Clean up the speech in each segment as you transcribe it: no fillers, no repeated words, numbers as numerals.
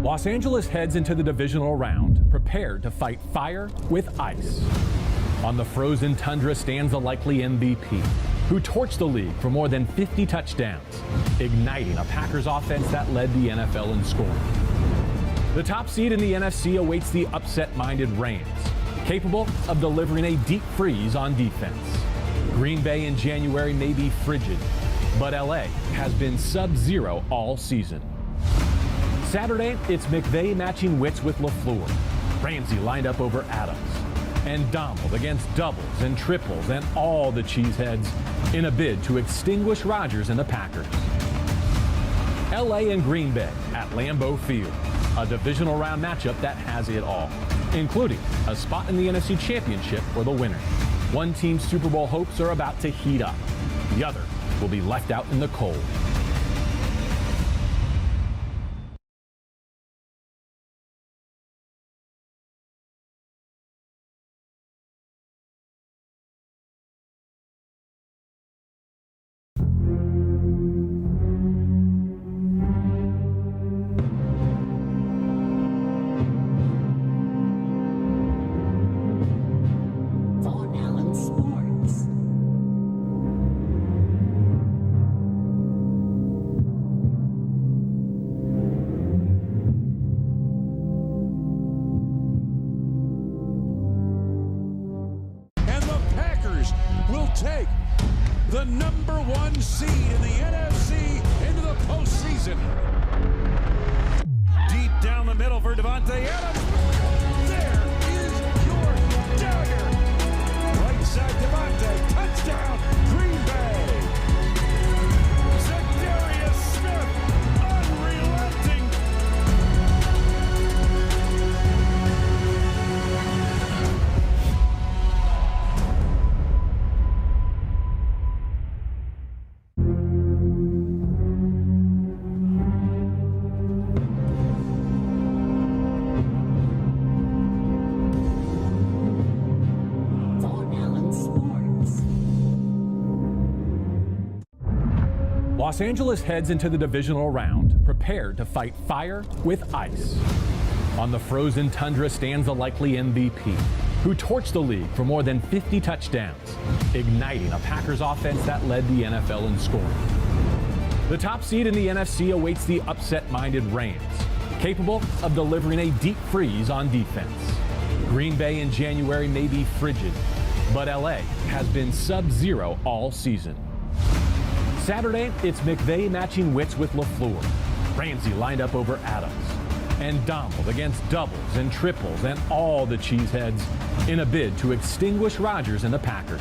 Los Angeles heads into the divisional round, prepared to fight fire with ice. On the frozen tundra stands a likely MVP, who torched the league for more than 50 touchdowns, igniting a Packers offense that led the NFL in scoring. The top seed in the NFC awaits the upset-minded Rams, capable of delivering a deep freeze on defense. Green Bay in January may be frigid, but LA has been sub-zero all season. Saturday, it's McVay matching wits with LaFleur, Ramsey lined up over Adams, and Donald against doubles and triples and all the cheeseheads in a bid to extinguish Rodgers and the Packers. LA and Green Bay at Lambeau Field, a divisional round matchup that has it all, including a spot in the NFC Championship for the winner. One team's Super Bowl hopes are about to heat up. The other will be left out in the cold. VonAllen Sports. And the Packers will take the #1 seed in the NFC into the postseason. Deep down the middle for Davante Adams. There is your dagger. Right side Davante, touchdown, Green Bay. Za'Darius Smith, unrelenting. VonAllen Sports. Los Angeles heads into the divisional round, prepared to fight fire with ice. On the frozen tundra stands a likely MVP, who torched the league for more than 50 touchdowns, igniting a Packers offense that led the NFL in scoring. The top seed in the NFC awaits the upset-minded Rams, capable of delivering a deep freeze on defense. Green Bay in January may be frigid, but LA has been sub-zero all season. Saturday, it's McVay matching wits with LaFleur, Ramsey lined up over Adams, and Donald against doubles and triples and all the cheeseheads in a bid to extinguish Rodgers and the Packers.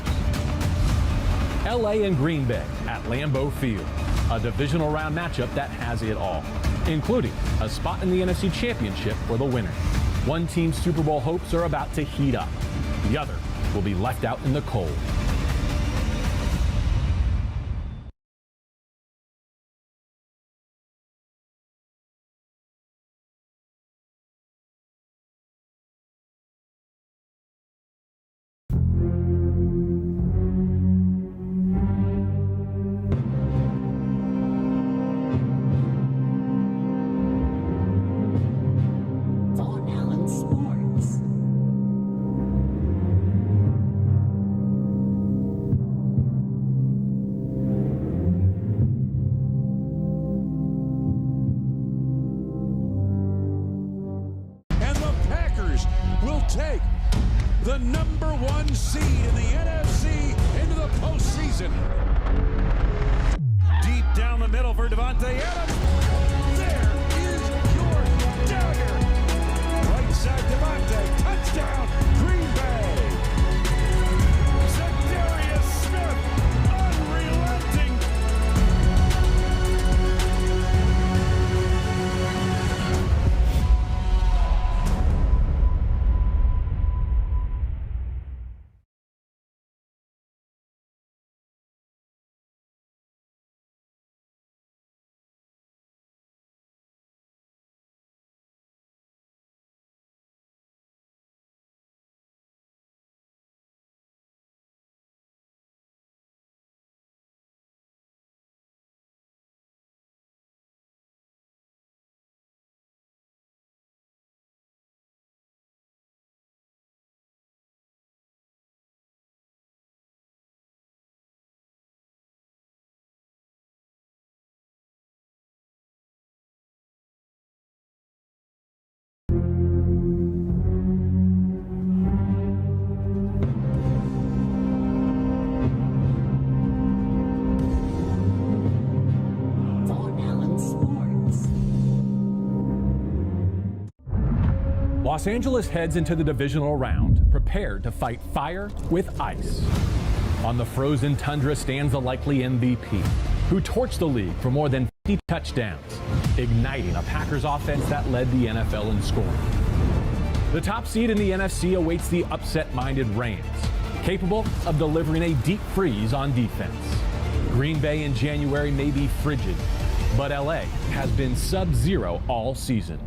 LA and Green Bay at Lambeau Field, a divisional round matchup that has it all, including a spot in the NFC Championship for the winner. One team's Super Bowl hopes are about to heat up. The other will be left out in the cold. VonAllen Sports. And the Packers will take the #1 seed in the NFC into the postseason. Deep down the middle for Davante Adams. There is your dagger. Right side Davante, touchdown, Green Bay. Za'Darius Smith, unrelenting. Los Angeles heads into the divisional round, prepared to fight fire with ice. On the frozen tundra stands the likely MVP, who torched the league for more than 50 touchdowns, igniting a Packers offense that led the NFL in scoring. The top seed in the NFC awaits the upset-minded Rams, capable of delivering a deep freeze on defense. Green Bay in January may be frigid, but LA has been sub-zero all season.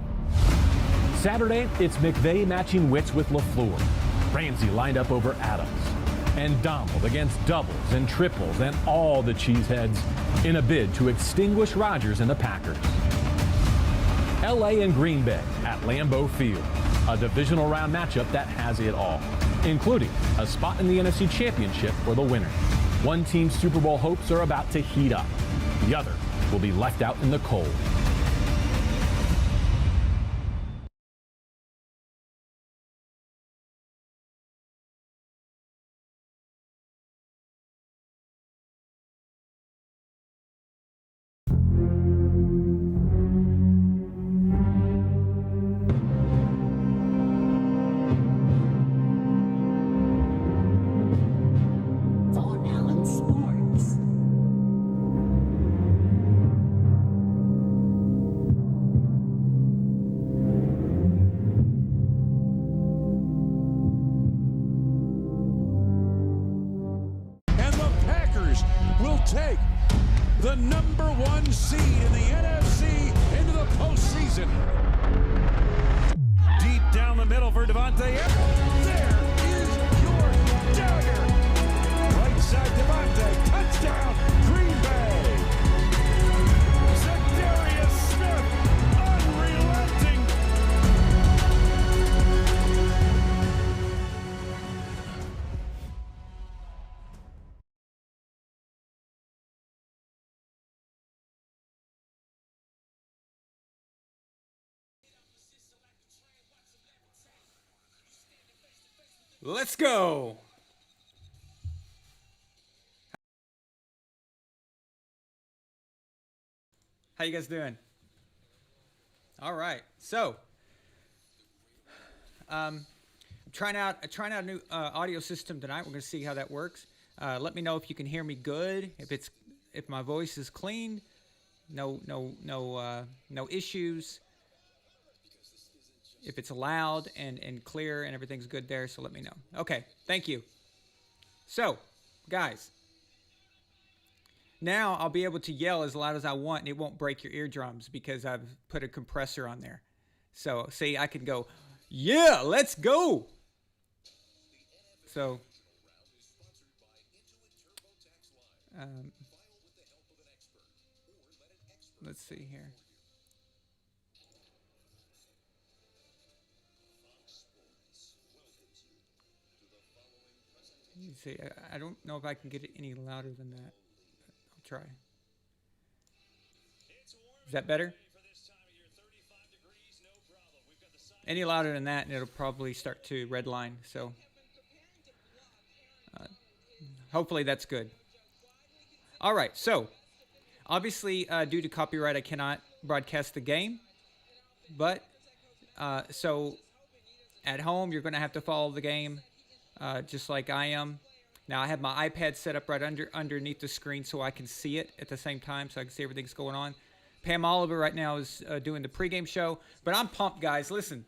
Saturday, it's McVay matching wits with LaFleur, Ramsey lined up over Adams, and Donald against doubles and triples and all the cheeseheads in a bid to extinguish Rodgers and the Packers. LA and Green Bay at Lambeau Field, a divisional round matchup that has it all, including a spot in the NFC Championship for the winner. One team's Super Bowl hopes are about to heat up. The other will be left out in the cold. VonAllen Sports. And the Packers will take the #1 seed in the NFC into the postseason. Deep down the middle for Devontae Adams. There is your dagger. Right side Devontae. Touchdown, Green Bay. Za'Darius Smith, unrelenting. Let's go. How you guys doing? All right. So, I'm trying out a new audio system tonight. We're going to see how that works. Let me know if you can hear me good. If my voice is clean. No issues. If it's loud and clear and everything's good there, so let me know. Okay, thank you. So, guys, now I'll be able to yell as loud as I want and it won't break your eardrums because I've put a compressor on there. So, see, I can go, yeah, let's go. So, let's see here. You see, I don't know if I can get it any louder than that. I'll try. Is that better? Any louder than that, and it'll probably start to redline. So, hopefully that's good. All right. So, obviously, due to copyright, I cannot broadcast the game. But so, at home, you're going to have to follow the game. Just like I am. Now I have my iPad set up right underneath the screen so I can see it at the same time, so I can see everything's going on. Pam Oliver right now is doing the pregame show, but I'm pumped, guys. Listen,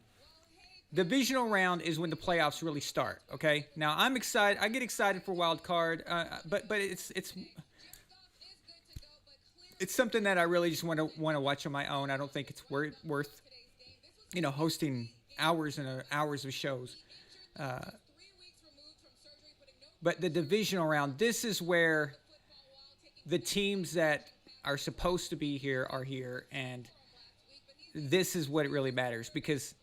divisional round is when the playoffs really start. Okay, now I'm excited. I get excited for wild card, but it's something that I really just want to watch on my own. I don't think it's worth hosting hours and hours of shows. But the divisional round, this is where the teams that are supposed to be here are here, and this is what it really matters because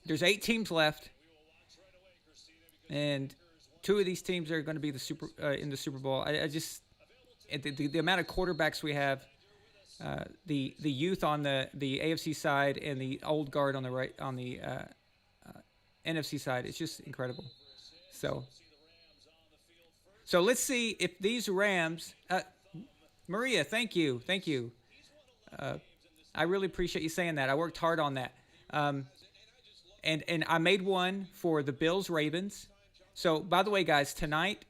there's 8 teams left, and 2 of these teams are going to be in the Super Bowl. I just the amount of quarterbacks we have, the youth on the AFC side and the old guard on the right on the NFC side, it's just incredible. So let's see if these Rams, Maria, thank you. I really appreciate you saying that. I worked hard on that. And I made one for the Bills Ravens. So by the way, guys, tonight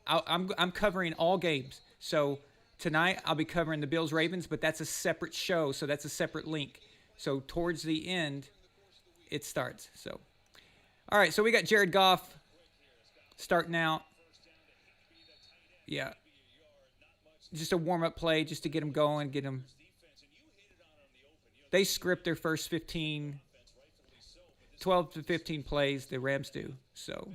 I'm covering all games. So tonight I'll be covering the Bills Ravens, but that's a separate show, so that's a separate link. So towards the end, it starts. So all right, so we got Jared Goff starting out. Yeah, just a warm-up play, just to get him going, get him. They script their first 12 to 15 plays. The Rams do. So.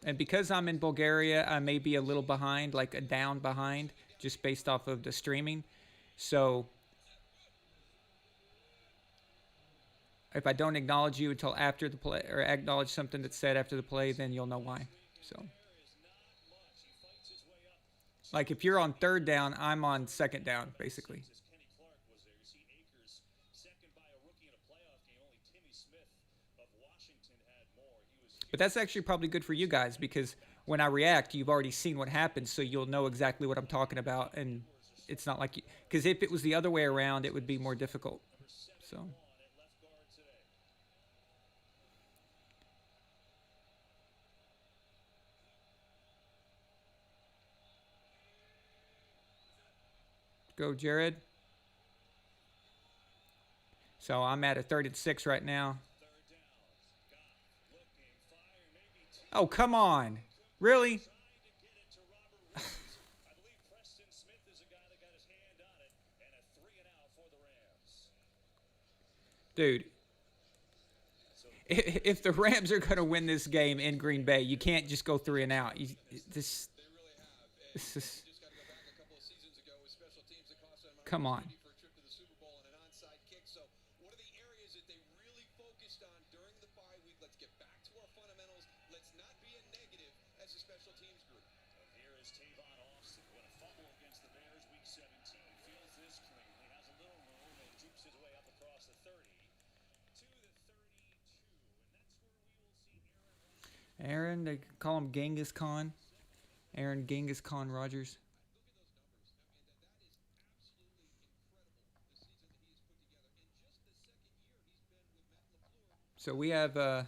And because I'm in Bulgaria, I may be a little behind, like a down behind, just based off of the streaming. So if I don't acknowledge you until after the play, or acknowledge something that's said after the play, then you'll know why. So, like if you're on third down, I'm on second down, basically. But that's actually probably good for you guys, because when I react, you've already seen what happens, so you'll know exactly what I'm talking about. And it's not like you, because if it was the other way around, it would be more difficult. So. Go, Jared. So I'm at a 3rd and 6 right now. Oh, come on. Really? Dude. If the Rams are going to win this game in Green Bay, you can't just go 3 and out. This is... Come on. Aaron, they call him Genghis Khan. Aaron Genghis Khan Rodgers. So we have a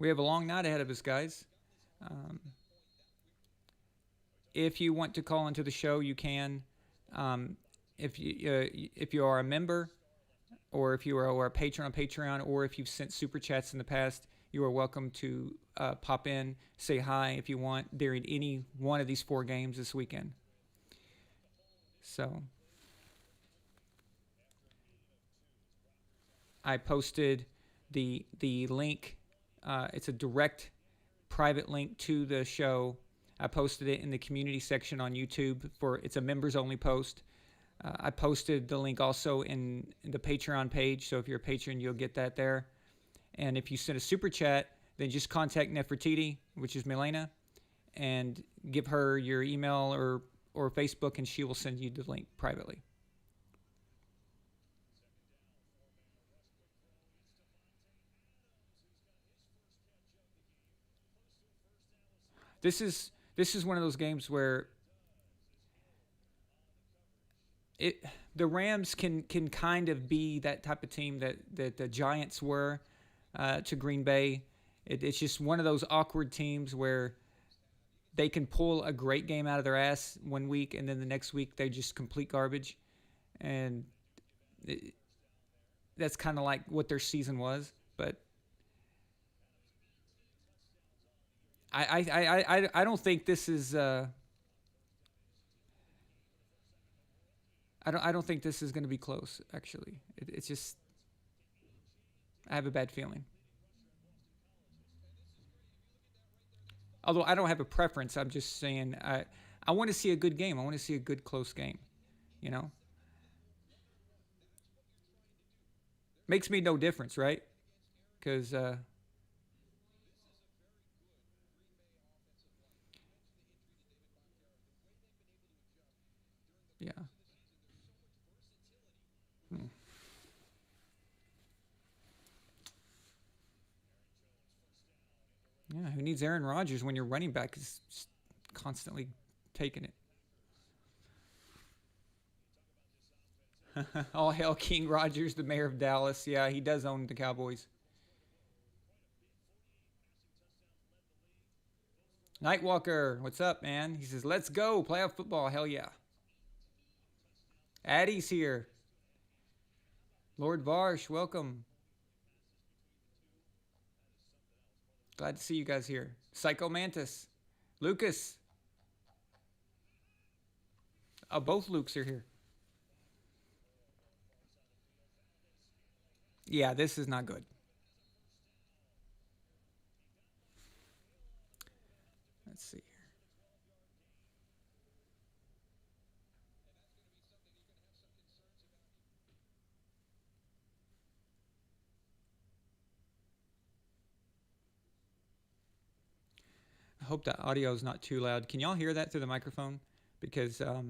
long night ahead of us, guys. If you want to call into the show, you can. If you are a member, or if you are a patron on Patreon, or if you've sent super chats in the past, you are welcome to pop in, say hi if you want during any one of these 4 games this weekend. So I posted the link. It's a direct private link to the show. I posted it in the community section on YouTube. It's a members only post. I posted the link also in the Patreon page. So if you're a patron, you'll get that there. And if you send a super chat, then just contact Nefertiti, which is Milena, and give her your email or Facebook, and she will send you the link privately. This is one of those games where the Rams can kind of be that type of team that the Giants were to Green Bay. It's just one of those awkward teams where they can pull a great game out of their ass one week, and then the next week they just complete garbage. And that's kind of like what their season was. But I don't think this is I don't think this is going to be close. Actually, it's just I have a bad feeling. Although I don't have a preference, I'm just saying I want to see a good game. I want to see a good close game. You know, makes me no difference, right? Because yeah. Yeah, who needs Aaron Rodgers when your running back is just constantly taking it? All hail King Rodgers, the mayor of Dallas. Yeah, he does own the Cowboys. Nightwalker, what's up, man? He says, let's go. Playoff football. Hell yeah. Addie's here. Lord Varsh, welcome. Glad to see you guys here. Psycho Mantis. Lucas. Both Lukes are here. Yeah, this is not good. Let's see here. I hope that audio is not too loud. Can y'all hear that through the microphone? Because I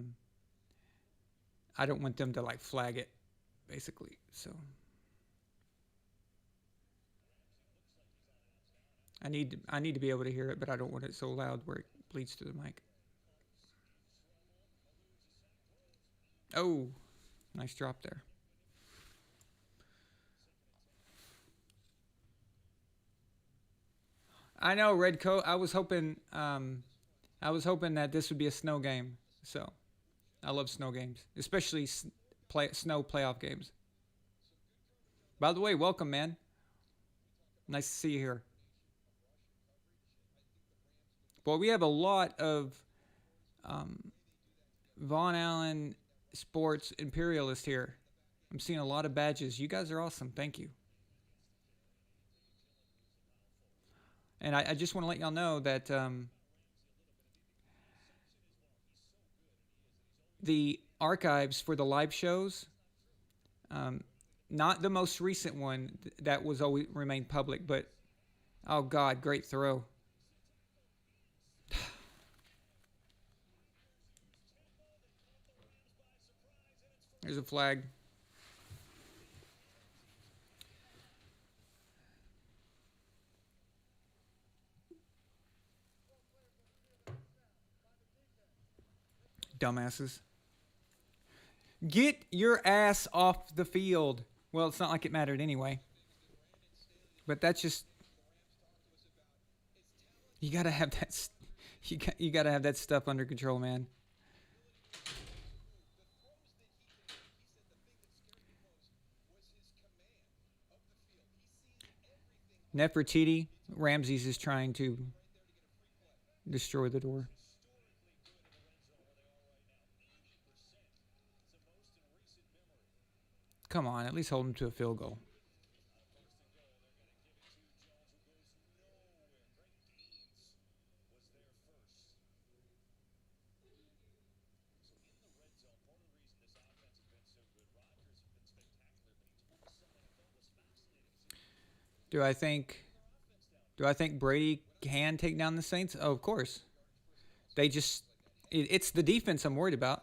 don't want them to like flag it, basically. So I need to be able to hear it, but I don't want it so loud where it bleeds through the mic. Oh, nice drop there. I know, Red Coat. I was hoping that this would be a snow game. So, I love snow games, especially snow playoff games. By the way, welcome, man. Nice to see you here. Well, we have a lot of VonAllen Sports Imperialist here. I'm seeing a lot of badges. You guys are awesome. Thank you. And I just want to let y'all know that the archives for the live shows, not the most recent one that was always remained public, but oh God, great throw. There's a flag. Dumbasses. Get your ass off the field. Well, it's not like it mattered anyway. But that's just, you gotta have that. You gotta have that stuff under control, man. Nefertiti, Ramses is trying to destroy the door. Come on, at least hold him to a field goal. Do I think Brady can take down the Saints? Oh, of course. They just it's the defense I'm worried about.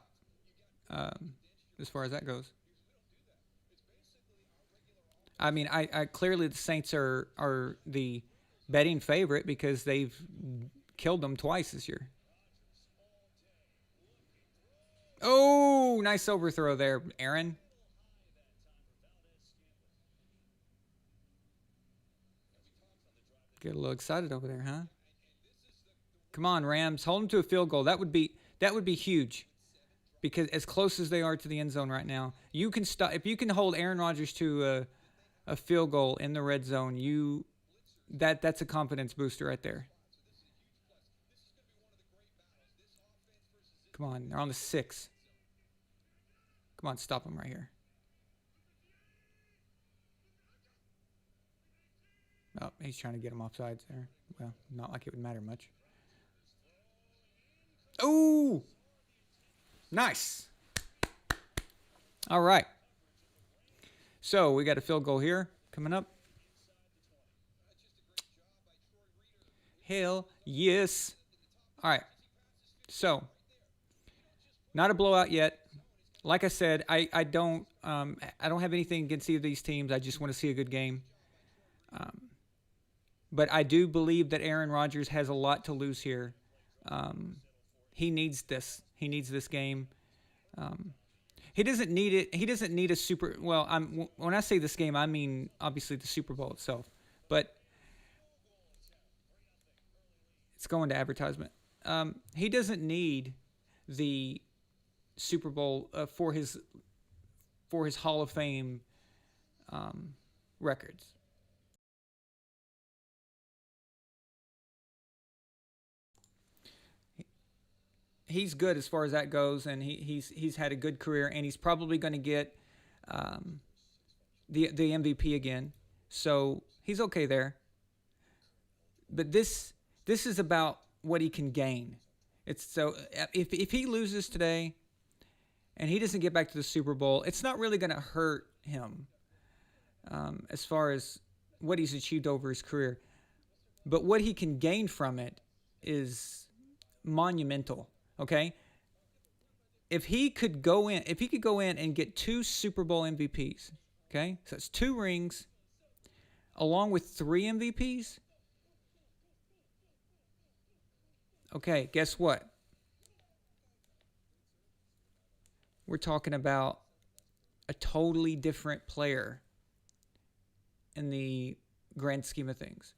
As far as that goes. I mean, I clearly the Saints are the betting favorite because they've killed them twice this year. Oh, nice overthrow there, Aaron. Get a little excited over there, huh? Come on, Rams, hold them to a field goal. That would be huge, because as close as they are to the end zone right now, you can stop if you can hold Aaron Rodgers to a field goal in the red zone. That's a confidence booster right there. Come on, they're on the 6. Come on, stop them right here. Oh, he's trying to get him offsides there. Well, not like it would matter much. Oh, nice. All right. So we got a field goal here coming up. Hell yes. All right. So not a blowout yet. Like I said, I don't have anything against either of these teams. I just want to see a good game. But I do believe that Aaron Rodgers has a lot to lose here. He needs this. He needs this game. He doesn't need it. He doesn't need a super. Well, when I say this game, I mean obviously the Super Bowl itself. But it's going to advertisement. He doesn't need the Super Bowl for his Hall of Fame records. He's good as far as that goes, and he's had a good career, and he's probably going to get the MVP again. So he's okay there. But this is about what he can gain. It's so if he loses today and he doesn't get back to the Super Bowl, it's not really going to hurt him as far as what he's achieved over his career. But what he can gain from it is monumental. Okay, if he could go in and get 2 Super Bowl MVPs, okay, so that's 2 rings, along with 3 MVPs. Okay, guess what? We're talking about a totally different player in the grand scheme of things.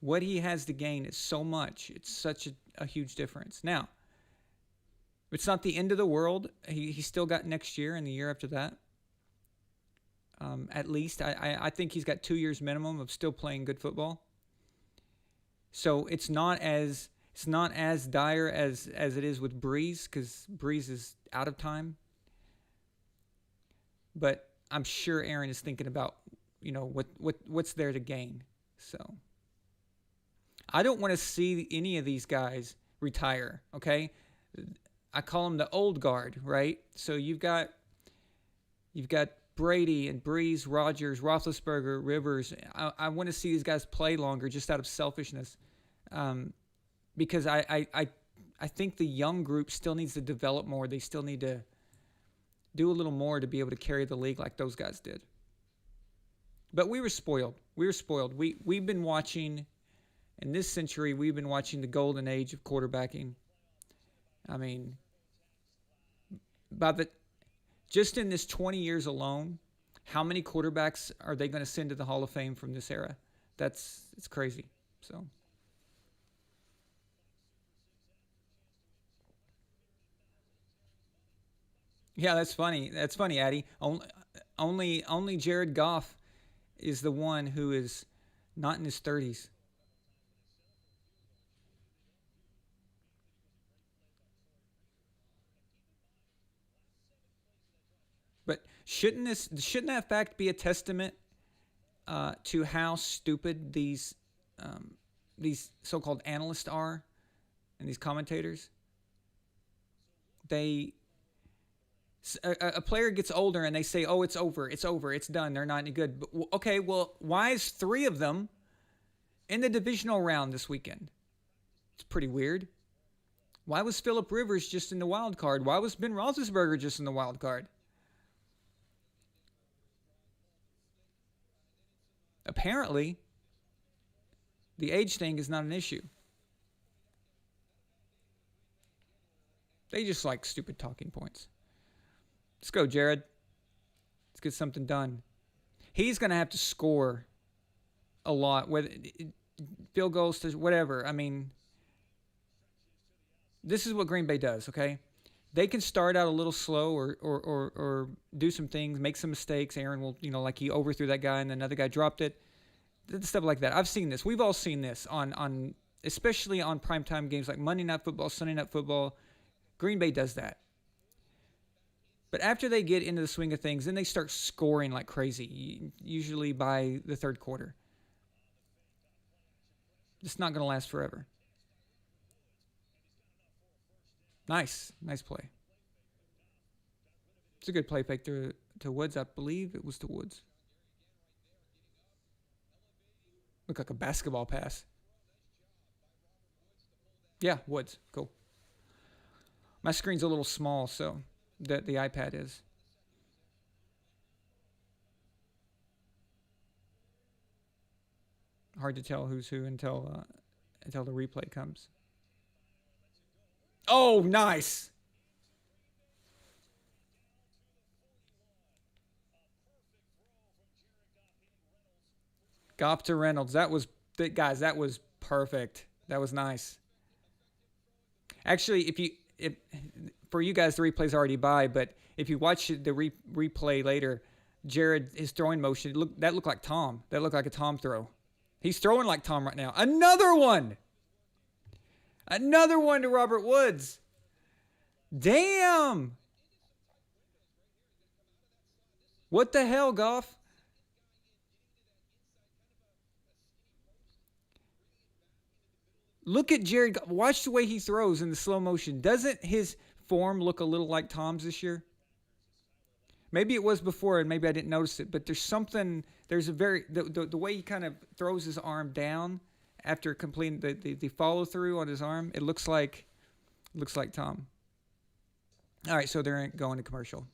What he has to gain is so much. It's such a huge difference. Now, it's not the end of the world. He's still got next year and the year after that. At least. I think he's got 2 years minimum of still playing good football. So it's not as dire as it is with Breeze, because Breeze is out of time. But I'm sure Aaron is thinking about, what's there to gain. So I don't want to see any of these guys retire, okay? I call them the old guard, right? So you've got Brady and Breeze, Rodgers, Roethlisberger, Rivers. I want to see these guys play longer just out of selfishness, because I think the young group still needs to develop more. They still need to do a little more to be able to carry the league like those guys did. But we were spoiled. We've been watching. In this century, we've been watching the golden age of quarterbacking. I mean, just in this 20 years alone, how many quarterbacks are they going to send to the Hall of Fame from this era? It's crazy. So, yeah, that's funny. That's funny, Addy. Only Jared Goff is the one who is not in his 30s. But shouldn't that fact be a testament to how stupid these so-called analysts are and these commentators? A player gets older and they say, "Oh, it's over, it's done. They're not any good." But, okay, well, why is 3 of them in the divisional round this weekend? It's pretty weird. Why was Phillip Rivers just in the wild card? Why was Ben Roethlisberger just in the wild card? Apparently, the age thing is not an issue. They just like stupid talking points. Let's go, Jared. Let's get something done. He's going to have to score a lot, whether field goals to whatever. I mean, this is what Green Bay does, okay? They can start out a little slow or do some things, make some mistakes. Aaron will, like he overthrew that guy and another guy dropped it. Stuff like that. I've seen this. We've all seen this on especially on primetime games like Monday Night Football, Sunday Night Football. Green Bay does that. But after they get into the swing of things, then they start scoring like crazy, usually by the third quarter. It's not going to last forever. Nice play. It's a good play fake to Woods. I believe it was to Woods. Looked like a basketball pass. Yeah, Woods. Cool. My screen's a little small, so the iPad is. hard to tell who's who until the replay comes. Oh, nice. Goff to Reynolds. That was perfect. That was nice. Actually, if for you guys, the replay's already by, but if you watch the replay later, Jared, his throwing motion, that looked like Tom. That looked like a Tom throw. He's throwing like Tom right now. Another one to Robert Woods. Damn. What the hell, Goff? Look at Jared. Watch the way he throws in the slow motion. Doesn't his form look a little like Tom's this year? Maybe it was before and maybe I didn't notice it, but there's a very, the way he kind of throws his arm down after completing the follow through on his arm, it looks like Tom. All right, so they're going to commercial.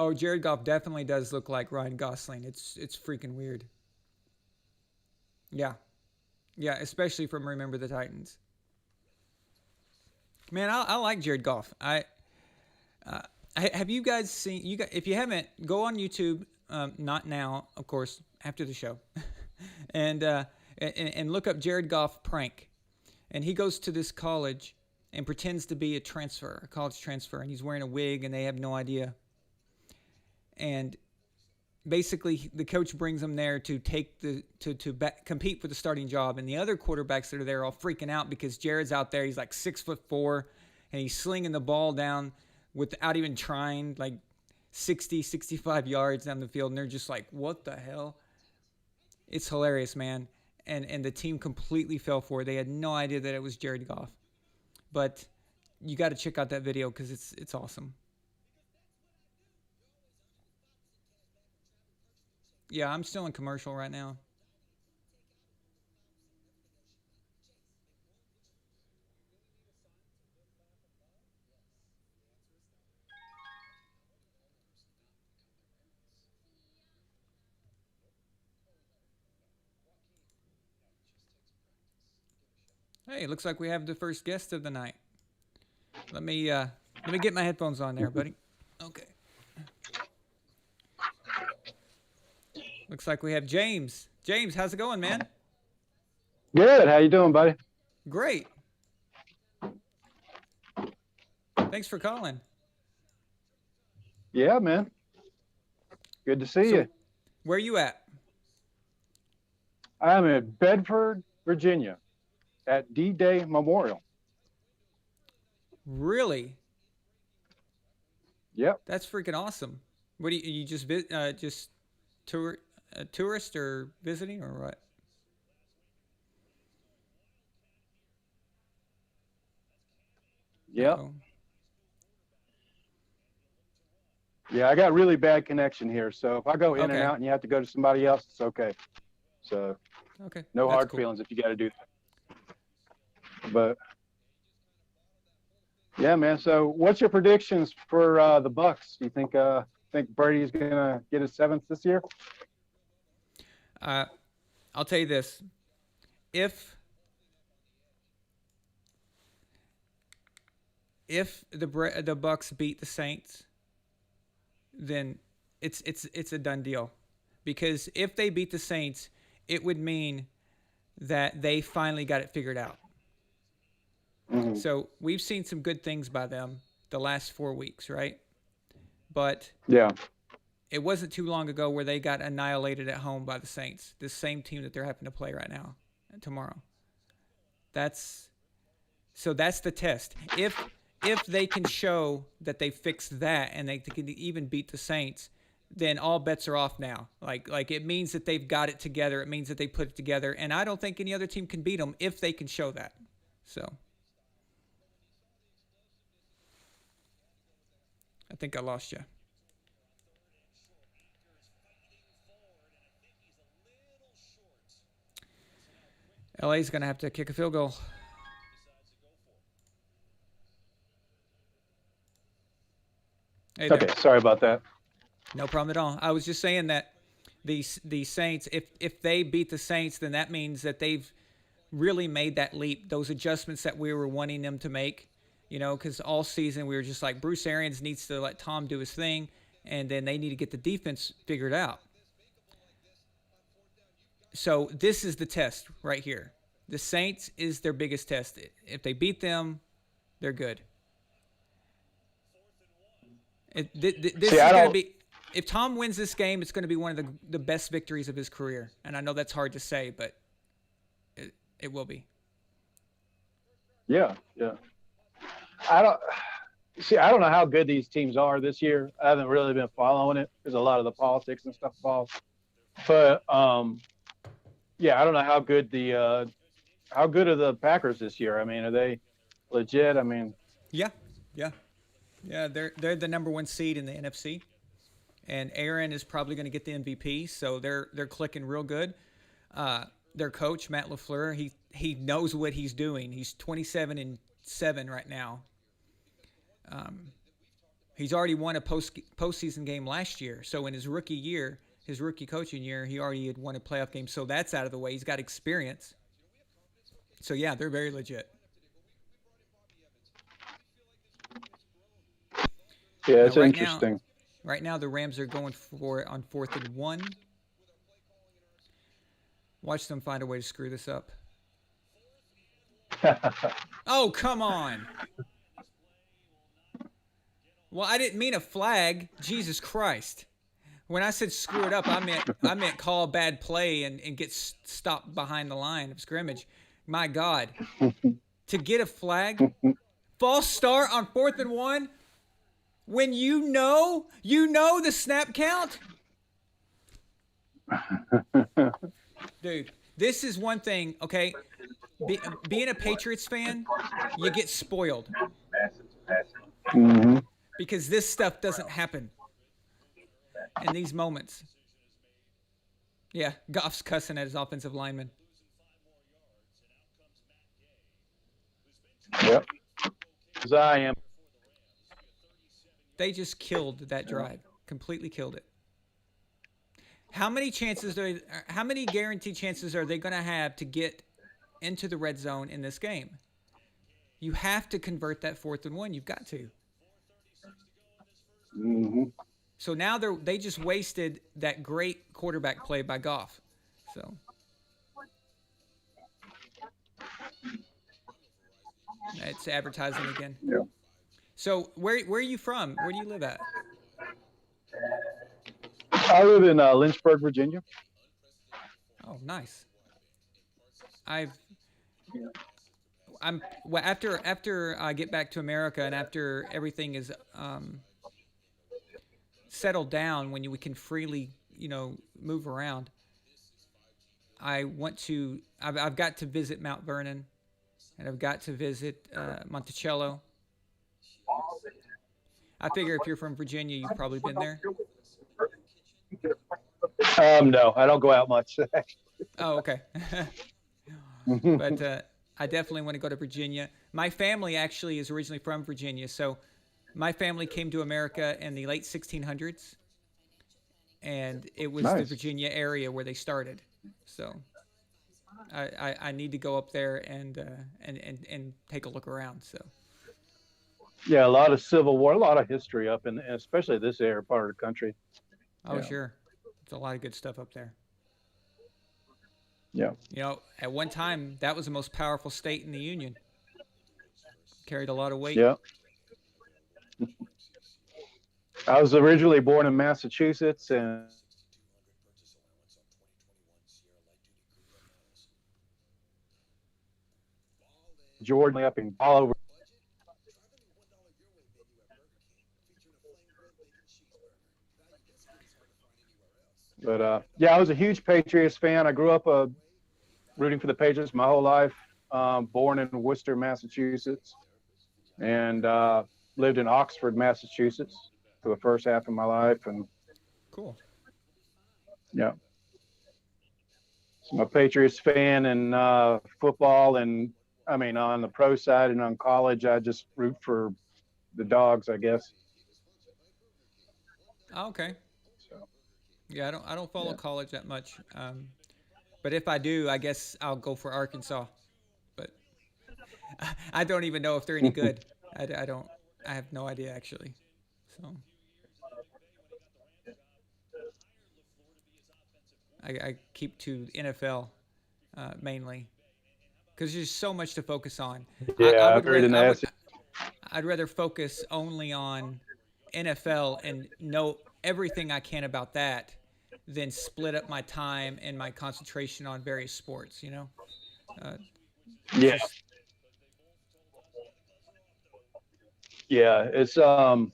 Oh, Jared Goff definitely does look like Ryan Gosling. It's freaking weird. Yeah, especially from Remember the Titans. Man, I like Jared Goff. Have you guys seen? If you haven't, go on YouTube. Not now, of course, after the show, and look up Jared Goff prank. And he goes to this college and pretends to be a college transfer, and he's wearing a wig, and they have no idea. And basically, the coach brings him there to compete for the starting job, and the other quarterbacks that are there are all freaking out because Jared's out there. He's like 6'4", and he's slinging the ball down without even trying, like 60, 65 yards down the field, and they're just like, "What the hell?" It's hilarious, man. And the team completely fell for it. They had no idea that it was Jared Goff, but you got to check out that video because it's awesome. Yeah, I'm still in commercial right now. Hey, looks like we have the first guest of the night. Let me get my headphones on there, buddy. Okay. Looks like we have James. James, how's it going, man? Good. How you doing, buddy? Great. Thanks for calling. Yeah, man. Good to see you. Where are you at? I'm in Bedford, Virginia, at D-Day Memorial. Really? Yep. That's freaking awesome. What do you just tourist or visiting or what? Yep. Uh-oh. Yeah, I got really bad connection here, so if I go in and Okay. out and you have to go to somebody else, it's okay. So Okay. no That's hard cool. feelings if you got to do that. But yeah, man. So what's your predictions for the Bucks? Do you think Brady's gonna get his 7th this year? I'll tell you this: if the Bucks beat the Saints, then it's a done deal. Because if they beat the Saints, it would mean that they finally got it figured out. Mm-hmm. So we've seen some good things by them the last 4 weeks, right? But Yeah. it wasn't too long ago where they got annihilated at home by the Saints, the same team that they're having to play right now, tomorrow. That's the test. If they can show that they fixed that and they can even beat the Saints, then all bets are off now. Like it means that they've got it together. It means that they put it together. And I don't think any other team can beat them if they can show that. So I think I lost you. LA's going to have to kick a field goal. Hey there. Okay, sorry about that. No problem at all. I was just saying that the Saints, if they beat the Saints, then that means that they've really made that leap, those adjustments that we were wanting them to make, because all season we were just like, Bruce Arians needs to let Tom do his thing, and then they need to get the defense figured out. So this is the test right here. The Saints is their biggest test. If they beat them, they're good. This is going to be, if Tom wins this game, it's going to be one of the best victories of his career. And I know that's hard to say, but it will be. Yeah. I don't know how good these teams are this year. I haven't really been following it because a lot of the politics and stuff involved. But yeah, I don't know how good how good are the Packers this year? I mean, are they legit? I mean, yeah. They're the number 1 seed in the NFC, and Aaron is probably going to get the MVP. So they're clicking real good. Their coach Matt LaFleur, he knows what he's doing. He's 27-7 right now. He's already won a postseason game last year. So in his rookie coaching year, he already had won a playoff game. So that's out of the way. He's got experience. So yeah, they're very legit. yeah, it's Now, interesting. Right now, the Rams are going for it on 4th and 1. Watch them find a way to screw this up. Oh, come on. Well, I didn't mean a flag. Jesus Christ. When I said screw it up, I meant call a bad play and get stopped behind the line of scrimmage. My God. To get a flag, false start on 4th and 1, when you know the snap count? Dude, this is one thing, okay? Being a Patriots fan, you get spoiled. Mm-hmm. Because this stuff doesn't happen in these moments. Yeah, Goff's cussing at his offensive lineman. Yep. As I am. They just killed that drive. Completely killed it. How many guaranteed chances are they going to have to get into the red zone in this game? You have to convert that 4th and 1. You've got to. Mm-hmm. So now they just wasted that great quarterback play by Goff. So it's advertising again. Yeah. So where are you from? Where do you live at? I live in Lynchburg, Virginia. Oh, nice. After I get back to America and after everything is settled down, when we can freely, move around, I've got to visit Mount Vernon, and I've got to visit Monticello. I figure if you're from Virginia, you've probably been there. No, I don't go out much. Oh, okay. But I definitely want to go to Virginia. My family actually is originally from Virginia, so my family came to America in the late 1600s, and it was the Virginia area where they started. So I need to go up there and take a look around. So Yeah, a lot of Civil War, a lot of history up in, especially this area part of the country. oh Yeah. sure, there's a lot of good stuff up there. Yeah. At one time that was the most powerful state in the Union. Carried a lot of weight. Yeah. I was originally born in Massachusetts, and Jordan up in all over. But yeah, I was a huge Patriots fan. I grew up rooting for the Patriots my whole life. Born in Worcester, Massachusetts, and lived in Oxford, Massachusetts for the first half of my life. And Cool. yeah, I'm a Patriots fan in football, and I mean on the pro side and on college, I just root for the dogs, I guess. Oh, okay. So Yeah, I don't follow yeah. college that much. But if I do, I guess I'll go for Arkansas. But I don't even know if they're any good. I don't. I have no idea actually. So I keep to NFL mainly because there's so much to focus on. I Yeah, I would buried rather in I the would SEC. I'd rather focus only on NFL and know everything I can about that than split up my time and my concentration on various sports. It's Yeah, just yeah. It's I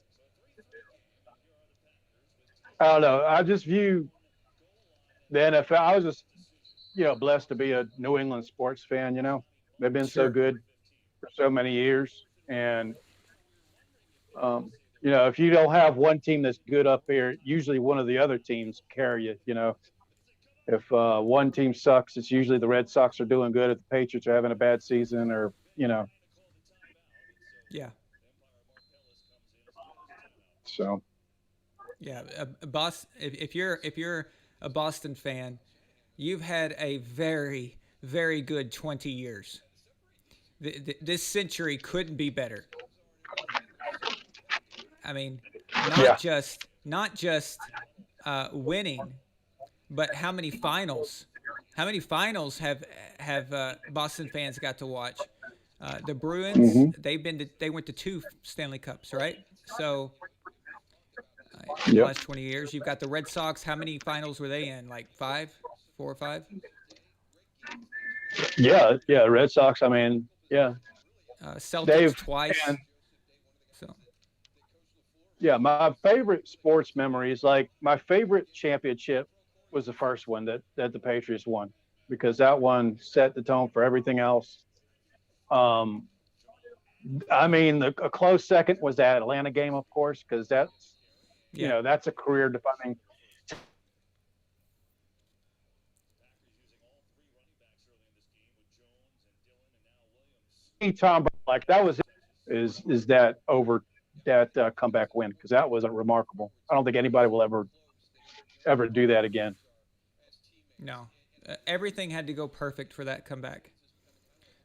don't know. I just view the NFL. I was just blessed to be a New England sports fan. They've been so sure. good for so many years, and um, if you don't have one team that's good up here, usually one of the other teams carry you. If one team sucks, it's usually the Red Sox are doing good, if the Patriots are having a bad season, or Yeah. so. Yeah, if you're a Boston fan, you've had a very very good 20 years. This century couldn't be better. I mean, Yeah, not just winning, but How many finals have Boston fans got to watch? The Bruins, hmm they went to two Stanley Cups, right? So in the yep, last 20 years. You've got the Red Sox. How many finals were they in? Like five, 4 or 5? yeah. Red Sox. I mean, yeah, Celtics Dave. twice. And So yeah, my favorite sports memories, like my favorite championship, was the first one that the Patriots won, because that one set the tone for everything else. Um, I mean, a close second was that Atlanta game, of course, because yeah, that's a career defining. Tom, like that was is that over that comeback win, because that was a remarkable. I don't think anybody will ever do that again. no. Everything had to go perfect for that comeback.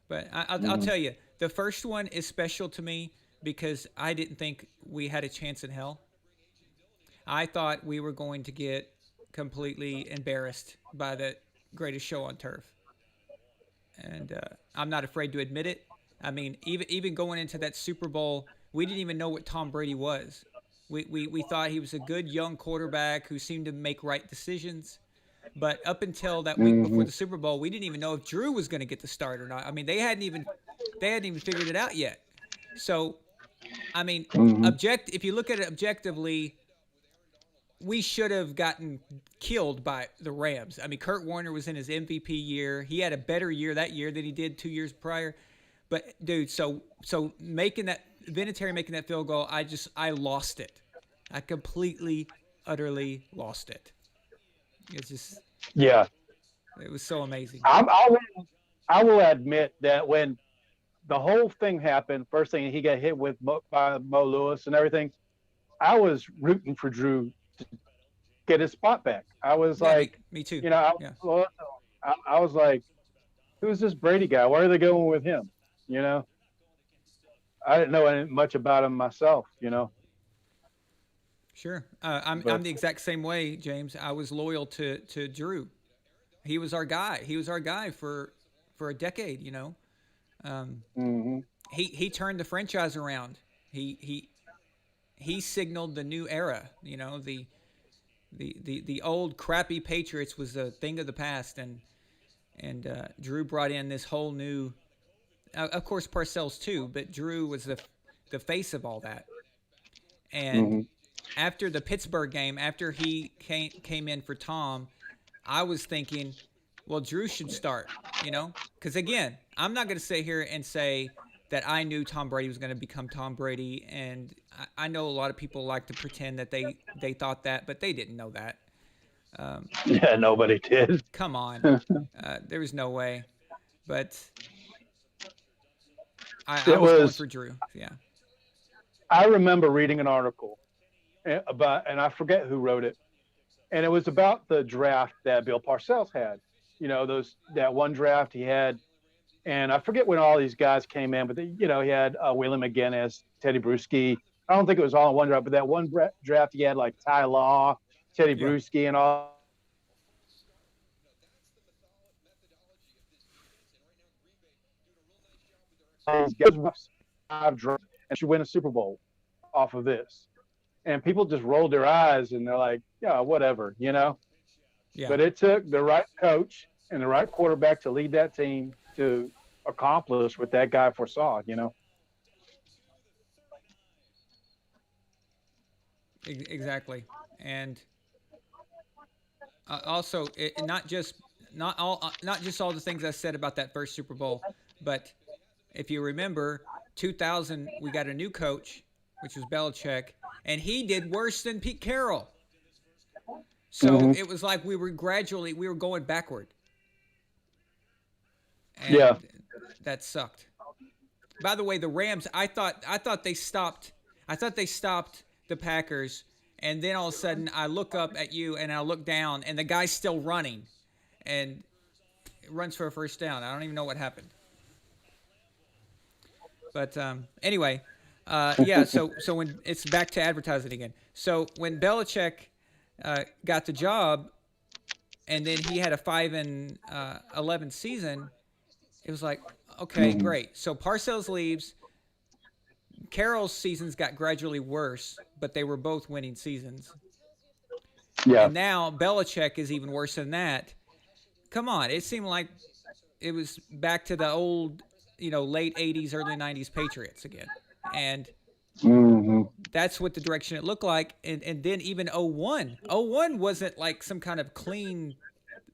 But I'll Mm-hmm. tell you, the first one is special to me because I didn't think we had a chance in hell. I thought we were going to get completely embarrassed by the greatest show on turf. And I'm not afraid to admit it. I mean, even going into that Super Bowl, we didn't even know what Tom Brady was. We thought he was a good young quarterback who seemed to make right decisions. But up until that week before Mm-hmm. the Super Bowl, we didn't even know if Drew was going to get the start or not. I mean, they hadn't even figured it out yet. So, I mean, Mm-hmm. if you look at it objectively, we should have gotten killed by the Rams. I mean, Kurt Warner was in his MVP year. He had a better year that year than he did 2 years prior. But dude, so making that Vinatieri making that field goal, I lost it. I completely, utterly lost it. It's just Yeah, it was so amazing. I will admit that when the whole thing happened, first thing he got hit with by Mo Lewis and everything, I was rooting for Drew to get his spot back. I was Yeah, me like, me too. you know, I, Yeah, well, I was like, who's this Brady guy? Why are they going with him? You know, I didn't know much about him myself. sure. I'm But the exact same way, James. I was loyal to Drew. He was our guy. He was our guy for a decade. hmm He turned the franchise around. He signaled the new era. The old crappy Patriots was a thing of the past, and Drew brought in this whole new. Of course, Parcells too, but Drew was the face of all that. And hmm after the Pittsburgh game, after he came in for Tom, I was thinking, well, Drew should start. Because again, I'm not going to sit here and say that I knew Tom Brady was going to become Tom Brady, and I know a lot of people like to pretend that they thought that, but they didn't know that. Yeah, nobody did. Come on. There was no way. But I It was going was. for Drew. Yeah. I remember reading an article about, and I forget who wrote it, and it was about the draft that Bill Parcells had. You know, that one draft he had, and I forget when all these guys came in, but he had Willie McGinnis, Teddy Bruschi. I don't think it was all in one draft, but that one draft he had like Ty Law, Teddy Yeah. Bruschi, and all these guys. Five drafts, and should win a Super Bowl off of this. And people just rolled their eyes and they're like, yeah, whatever, Yeah. But it took the right coach and the right quarterback to lead that team to accomplish what that guy foresaw. Exactly. And also, not just all the things I said about that first Super Bowl, but if you remember, 2000 we got a new coach, which was Belichick, and he did worse than Pete Carroll. So it was like we were going backward. And Yeah. that sucked. By the way, the Rams, I thought they stopped the Packers, and then all of a sudden I look up at you and I look down and the guy's still running and it runs for a first down. I don't even know what happened. But anyway, yeah, so when it's back to advertising again. So when Belichick got the job and then he had a 5-11 season, it was like, okay, great. So Parcells leaves. Carroll's seasons got gradually worse, but they were both winning seasons. Yeah. And now Belichick is even worse than that. Come on, it seemed like it was back to the old, late 80s, early 90s Patriots again. And that's what the direction it looked like. And then even 01 wasn't like some kind of clean,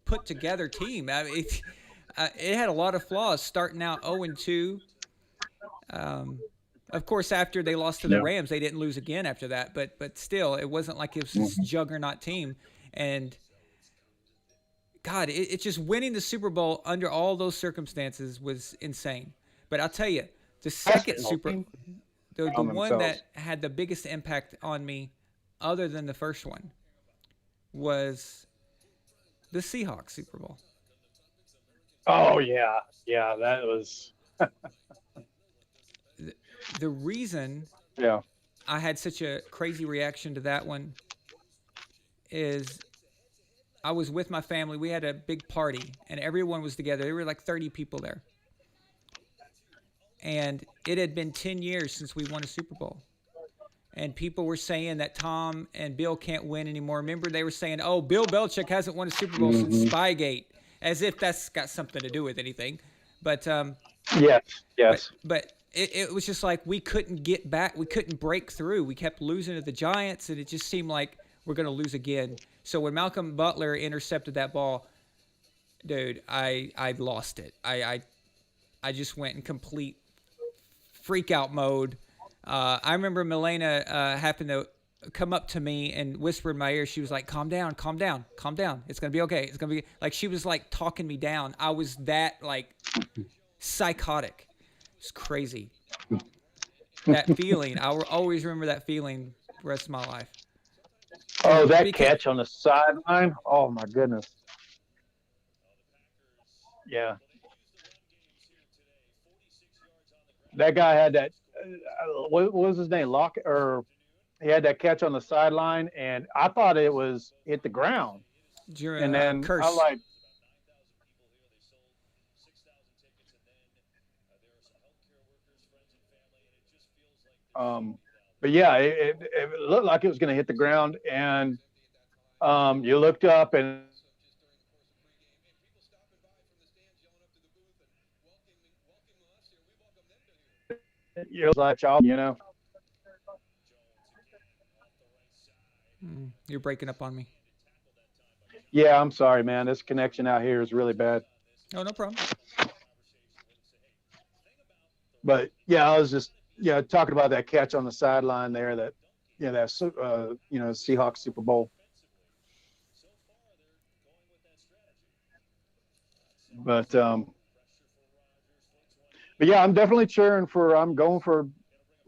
put together team. I mean, it had a lot of flaws starting out 0-2. Of course, after they lost to the Rams, they didn't lose again after that. But still, it wasn't like it was this juggernaut team. And God, it's just winning the Super Bowl under all those circumstances was insane. But I'll tell you, the second the one that had the biggest impact on me, other than the first one, was the Seahawks Super Bowl. Oh yeah, that was. The reason I had such a crazy reaction to that one is I was with my family. We had a big party, and everyone was together. There were like 30 people there. And it had been 10 years since we won a Super Bowl. And people were saying that Tom and Bill can't win anymore. Remember, they were saying, oh, Bill Belichick hasn't won a Super Bowl since Spygate, as if that's got something to do with anything. But yes. But it was just like we couldn't get back. We couldn't break through. We kept losing to the Giants, and it just seemed like we're going to lose again. So when Malcolm Butler intercepted that ball, dude, I lost it. I just went in complete freak out mode. I remember Milena happened to come up to me and whisper in my ear. She was like, calm down. It's going to be okay. It's going to be like, she was like talking me down. I was that like psychotic. It's crazy. That feeling, I will always remember that feeling the rest of my life. Oh, that catch on the sideline. Oh my goodness. Yeah. That guy had that. What was his name? Lockett, or he had that catch on the sideline, and I thought it was hit the ground. And then Curse. I'm like, but yeah, it looked like it was going to hit the ground, and you looked up and you're like, You're breaking up on me. Yeah, I'm sorry, man. This connection out here is really bad. Oh, no problem. But yeah, I was just talking about that catch on the sideline there. That Seahawks Super Bowl. But yeah, I'm definitely cheering for. I'm going for.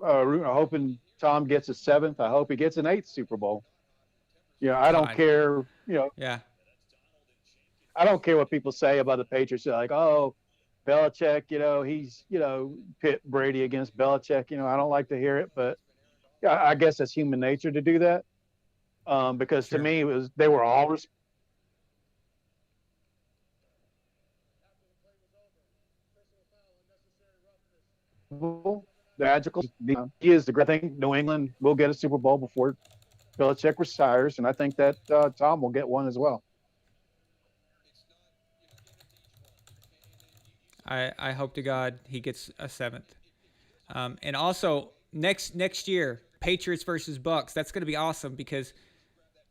Hoping Tom gets a seventh. I hope he gets an eighth Super Bowl. I don't God. care. Yeah. I don't care what people say about the Patriots. They're like, oh, Belichick, he's, pit Brady against Belichick. I don't like to hear it, but yeah, I guess that's human nature to do that. Because to Sure. me, they were all responsible. Magical. He is the great thing. New England will get a Super Bowl before Belichick retires, and I think that Tom will get one as well. I hope to God he gets a seventh. And also next year, Patriots versus Bucks. That's going to be awesome because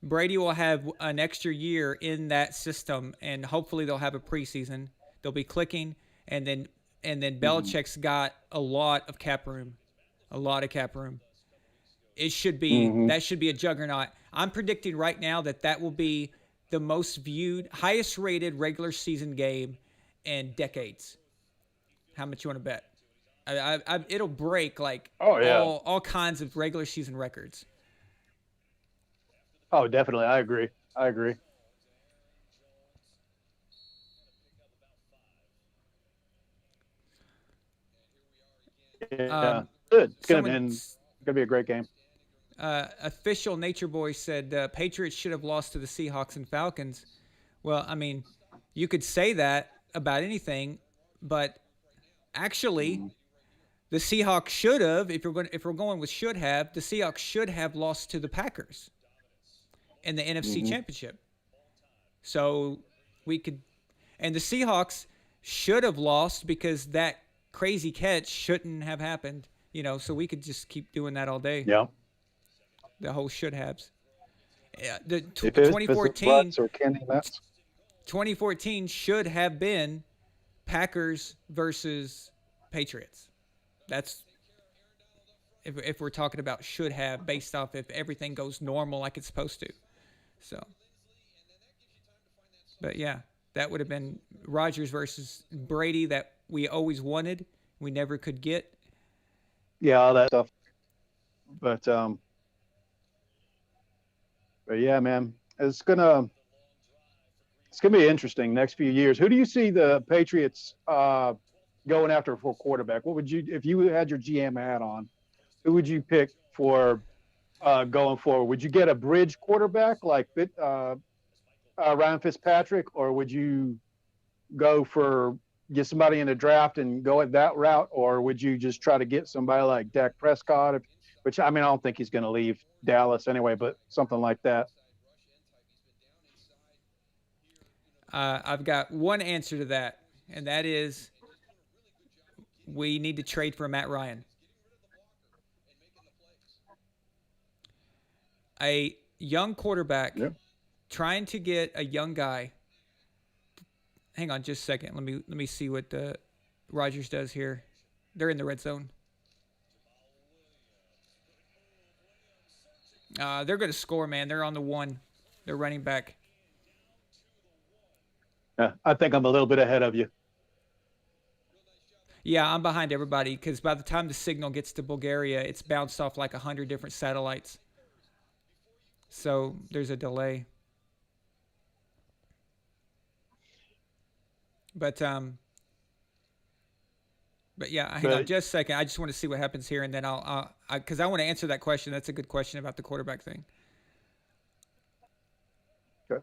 Brady will have an extra year in that system, and hopefully they'll have a preseason. They'll be clicking, and then Belichick's got a lot of cap room, It should be that should be a juggernaut. I'm predicting right now that will be the most viewed, highest rated regular season game in decades. How much you want to bet? It'll break all kinds of regular season records. Oh, definitely. I agree. Yeah, good. It's gonna be a great game. Official Nature Boy said Patriots should have lost to the Seahawks and Falcons. Well, I mean, you could say that about anything, but actually, the Seahawks should have. If we're going with should have, the Seahawks should have lost to the Packers in the NFC Championship. So and the Seahawks should have lost because that crazy catch shouldn't have happened. So we could just keep doing that all day. Yeah. The whole should haves. The 2014 should have been Packers versus Patriots. That's if we're talking about should have based off if everything goes normal like it's supposed to. So, but yeah, that would have been Rodgers versus Brady that we always wanted, we never could get. Yeah, all that stuff. But yeah, man, it's gonna be interesting next few years. Who do you see the Patriots going after for quarterback? What would you, if you had your GM hat on, who would you pick for going forward? Would you get a bridge quarterback like Ryan Fitzpatrick, or would you get somebody in the draft and go at that route, or would you just try to get somebody like Dak Prescott, which I don't think he's going to leave Dallas anyway, but something like that? I've got one answer to that, and that is we need to trade for Matt Ryan. A young quarterback, trying to get a young guy. Hang on just a second. Let me see what Rodgers does here. They're in the red zone. They're going to score, man. They're on the one. They're running back. I think I'm a little bit ahead of you. Yeah, I'm behind everybody because by the time the signal gets to Bulgaria, it's bounced off like 100 different satellites. So there's a delay. But yeah, hang on just a second. I just want to see what happens here, and then because I want to answer that question. That's a good question about the quarterback thing. Okay.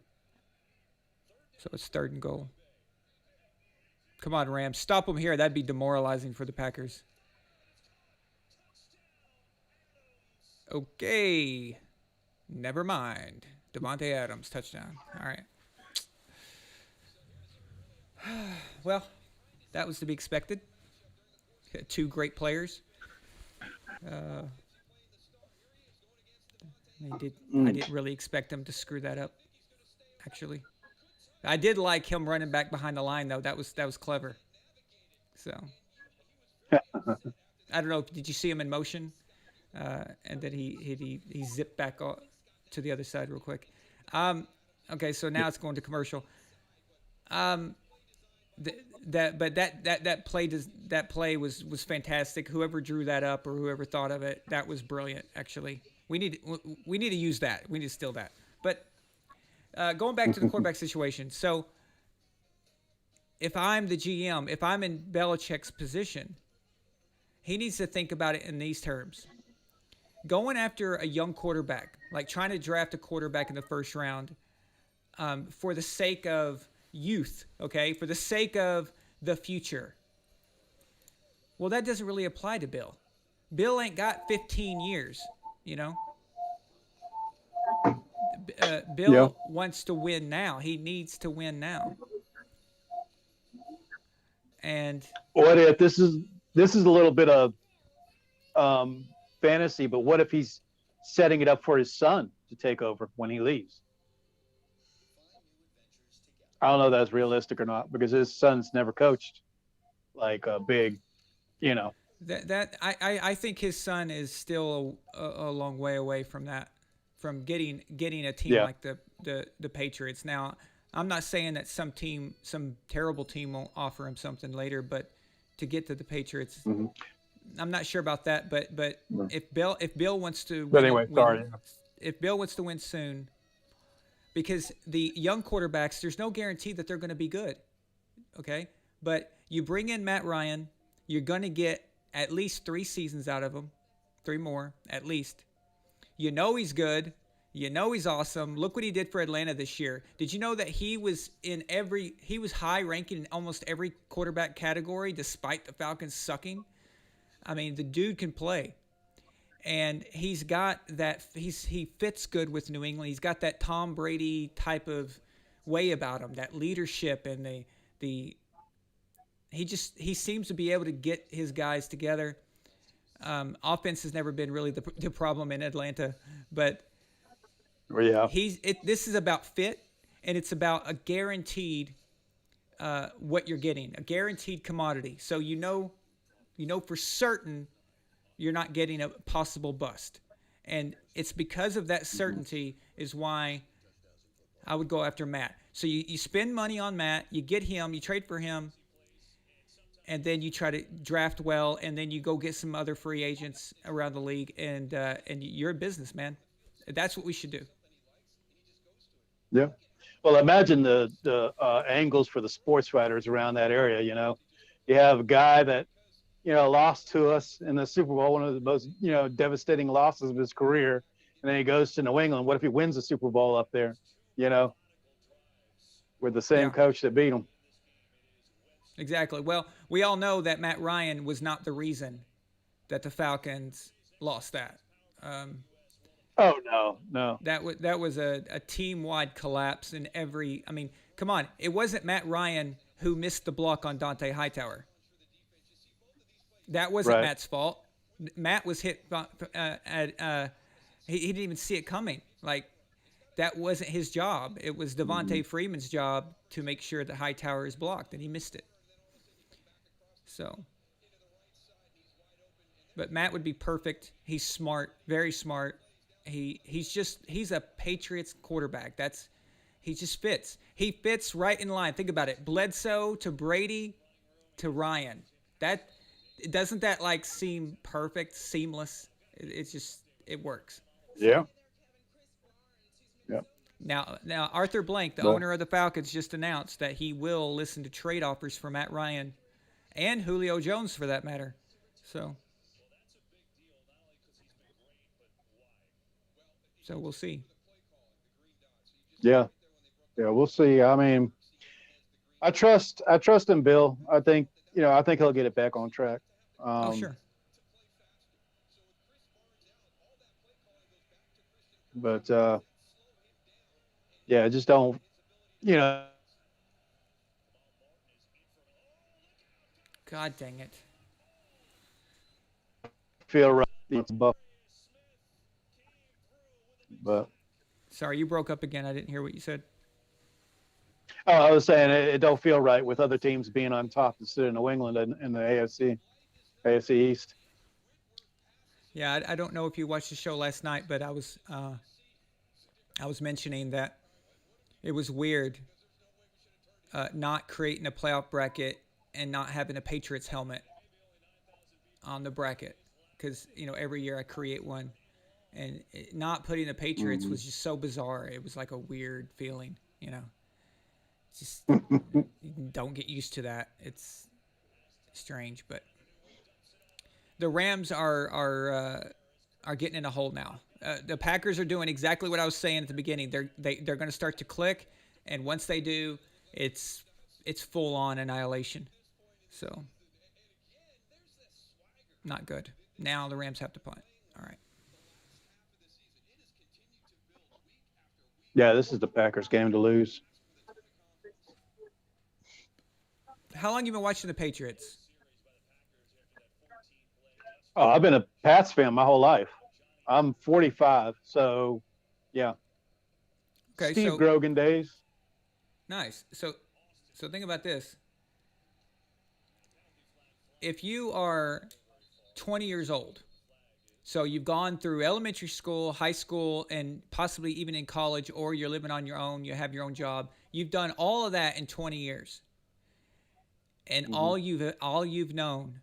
So it's 3rd and goal. Come on, Rams. Stop them here. That'd be demoralizing for the Packers. Okay. Never mind. Devontae Adams, touchdown. All right. Well, that was to be expected. 2 great players. I didn't really expect them to screw that up, actually. I did like him running back behind the line, though. That was clever. So, I don't know. Did you see him in motion? And then he zipped back to the other side real quick. Okay, so now it's going to commercial. That play was fantastic. Whoever drew that up or whoever thought of it, that was brilliant. Actually, we need to use that. We need to steal that. But going back to the quarterback situation, so if I'm the GM, if I'm in Belichick's position, he needs to think about it in these terms. Going after a young quarterback, like trying to draft a quarterback in the first round, for the sake of youth, okay, for the sake of the future. Well, that doesn't really apply to Bill. Bill ain't got 15 years, you know. Bill wants to win now. He needs to win now. And what if this is a little bit of fantasy, but what if he's setting it up for his son to take over when he leaves? I don't know if that's realistic or not, because his son's never coached like a big, you know. I think his son is still a long way away from that, from getting a team like the Patriots. Now, I'm not saying that some terrible team won't offer him something later, but to get to the Patriots, I'm not sure about that. But if Bill wants to, if Bill wants to win soon. Because the young quarterbacks, there's no guarantee that they're going to be good, okay? But you bring in Matt Ryan, you're going to get at least 3 seasons out of him, 3 more at least. You know he's good. You know he's awesome. Look what he did for Atlanta this year. Did you know that he was high ranking in almost every quarterback category despite the Falcons sucking? I mean, the dude can play. And he's got that. He fits good with New England. He's got that Tom Brady type of way about him, that leadership, and he seems to be able to get his guys together. Offense has never been really the problem in Atlanta, but this is about fit, and it's about a guaranteed what you're getting, a guaranteed commodity. So you know for certain you're not getting a possible bust. And it's because of that certainty is why I would go after Matt. So you spend money on Matt, you get him, you trade for him, and then you try to draft well, and then you go get some other free agents around the league, and you're a businessman. That's what we should do. Yeah. Well, imagine the angles for the sports writers around that area, you know. You have a guy that, you know, lost to us in the Super Bowl, one of the most, you know, devastating losses of his career. And then he goes to New England. What if he wins the Super Bowl up there, you know, with the same coach that beat him? Exactly. Well, we all know that Matt Ryan was not the reason that the Falcons lost that. Oh, no. That was a team-wide collapse in every – I mean, come on. It wasn't Matt Ryan who missed the block on Dante Hightower. That wasn't Matt's fault. Matt was hit. He didn't even see it coming. Like, that wasn't his job. It was Devontae Freeman's job to make sure that Hightower is blocked, and he missed it. So, but Matt would be perfect. He's smart, very smart. He's a Patriots quarterback. He just fits. He fits right in line. Think about it. Bledsoe to Brady to Ryan. Doesn't that like seem perfect, seamless? It works. Yeah. Now Arthur Blank, the owner of the Falcons, just announced that he will listen to trade offers for Matt Ryan and Julio Jones, for that matter. So we'll see. Yeah, we'll see. I mean, I trust in Bill. I think he'll get it back on track. Sure. But just don't, God dang it. Feel right. But sorry, you broke up again. I didn't hear what you said. Oh, I was saying it don't feel right with other teams being on top instead of New England in the AFC East. Yeah, I don't know if you watched the show last night, but I was mentioning that it was weird. not creating a playoff bracket and not having a Patriots helmet on the bracket, because every year I create one, and not putting the Patriots was just so bizarre. It was like a weird feeling, Just don't get used to that. It's strange, but the Rams are getting in a hole now. The Packers are doing exactly what I was saying at the beginning. They're going to start to click, and once they do, it's full on annihilation. So not good. Now the Rams have to punt. All right. Yeah, this is the Packers game to lose. How long you been watching the Patriots? Oh, I've been a Pats fan my whole life. I'm 45, so yeah. Okay, Steve Grogan days. Nice. So think about this. If you are 20 years old, so you've gone through elementary school, high school, and possibly even in college, or you're living on your own, you have your own job. You've done all of that in 20 years. And all you've known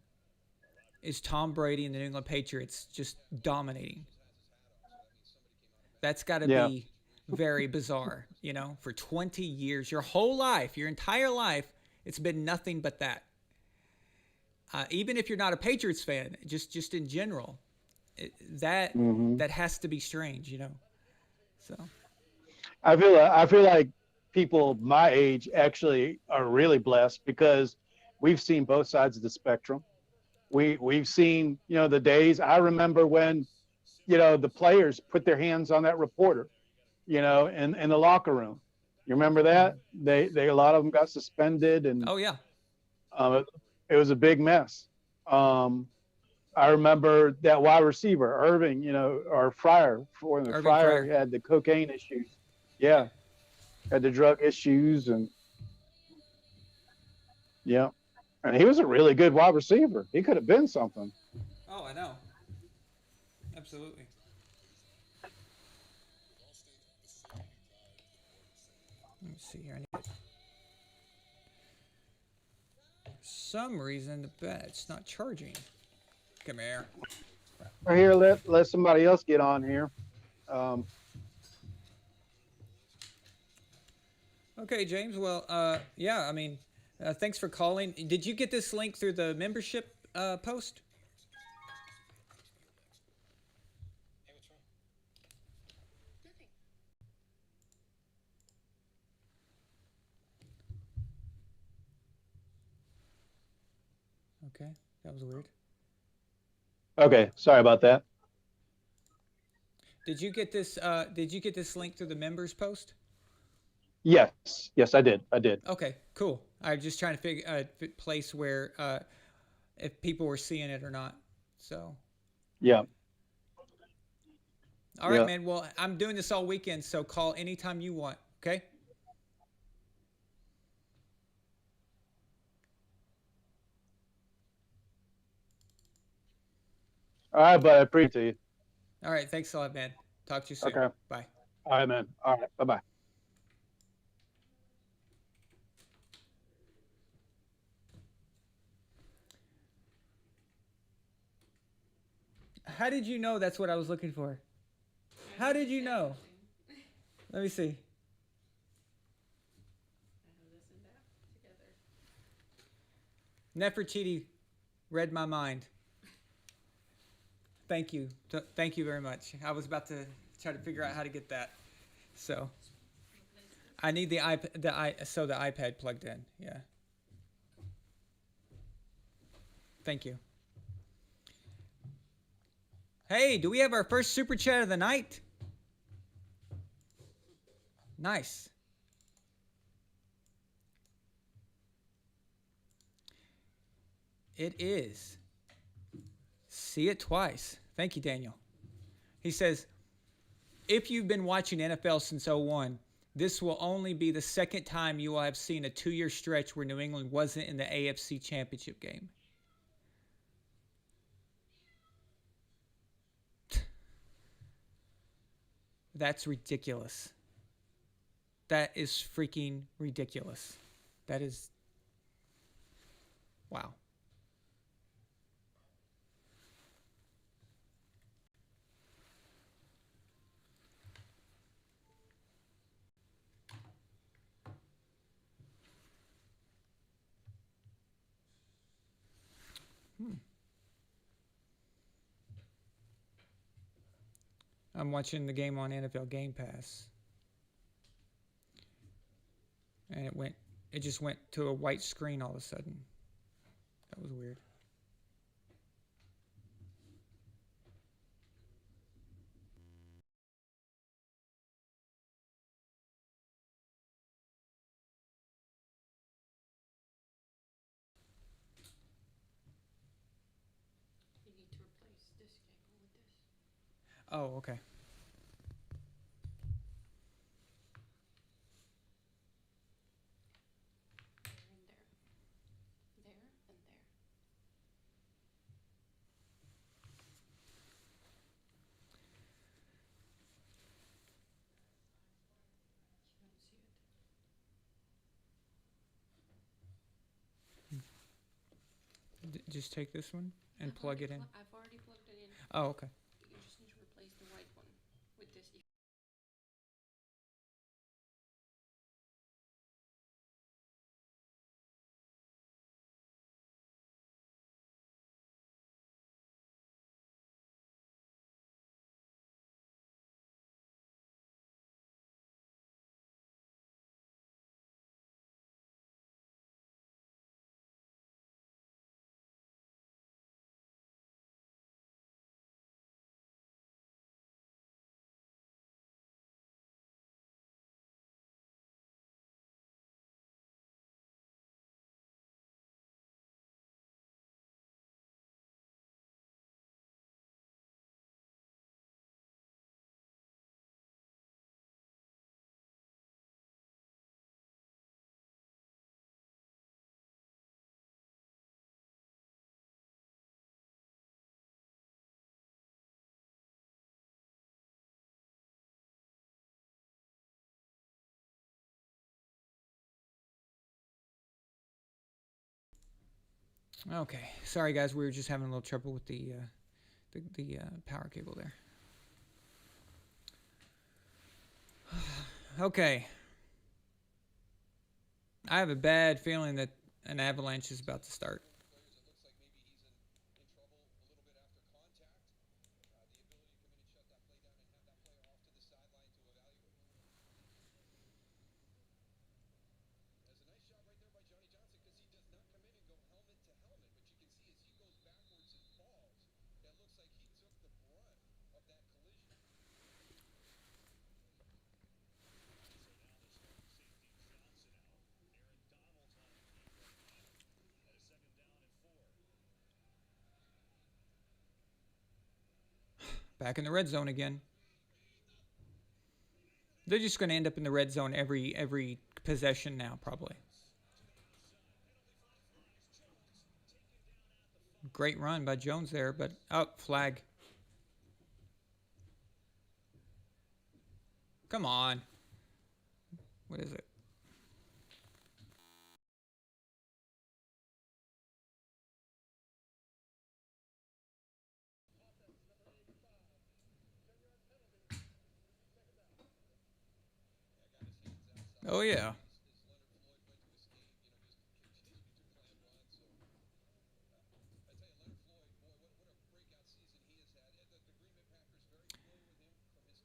is Tom Brady and the New England Patriots just dominating. That's got to be very bizarre, for 20 years, your whole life, your entire life, it's been nothing but that. Even if you're not a Patriots fan, just in general, that has to be strange, So I feel like people my age actually are really blessed because we've seen both sides of the spectrum. We've seen, the days. I remember when, the players put their hands on that reporter, in the locker room. You remember that? They a lot of them got suspended, and oh yeah, it was a big mess. I remember that wide receiver, Irving, or Fryer, Fryer had the cocaine issues. Yeah, had the drug issues, and yeah. And he was a really good wide receiver. He could have been something. Oh, I know. Absolutely. Let me see here. For some reason, it's not charging. Come here. Or here, let somebody else get on here. Okay, James. Well, yeah, I mean, thanks for calling. Did you get this link through the membership post? Okay, that was weird. Okay, sorry about that. Did you get this? Did you get this link through the members post? Yes, I did. Okay, cool. I'm just trying to figure a place where if people were seeing it or not. So. Yeah. All right, man. Well, I'm doing this all weekend, so call anytime you want. Okay. All right, bud. I appreciate you. All right. Thanks a lot, man. Talk to you soon. Okay. Bye. All right, man. All right. Bye-bye. How did you know that's what I was looking for? How did you know? Let me see. Nefertiti read my mind. Thank you. Thank you very much. I was about to try to figure out how to get that. So I need the iPad plugged in. Yeah. Thank you. Hey, do we have our first super chat of the night? Nice. It is. See it twice. Thank you, Daniel. He says, if you've been watching NFL since 2001, this will only be the second time you will have seen a 2-year stretch where New England wasn't in the AFC Championship game. That's ridiculous. That is freaking ridiculous. That is... Wow. I'm watching the game on NFL Game Pass. And it just went to a white screen all of a sudden. That was weird. You need to replace this cable with this. Oh, okay. There and there. There and there. You don't see it. Just take this one and I've plug already it in. I've already plugged it in. Oh, okay. You just need to replace the white one with this. Okay. Sorry, guys. We were just having a little trouble with the power cable there. Okay. I have a bad feeling that an avalanche is about to start. Back in the red zone again. They're just going to end up in the red zone every possession now, probably. Great run by Jones there, but flag. Come on. What is it? Oh, yeah.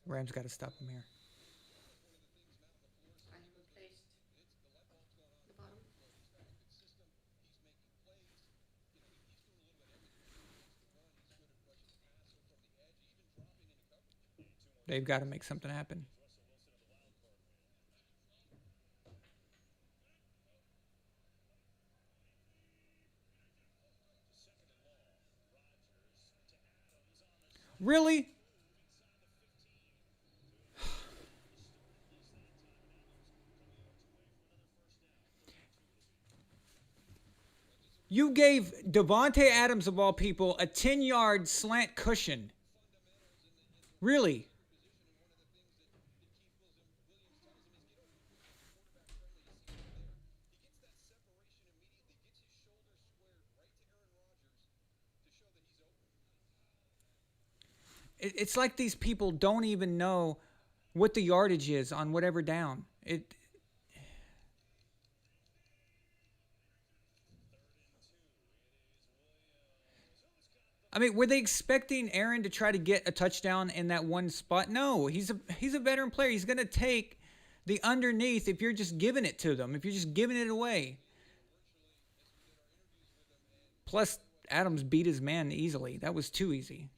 Rams got to stop him here. I have replaced the bottom. They've got to make something happen. Really? You gave Devontae Adams, of all people, a 10-yard slant cushion. Really? It's like these people don't even know what the yardage is on whatever down. I mean, were they expecting Aaron to try to get a touchdown in that one spot? No, he's a veteran player. He's going to take the underneath if you're just giving it to them, if you're just giving it away. Plus, Adams beat his man easily. That was too easy.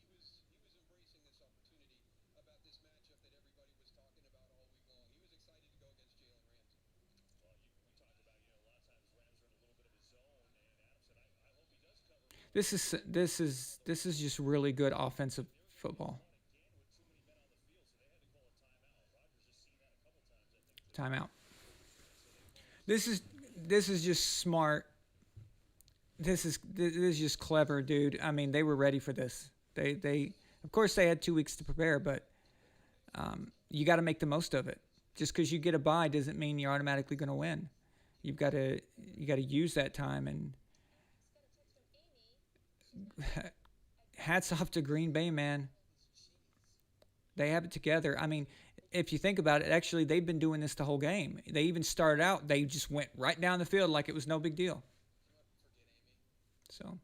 This is just really good offensive football. Timeout. This is just smart. This is just clever, dude. I mean, they were ready for this. They of course they had 2 weeks to prepare, but you got to make the most of it. Just because you get a bye doesn't mean you're automatically going to win. You got to use that time, and hats off to Green Bay, man. They have it together. I mean, if you think about it, actually, they've been doing this the whole game. They even started out, they just went right down the field like it was no big deal. So,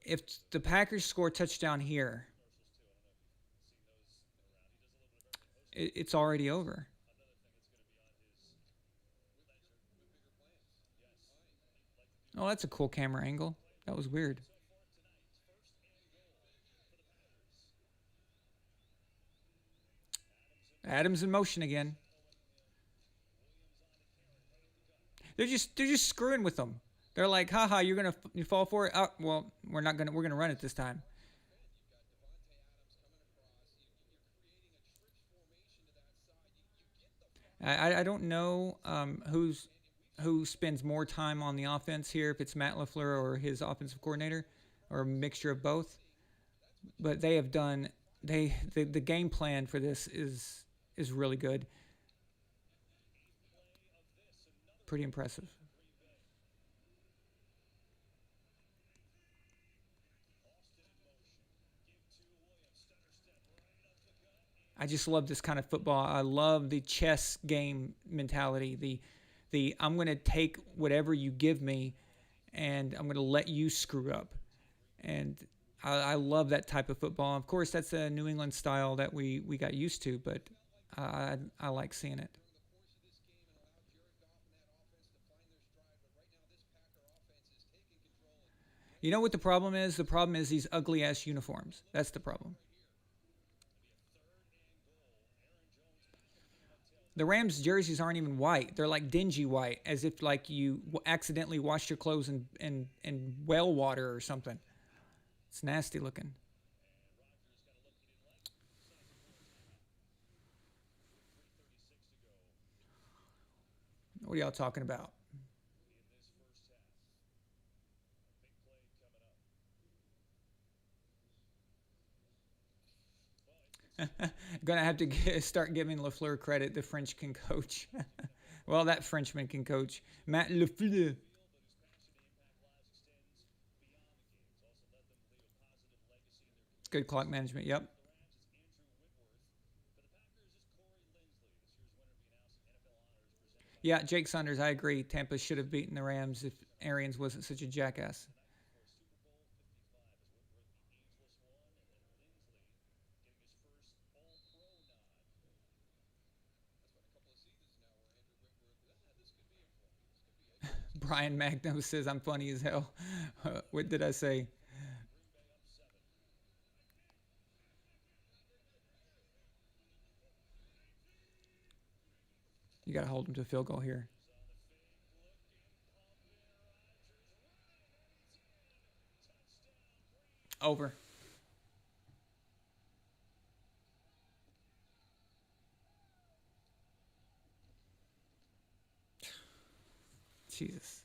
if the Packers score a touchdown here, it's already over. Oh, that's a cool camera angle. That was weird. Adams in motion again. They're just screwing with them. They're like, haha, you fall for it. Oh, well, we're gonna run it this time. I don't know who spends more time on the offense here, if it's Matt LaFleur or his offensive coordinator, or a mixture of both. But they have done the game plan for this is really good. Pretty impressive. I just love this kind of football. I love the chess game mentality. The I'm going to take whatever you give me, and I'm going to let you screw up. And I love that type of football. Of course, that's a New England style that we got used to, but I like seeing it. You know what the problem is? The problem is these ugly-ass uniforms. That's the problem. The Rams jerseys aren't even white. They're like dingy white, as if like you accidentally washed your clothes in well water or something. It's nasty looking. What are y'all talking about? Gonna have to start giving LaFleur credit. The French can coach. Well, that Frenchman can coach. Matt LaFleur. Good clock management. Yep. Yeah, Jake Saunders, I agree. Tampa should have beaten the Rams if Arians wasn't such a jackass. Brian Magno says I'm funny as hell. What did I say? You got to hold him to a field goal here. Over. Jesus.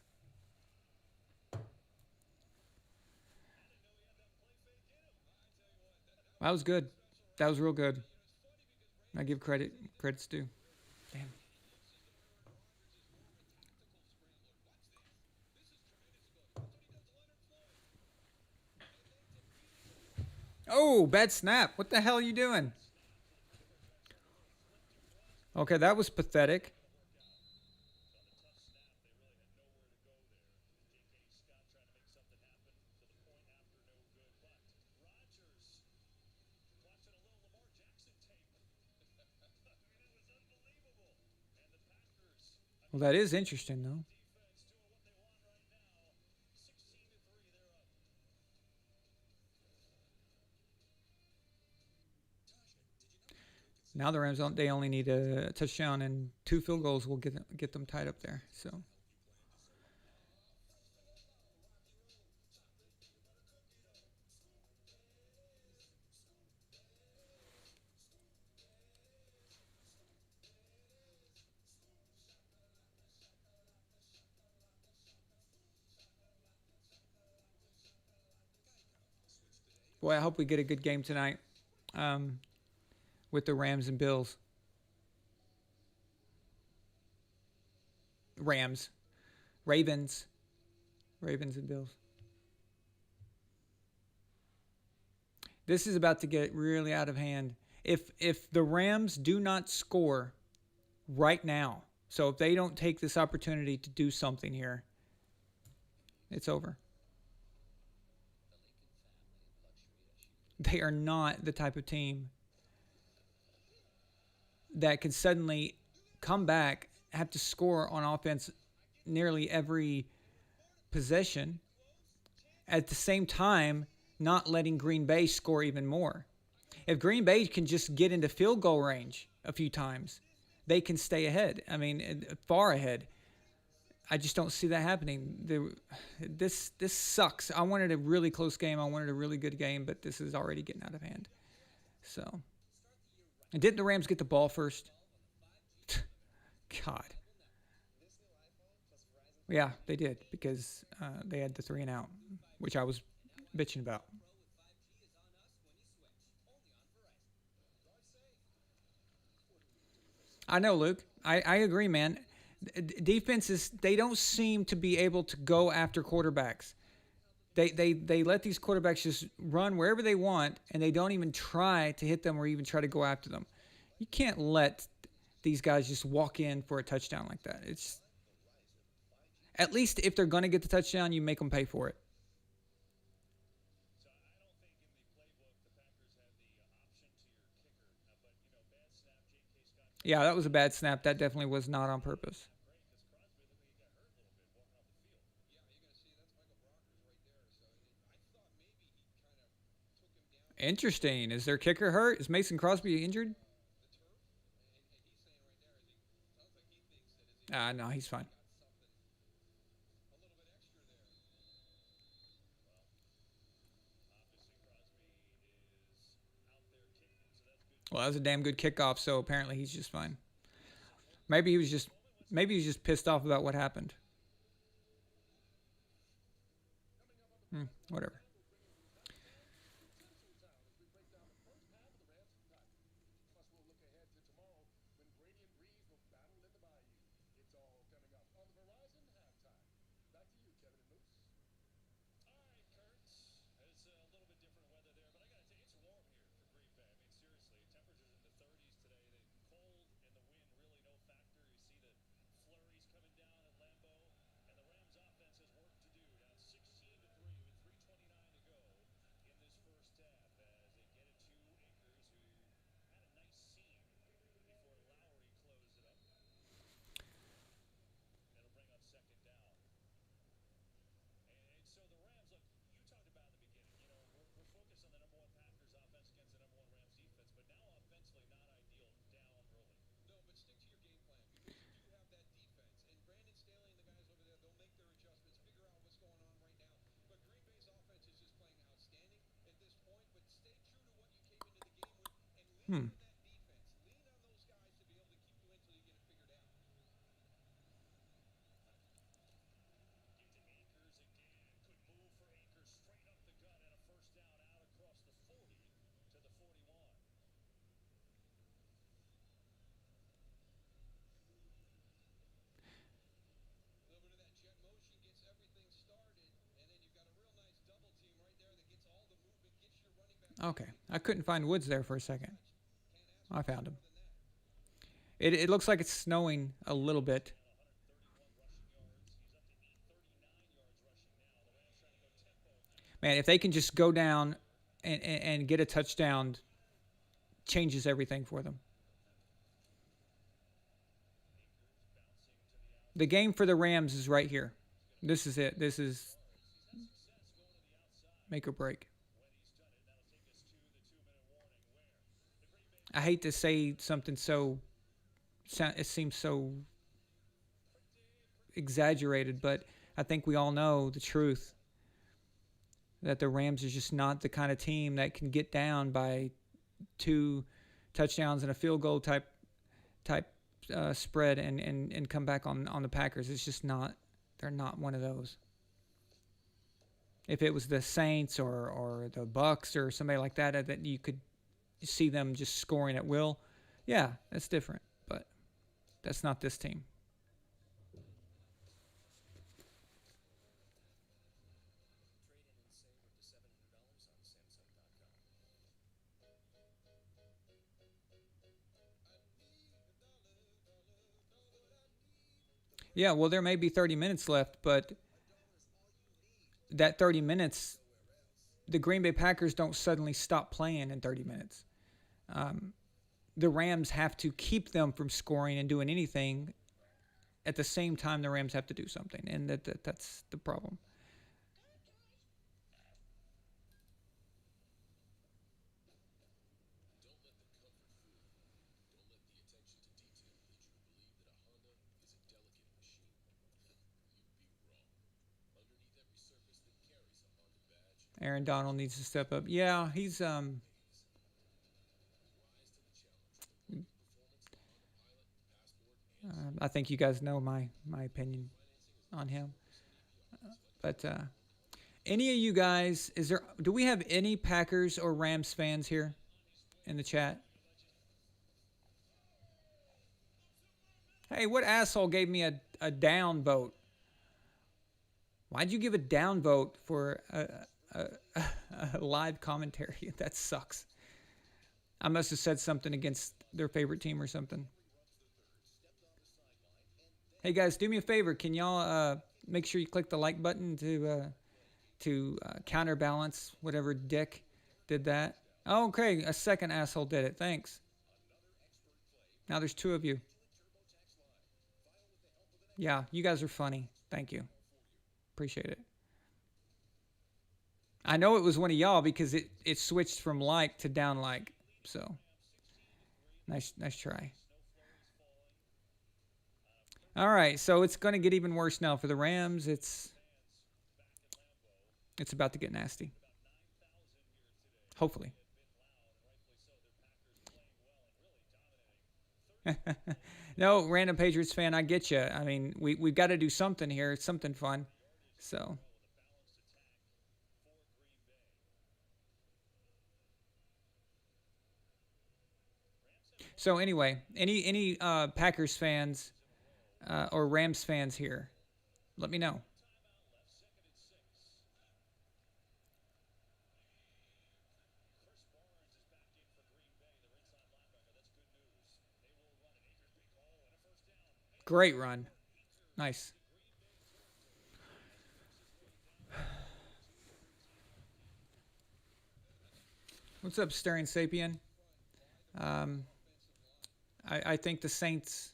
That was good. That was real good. I give credit's due. Damn. Oh, bad snap. What the hell are you doing? Okay, that was pathetic. Well, that is interesting, though. Now the Rams they only need a touchdown and 2 field goals will get them tied up there. So boy, I hope we get a good game tonight with the Rams and Bills. Ravens and Bills. This is about to get really out of hand. If the Rams do not score right now, so if they don't take this opportunity to do something here, it's over. They are not the type of team that can suddenly come back, have to score on offense nearly every possession, at the same time not letting Green Bay score even more. If Green Bay can just get into field goal range a few times, they can stay ahead. I mean, far ahead. I just don't see that happening. This sucks. I wanted a really close game. I wanted a really good game, but this is already getting out of hand. So, and didn't the Rams get the ball first? God. Yeah, they did because they had the 3 and out, which I was bitching about. I know, Luke. I agree, man. Defenses, they don't seem to be able to go after quarterbacks. They let these quarterbacks just run wherever they want, and they don't even try to hit them or even try to go after them. You can't let these guys just walk in for a touchdown like that. It's at least if they're going to get the touchdown, you make them pay for it. Yeah, that was a bad snap. That definitely was not on purpose. Interesting. Is their kicker hurt? Is Mason Crosby injured? No, he's fine. Well, that was a damn good kickoff, so apparently he's just fine. Maybe he was just pissed off about what happened. Whatever. Okay. I couldn't find Woods there for a second. I found him. It looks like it's snowing a little bit. Man, if they can just go down and get a touchdown, changes everything for them. The game for the Rams is right here. This is it. This is make or break. I hate to say something so, it seems so exaggerated, but I think we all know the truth that the Rams is just not the kind of team that can get down by 2 touchdowns and a field goal type spread and come back on the Packers. It's just not. They're not one of those. If it was the Saints or the Bucks or somebody like that, that you could see them just scoring at will, yeah, that's different. But that's not this team. Yeah, well, there may be 30 minutes left, but that 30 minutes, the Green Bay Packers don't suddenly stop playing in 30 minutes. The Rams have to keep them from scoring and doing anything. At the same time, the Rams have to do something, and that's the problem. Aaron Donald needs to step up. Yeah, he's I think you guys know my opinion on him. But any of you guys, do we have any Packers or Rams fans here in the chat? Hey, what asshole gave me a down vote? Why'd you give a down vote for a live commentary? That sucks. I must have said something against their favorite team or something. Hey guys, do me a favor. Can y'all make sure you click the like button to counterbalance whatever dick did that? Oh, okay, a second asshole did it. Thanks. Now there's 2 of you. Yeah, you guys are funny. Thank you. Appreciate it. I know it was one of y'all because it switched from like to down like. So, nice try. All right, so it's going to get even worse now for the Rams. It's about to get nasty. Hopefully. No, random Patriots fan, I get you. I mean, we've got to do something here. It's something fun. So anyway, any Packers fans or Rams fans here, let me know. Great run. Nice. What's up, Staring Sapien? I think the Saints.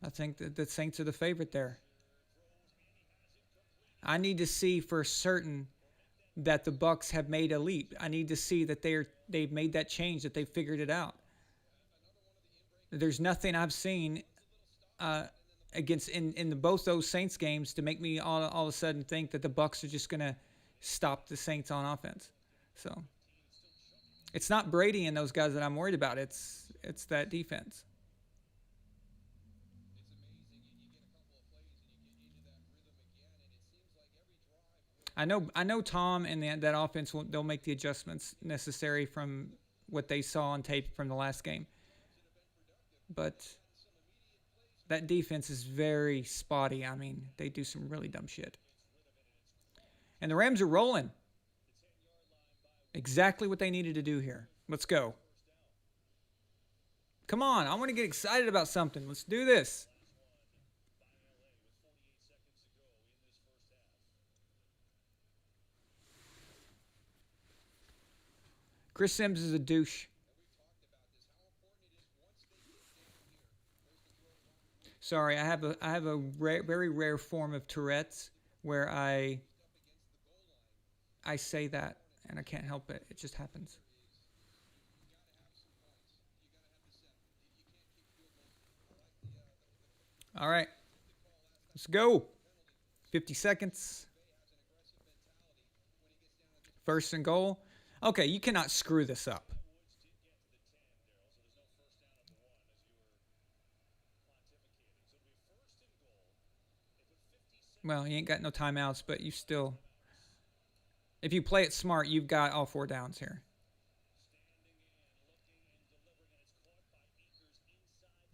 I think that the Saints are the favorite there. I need to see for certain that the Bucs have made a leap. I need to see that they've made that change, that they've figured it out. There's nothing I've seen against in both those Saints games to make me all of a sudden think that the Bucs are just going to stop the Saints on offense. So it's not Brady and those guys that I'm worried about. It's that defense. I know Tom and that offense they'll make the adjustments necessary from what they saw on tape from the last game. But that defense is very spotty. I mean, they do some really dumb shit. And the Rams are rolling. Exactly what they needed to do here. Let's go. Come on, I want to get excited about something. Let's do this. Chris Sims is a douche. Sorry, I have a very rare form of Tourette's where I say that and I can't help it. It just happens. All right. Let's go. 50 seconds. First and goal. Okay, you cannot screw this up. Well, you ain't got no timeouts, but you still... If you play it smart, you've got all 4 downs here.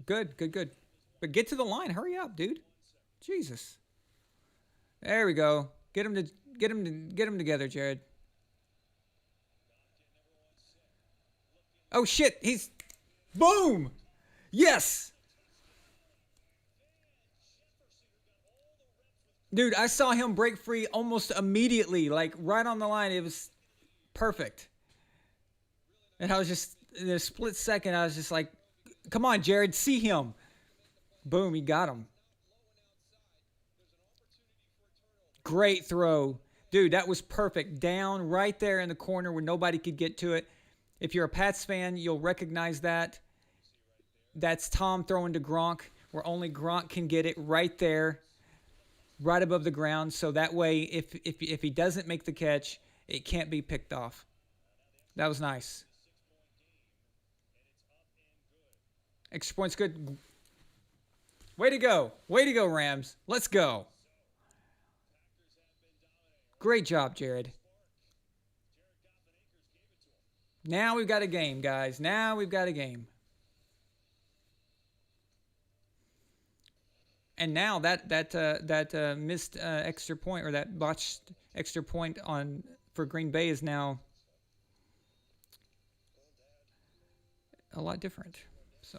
Good. But get to the line. Hurry up, dude. Jesus. There we go. Get him together, Jared. Oh shit, he's boom. Yes. Dude, I saw him break free almost immediately, like right on the line. It was perfect. And I was just, in a split second, I was just like, come on, Jared, see him. Boom, he got him. Great throw. Dude, that was perfect. Down right there in the corner where nobody could get to it. If you're a Pats fan, you'll recognize that. That's Tom throwing to Gronk, where only Gronk can get it right there, right above the ground. So that way, if he doesn't make the catch, it can't be picked off. That was nice. Extra point's good. Way to go. Way to go, Rams. Let's go. Great job, Jared. Now we've got a game, guys. Now we've got a game. And now that missed extra point, or that botched extra point for Green Bay, is now a lot different. So.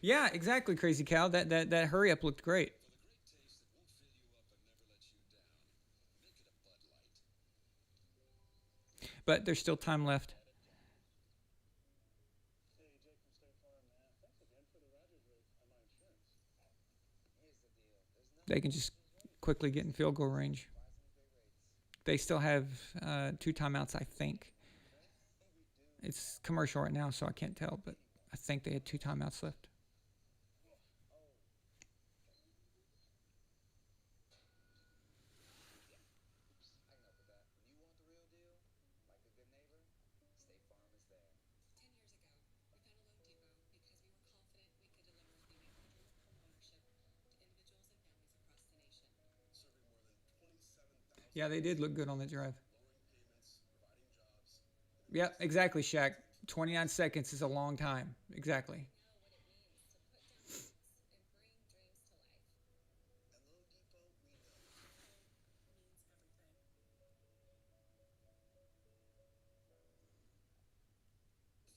Yeah, exactly, Crazy Cow. That hurry up looked great. But there's still time left. They can just quickly get in field goal range. They still have 2 timeouts, I think. It's commercial right now, so I can't tell, but I think they had 2 timeouts left. Yeah, they did look good on the drive. Yeah, exactly, Shaq. 29 seconds is a long time. Exactly.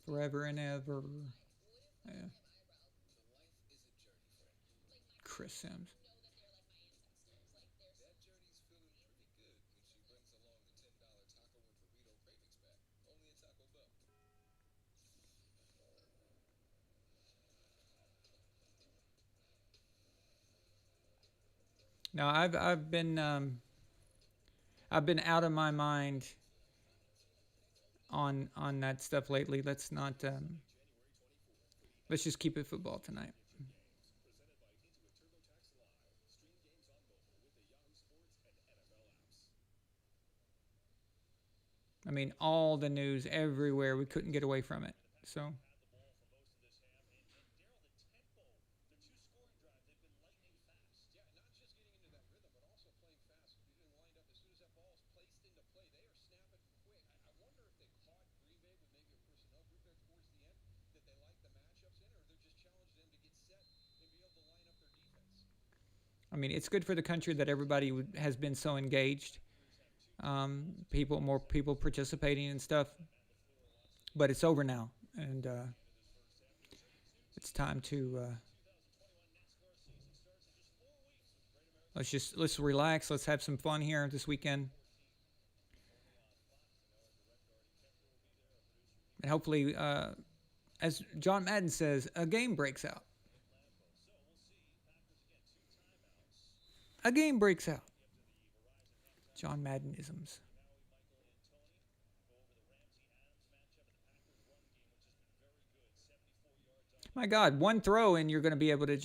Forever and ever. Yeah. Chris Sims. No, I've been out of my mind on that stuff lately. Let's not let's just keep it football tonight. I mean, all the news everywhere. We couldn't get away from it. So. I mean, it's good for the country that everybody has been so engaged. More people participating and stuff. But it's over now, and it's time to let's relax. Let's have some fun here this weekend, and hopefully, as John Madden says, a game breaks out. A game breaks out. John Maddenisms. My God, one throw and you're going to be able to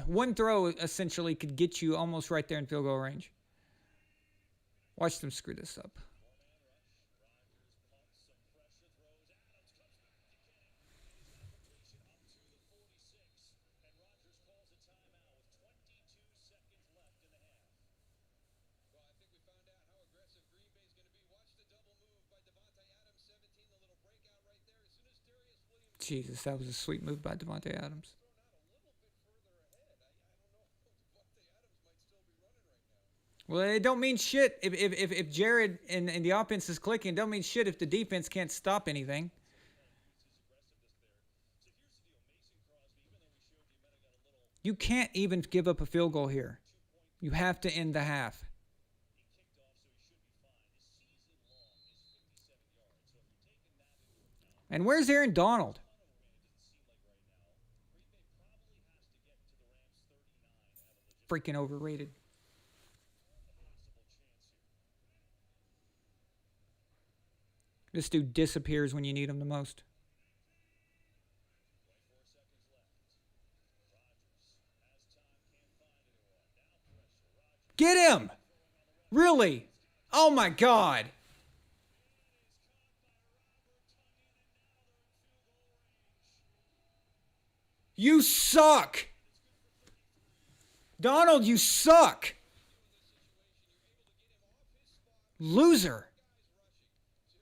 one throw essentially could get you almost right there in field goal range. Watch them screw this up. Jesus, that was a sweet move by Davante Adams. Well, it don't mean shit if Jared and the offense is clicking. It don't mean shit if the defense can't stop anything. You can't even give up a field goal here. You have to end the half. And where's Aaron Donald? Freaking overrated. This dude disappears when you need him the most. Get him! Really? Oh my God. You suck! Donald, you suck! Loser.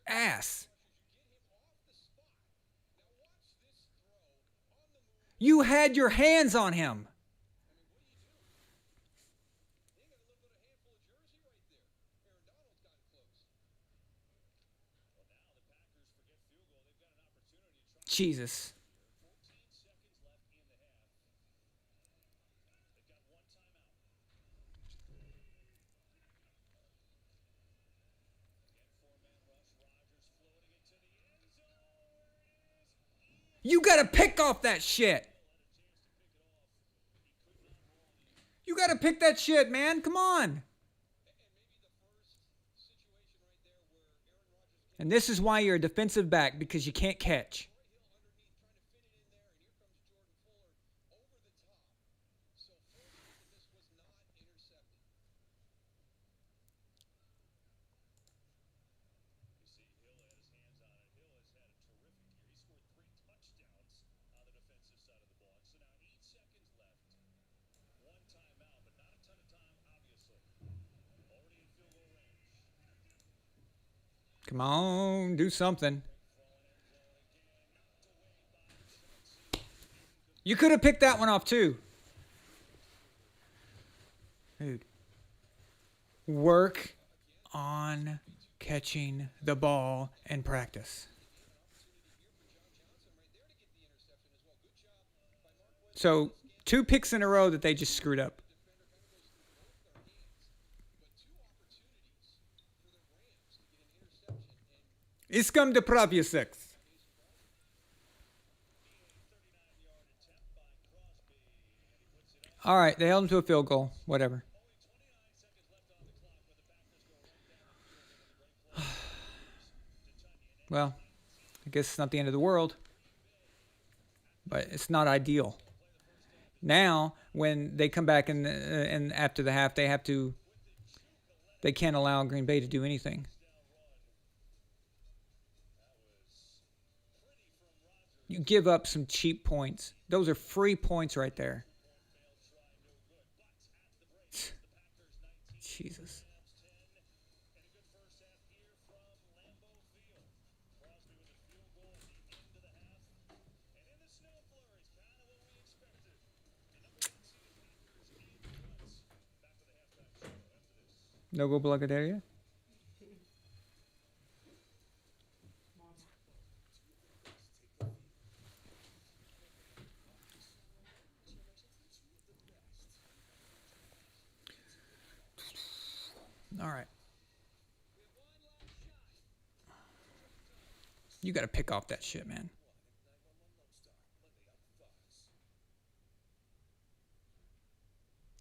Ass. You had your hands on him. Jesus. You gotta pick off that shit. You gotta pick that shit, man. Come on. And this is why you're a defensive back, because you can't catch. Come on, do something. You could have picked that one off too. Dude. Work on catching the ball in practice. So, 2 picks in a row that they just screwed up. Iskam de Praviasek. All right, they held him to a field goal. Whatever. Well, I guess it's not the end of the world, but it's not ideal. Now, when they come back and after the half, they can't allow Green Bay to do anything. You give up some cheap points. Those are free points right there. Jesus. No go Blogodaria? All right. You got to pick off that shit, man.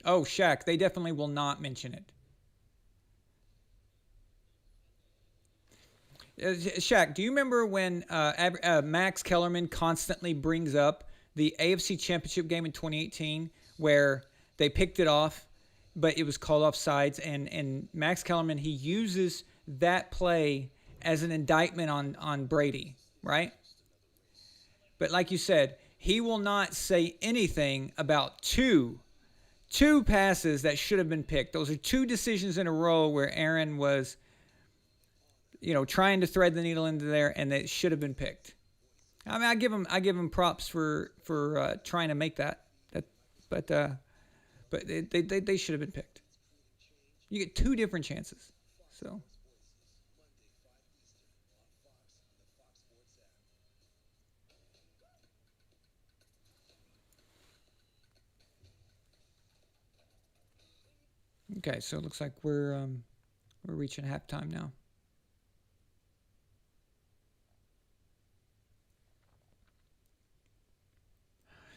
Oh, Shaq, they definitely will not mention it. Shaq, do you remember when Max Kellerman constantly brings up the AFC Championship game in 2018 where they picked it off, but it was called offsides, and Max Kellerman, he uses that play as an indictment on Brady, right? But like you said, he will not say anything about two passes that should have been picked. Those are two decisions in a row where Aaron was, trying to thread the needle into there, and they should have been picked. I mean, I give him props for trying to make that. But they should have been picked. You get two different chances. So. Okay, so it looks like we're reaching halftime now.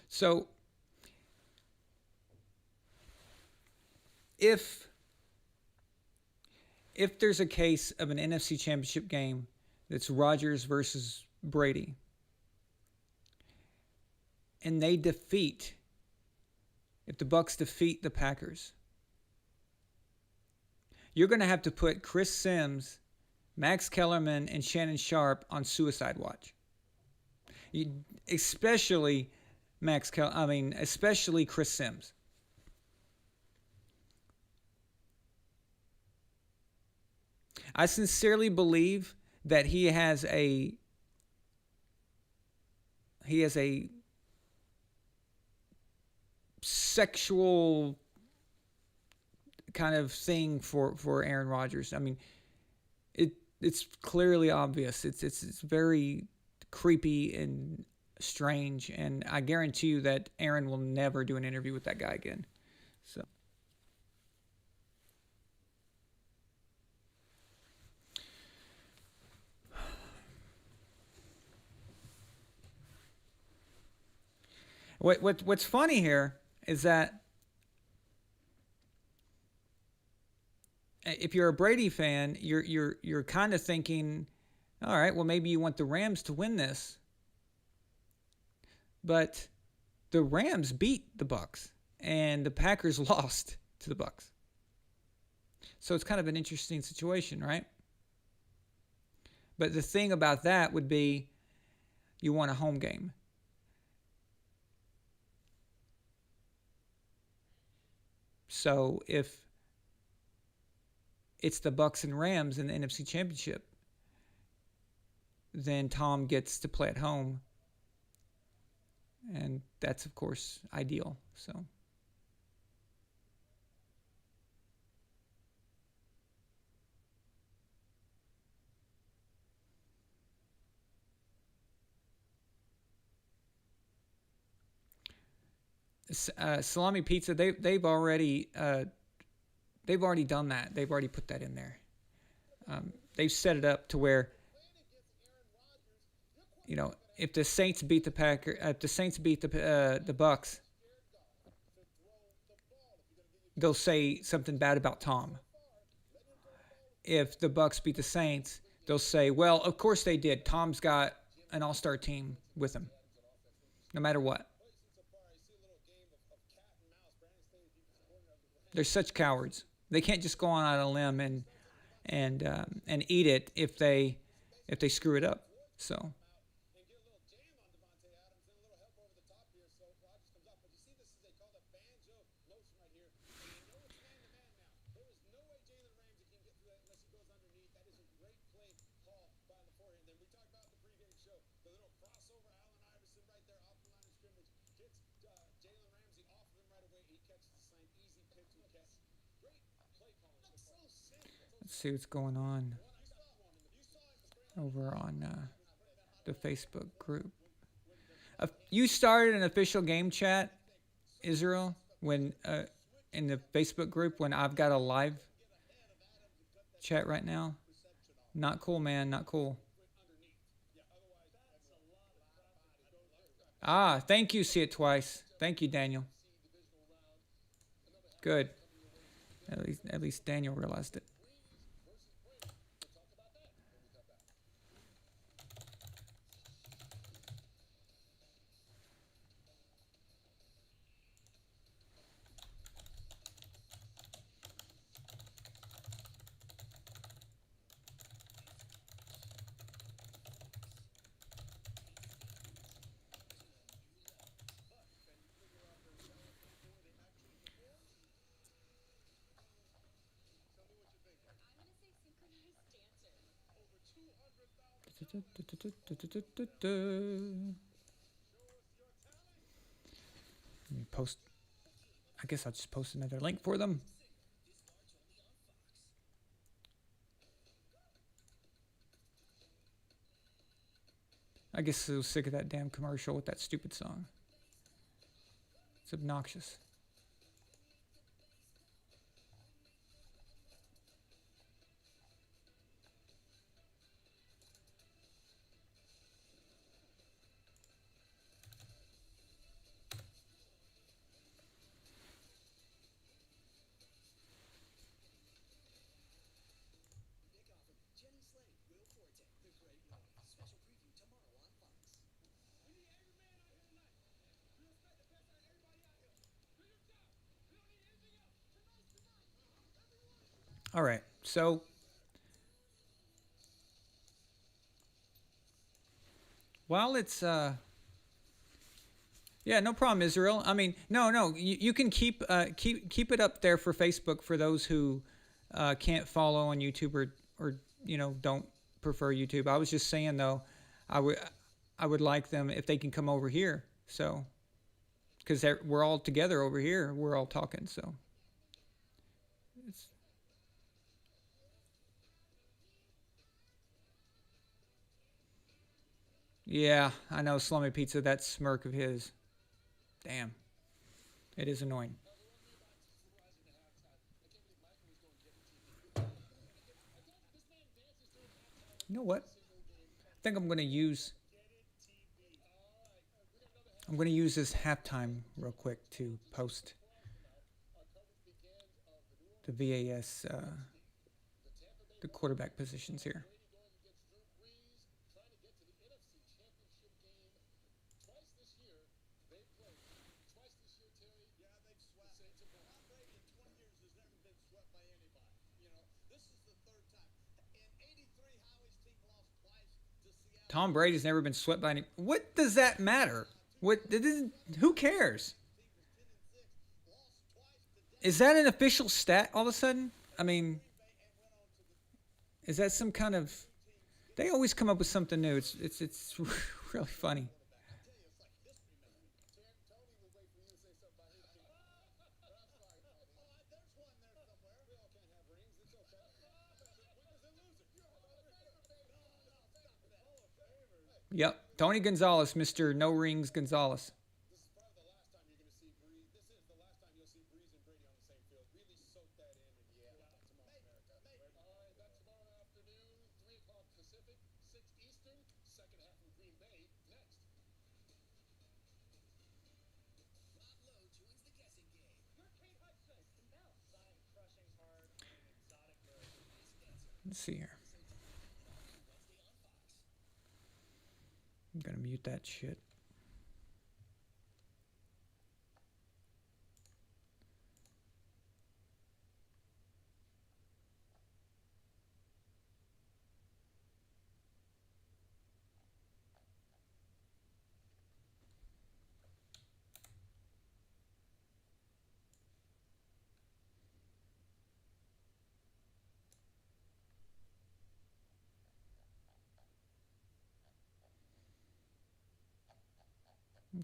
So if there's a case of an NFC Championship game that's Rodgers versus Brady, and if the Bucs defeat the Packers, you're going to have to put Chris Sims, Max Kellerman, and Shannon Sharp on suicide watch. Especially Chris Sims. I sincerely believe that he has a sexual kind of thing for Aaron Rodgers. I mean, it's clearly obvious. It's very creepy and strange, and I guarantee you that Aaron will never do an interview with that guy again. So. What's funny here is that if you're a Brady fan, you're kind of thinking, all right, well, maybe you want the Rams to win this. But the Rams beat the Bucs, and the Packers lost to the Bucs. So it's kind of an interesting situation, right? But the thing about that would be you want a home game. So if it's the Bucs and Rams in the NFC Championship, then Tom gets to play at home. And that's, of course, ideal. So. Salami pizza, they've already done that. They've already put that in there. They've set it up to where, if the Saints beat the the Bucs, they'll say something bad about Tom. If the Bucs beat the Saints, they'll say, well, of course they did. Tom's got an all-star team with him, no matter what. They're such cowards. They can't just go on a limb and eat it if they screw it up. So. Let's see what's going on over on the Facebook group. You started an official game chat, Israel, when in the Facebook group when I've got a live chat right now. Not cool, man. Not cool. Ah, thank you. See it twice. Thank you, Daniel. Good. At least Daniel realized it. Let me post. I guess I'll just post another link for them. I guess I was sick of that damn commercial with that stupid song. It's obnoxious. All right, so while it's yeah, no problem, Israel. I mean, no, you can keep it up there for Facebook for those who can't follow on YouTube or don't prefer YouTube. I was just saying though, I would like them if they can come over here. So, because we're all together over here, we're all talking. So, yeah, I know, Slummy Pizza. That smirk of his, damn, it is annoying. You know what? I think I'm going to use this halftime real quick to post the VAS, the quarterback positions here. Tom Brady's never been swept by any. What does that matter? Who cares? Is that an official stat all of a sudden? I mean, is that some kind of? They always come up with something new. It's really funny. Yep, Tony Gonzalez, Mr. No Rings Gonzalez. Let's see here. I'm gonna mute that shit.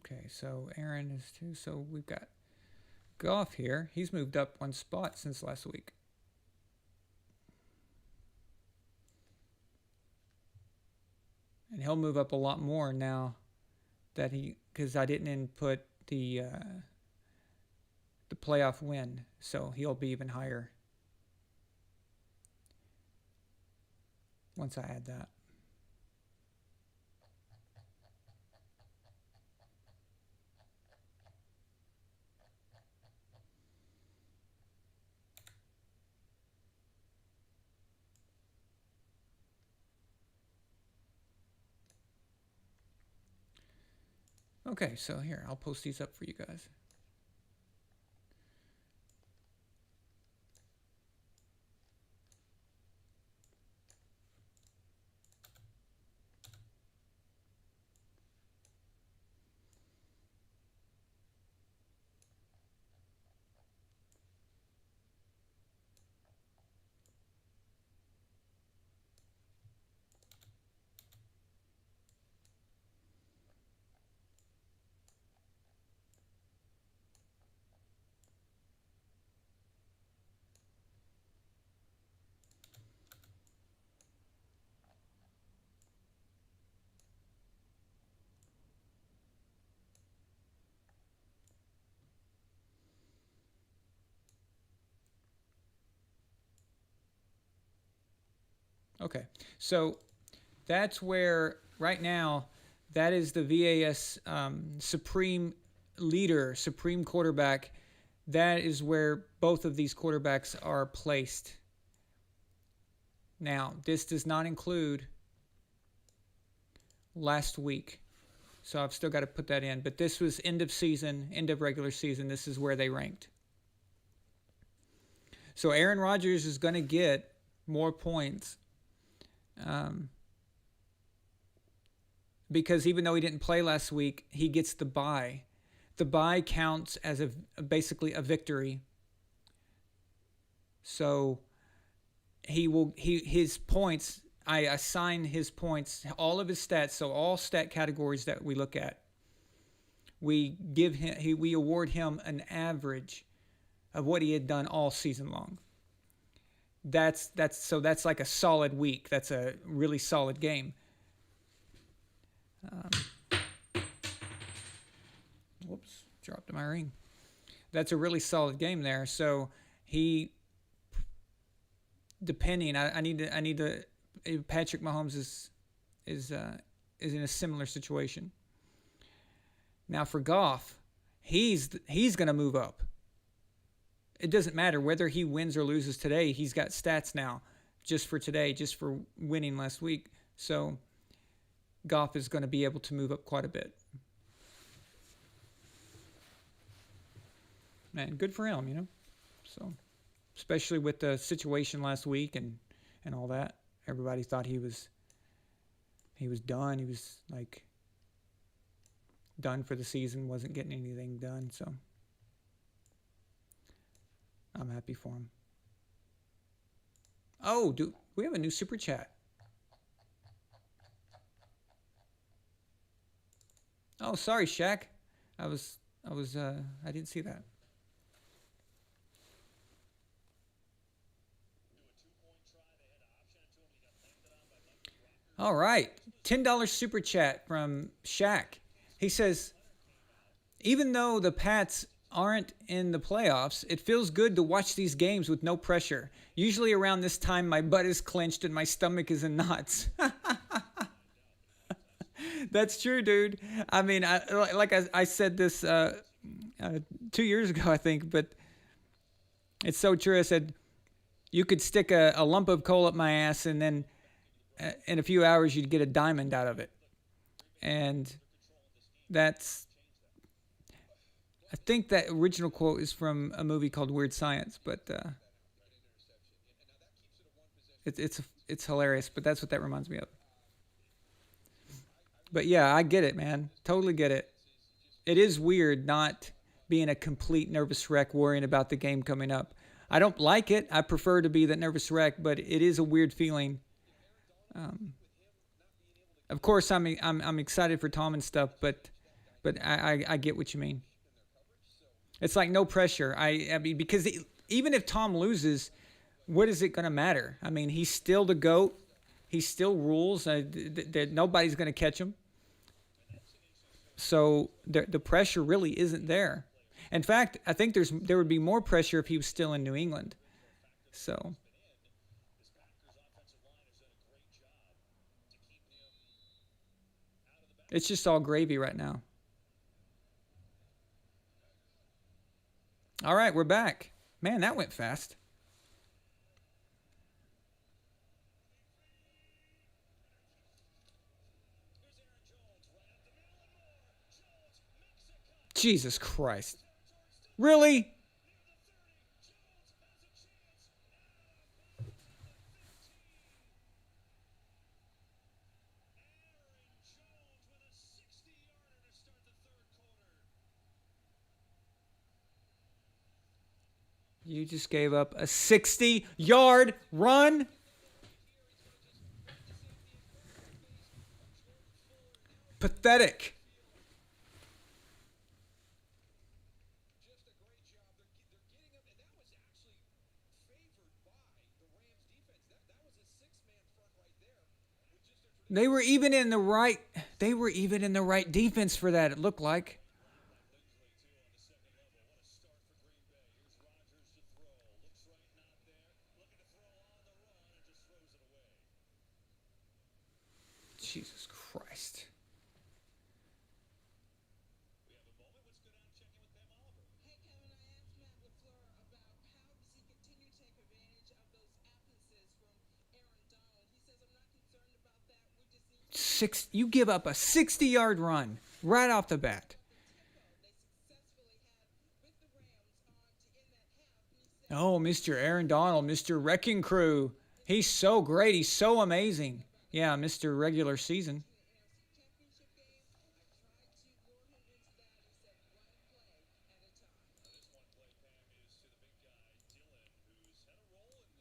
Okay, so Aaron is 2. So we've got Goff here. He's moved up 1 spot since last week. And he'll move up a lot more now that because I didn't input the playoff win, so he'll be even higher once I add that. Okay, so here, I'll post these up for you guys. Okay, so that's where, right now, that is the VAS supreme leader, supreme quarterback. That is where both of these quarterbacks are placed. Now, this does not include last week, so I've still got to put that in. But this was end of season, end of regular season. This is where they ranked. So Aaron Rodgers is going to get more points. Because even though he didn't play last week, he gets the bye. The bye counts as basically a victory. So his points, I assign his points, all of his stats, so all stat categories that we look at, we award him an average of what he had done all season long. That's like a solid week. That's a really solid game. Whoops, dropped my ring. That's a really solid game there. So depending, I need to. Patrick Mahomes is in a similar situation. Now for Goff, he's going to move up. It doesn't matter whether he wins or loses today. He's got stats now just for today, just for winning last week. So Goff is going to be able to move up quite a bit. Man, good for him, you know. So, especially with the situation last week and all that. Everybody thought he was done. He was like done for the season, wasn't getting anything done, so I'm happy for him. Oh, we have a new super chat. Oh, sorry, Shaq. I didn't see that. All right, $10 super chat from Shaq. He says, even though the Pats aren't in the playoffs, it feels good to watch these games with no pressure. Usually around this time, my butt is clenched and my stomach is in knots. That's true, dude. I mean, I said this 2 years ago, I think, but it's so true. I said, you could stick a lump of coal up my ass and then in a few hours you'd get a diamond out of it. And that's... I think that original quote is from a movie called Weird Science, but it's hilarious. But that's what that reminds me of. But yeah, I get it, man. Totally get it. It is weird not being a complete nervous wreck, worrying about the game coming up. I don't like it. I prefer to be that nervous wreck, but it is a weird feeling. Of course, I'm excited for Tom and stuff, but I get what you mean. It's like no pressure. I mean, because even if Tom loses, what is it going to matter? I mean, he's still the GOAT. He still rules. Nobody's going to catch him. So the pressure really isn't there. In fact, I think there would be more pressure if he was still in New England. So it's just all gravy right now. All right, we're back. Man, that went fast. Jesus Christ. Really? You just gave up a 60-yard run? Pathetic. They were even in the right defense for that, it looked like. Jesus Christ. You give up a 60-yard run right off the bat. Oh, Mr. Aaron Donald, Mr. Wrecking Crew. He's so great. He's so amazing. Yeah, Mr. Regular Season.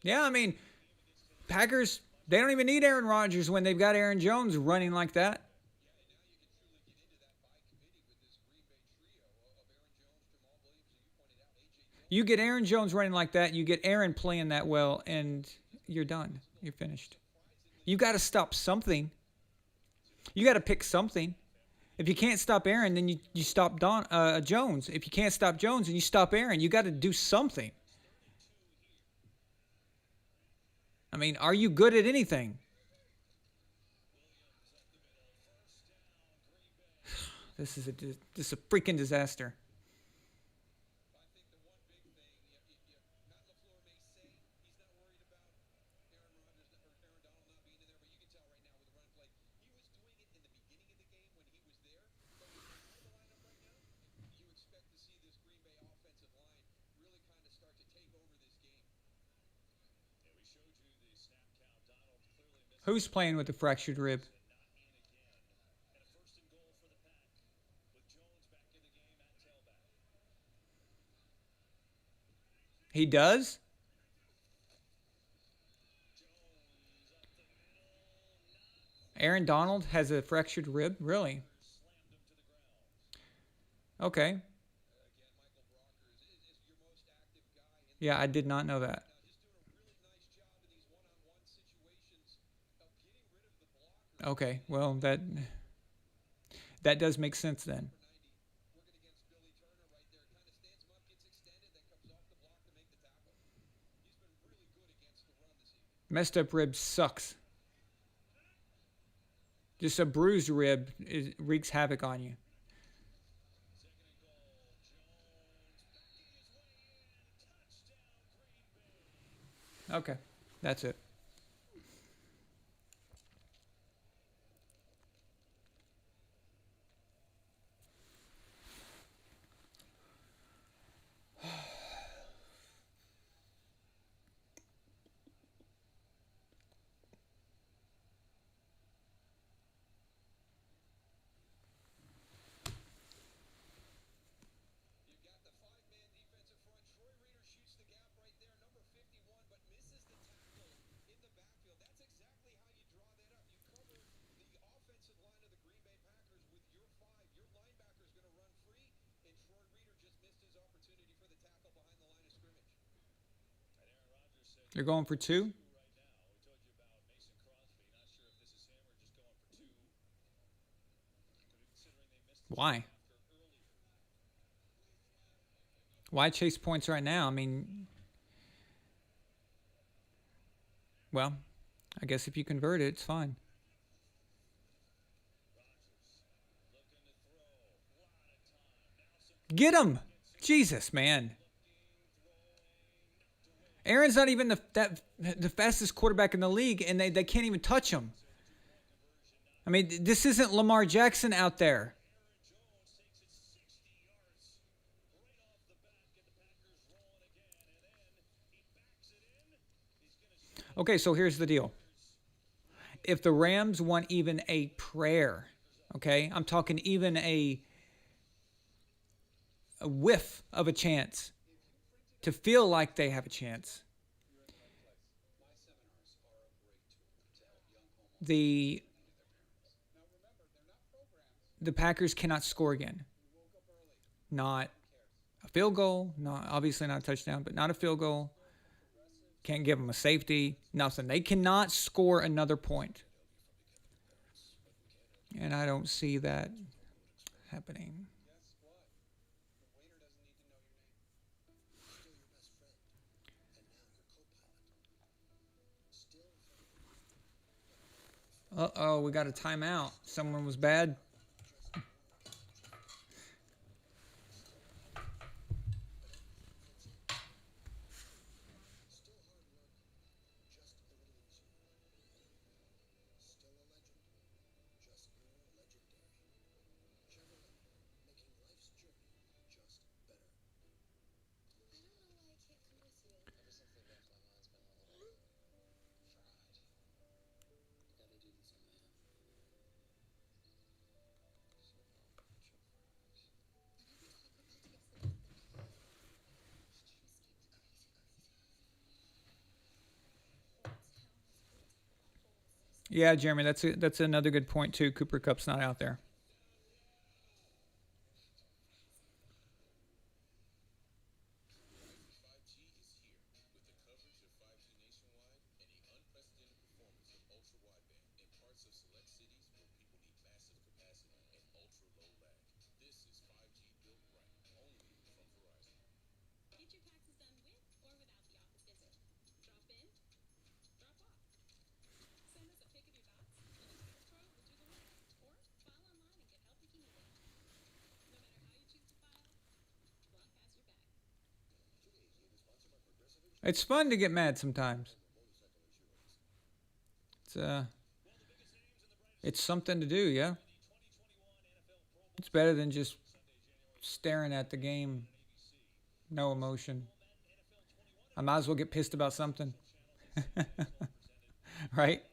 Yeah, I mean, Packers, they don't even need Aaron Rodgers when they've got Aaron Jones running like that. You get Aaron Jones running like that, you get Aaron playing that well, and you're done. You're finished. You got to stop something. You got to pick something. If you can't stop Aaron, then you stop Jones. If you can't stop Jones, then you stop Aaron. You got to do something. I mean, are you good at anything? This is a freaking disaster. Who's playing with a fractured rib? He does? Aaron Donald has a fractured rib? Really? Okay. Yeah, I did not know that. Okay, well, that does make sense then. Messed up rib sucks. Just a bruised rib wreaks havoc on you. Okay, that's it. You're going for two? Why? Why chase points right now? I mean, well, I guess if you convert it, it's fine. Get him! Jesus, man. Aaron's not even the fastest quarterback in the league, and they can't even touch him. I mean, this isn't Lamar Jackson out there. Okay, so here's the deal. If the Rams want even a prayer, okay, I'm talking even a whiff of a chance to feel like they have a chance, the Packers cannot score again. Not a field goal, obviously not a touchdown, but not a field goal. Can't give them a safety, nothing. They cannot score another point. And I don't see that happening. Uh-oh, we got a timeout. Someone was bad. Yeah, Jeremy, that's another good point too. Cooper Kupp's not out there. It's fun to get mad sometimes. It's something to do, yeah. It's better than just staring at the game, no emotion. I might as well get pissed about something. Right?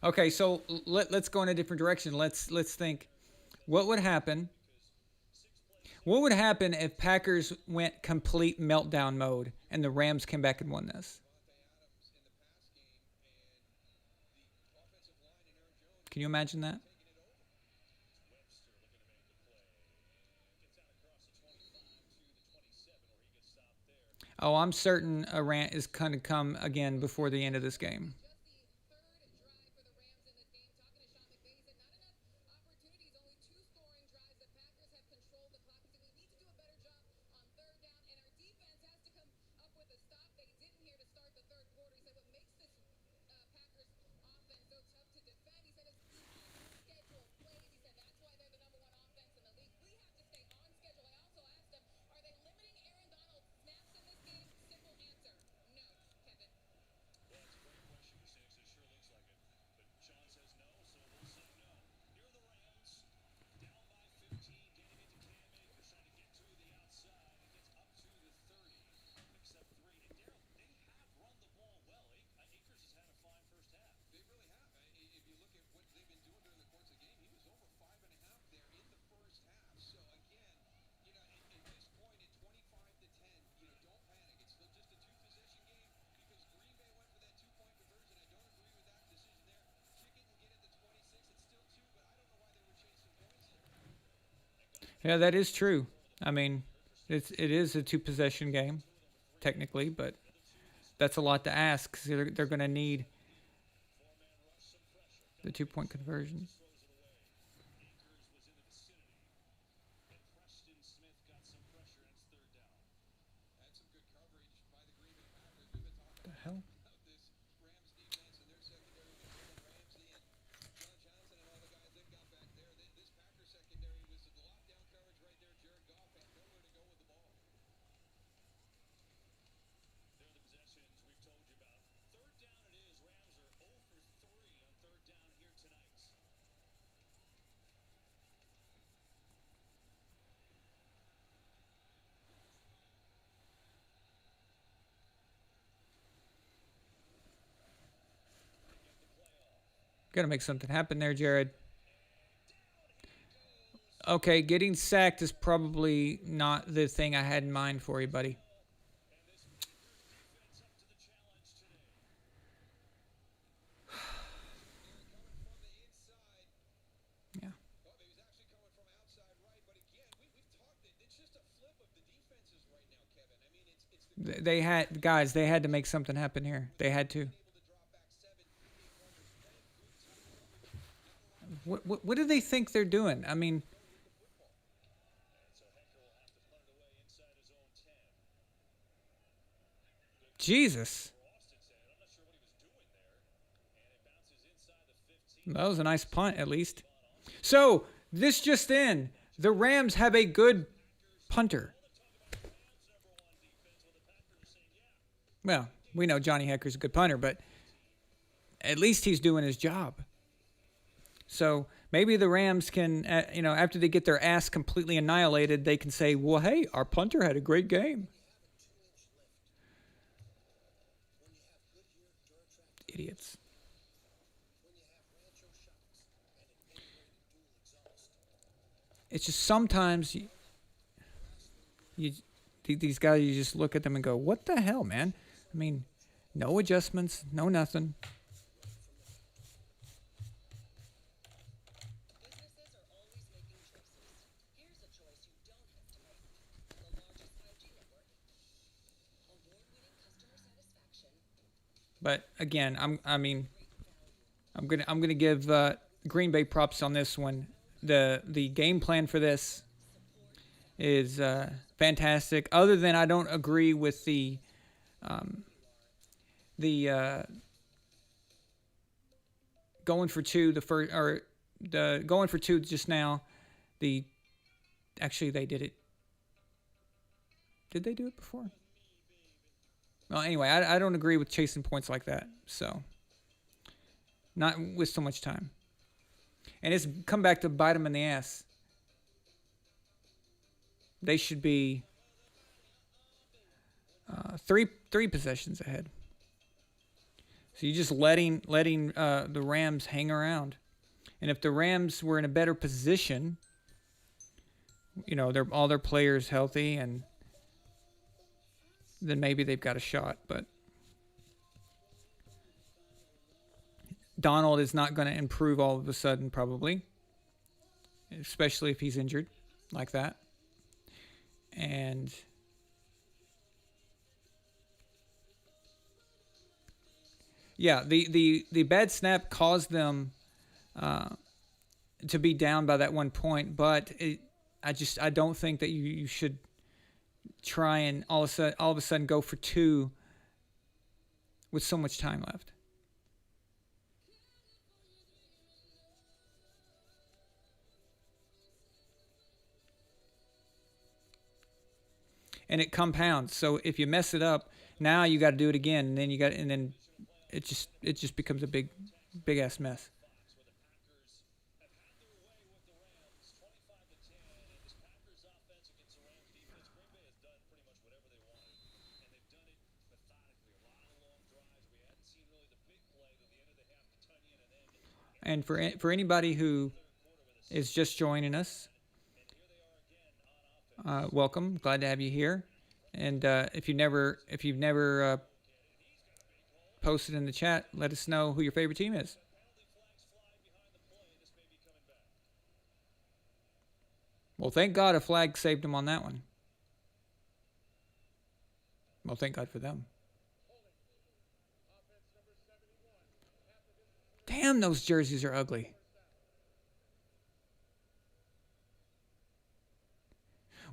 Okay, so let's go in a different direction. Let's think. What would happen? What would happen if Packers went complete meltdown mode and the Rams came back and won this? Can you imagine that? Oh, I'm certain a rant is going to come again before the end of this game. Yeah, that is true. I mean, it is a two-possession game, technically, but that's a lot to ask because they're going to need The 2-point conversion. The hell? Got to make something happen there, Jared. Okay, getting sacked is probably not the thing I had in mind for you, buddy. Yeah. They had, guys, they had to make something happen here. They had to. What do they think they're doing? I mean, Jesus. That was a nice punt, at least. So, this just in. The Rams have a good punter. Well, we know Johnny Hecker's a good punter, but at least he's doing his job. So maybe the Rams can, after they get their ass completely annihilated, they can say, well, hey, our punter had a great game. Idiots. It's just sometimes these guys, you just look at them and go, what the hell, man? I mean, no adjustments, no nothing. But again, I'm gonna give Green Bay props on this one. The game plan for this is fantastic. Other than I don't agree with the going for two going for two just now. Actually they did it. Did they do it before? Well, anyway, I don't agree with chasing points like that. So, not with so much time. And it's come back to bite them in the ass. They should be three possessions ahead. So you're just letting the Rams hang around. And if the Rams were in a better position, all their players healthy, and then maybe they've got a shot. But Donald is not going to improve all of a sudden, probably, especially if he's injured like that. And yeah, the bad snap caused them to be down by that 1 point, but I don't think that you should try and all of a sudden go for two with so much time left. And it compounds. So if you mess it up, now you got to do it again, and then it just becomes a big ass mess. And for anybody who is just joining us, welcome. Glad to have you here. And if you've never posted in the chat, let us know who your favorite team is. Well, thank God a flag saved them on that one. Well, thank God for them. Damn, those jerseys are ugly.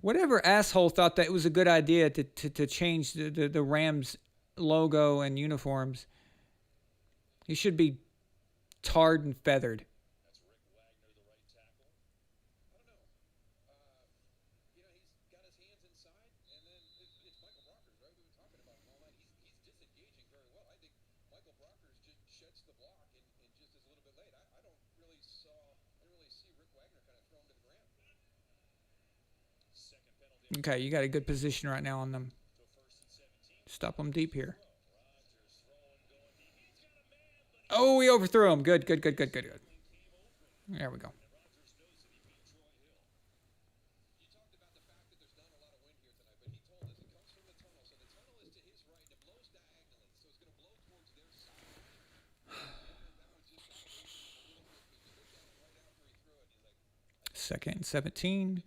Whatever asshole thought that it was a good idea to change the Rams logo and uniforms, he should be tarred and feathered. Okay, you got a good position right now on them. Stop them deep here. Oh, he overthrew him. Good. There we go. Second and 17.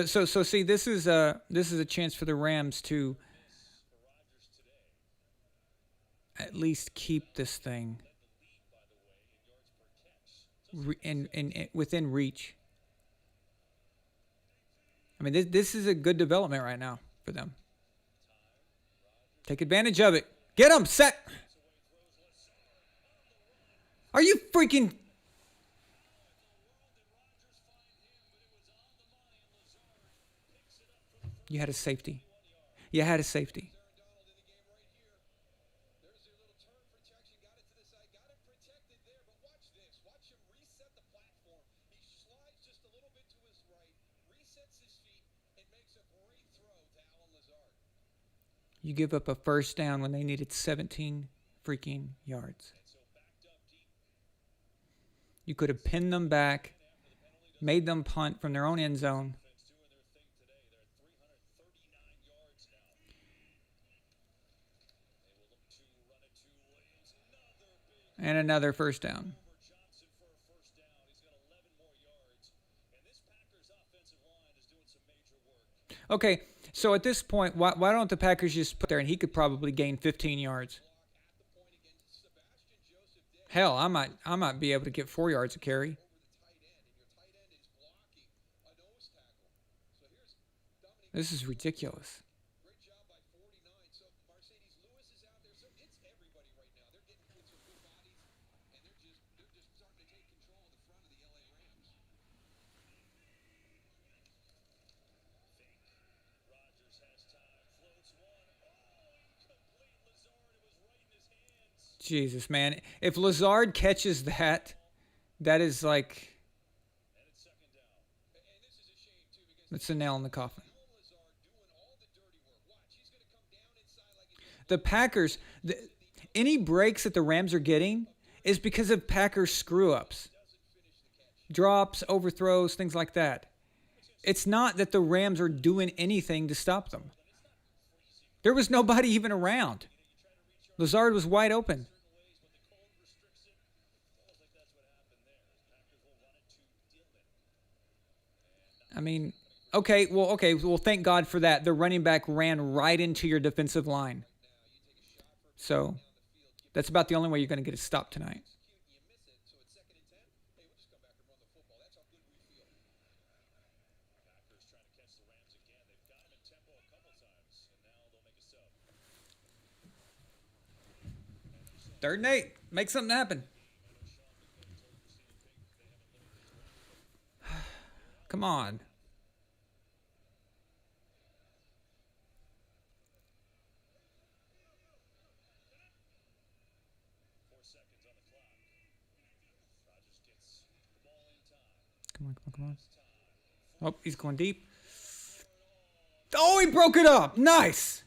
So see, this is a chance for the Rams to at least keep this thing in within reach. I mean, this is a good development right now for them. Take advantage of it. Get them set. Are you freaking? You had a safety. You had a safety. You give up a first down when they needed 17 freaking yards. You could have pinned them back, made them punt from their own end zone. And another first down. Okay, so at this point, why don't the Packers just put there and he could probably gain 15 yards? Hell, I might be able to get 4 yards a carry. This is ridiculous. Jesus, man. If Lazard catches that, that is like... That's a nail in the coffin. The Packers, any breaks that the Rams are getting is because of Packers screw-ups. Drops, overthrows, things like that. It's not that the Rams are doing anything to stop them. There was nobody even around. Lazard was wide open. I mean, okay, well, thank God for that. The running back ran right into your defensive line. So, that's about the only way you're going to get a stop tonight. Third and 8. Make something happen. Come on. Come on. Oh, he's going deep. Oh, he broke it up. Nice.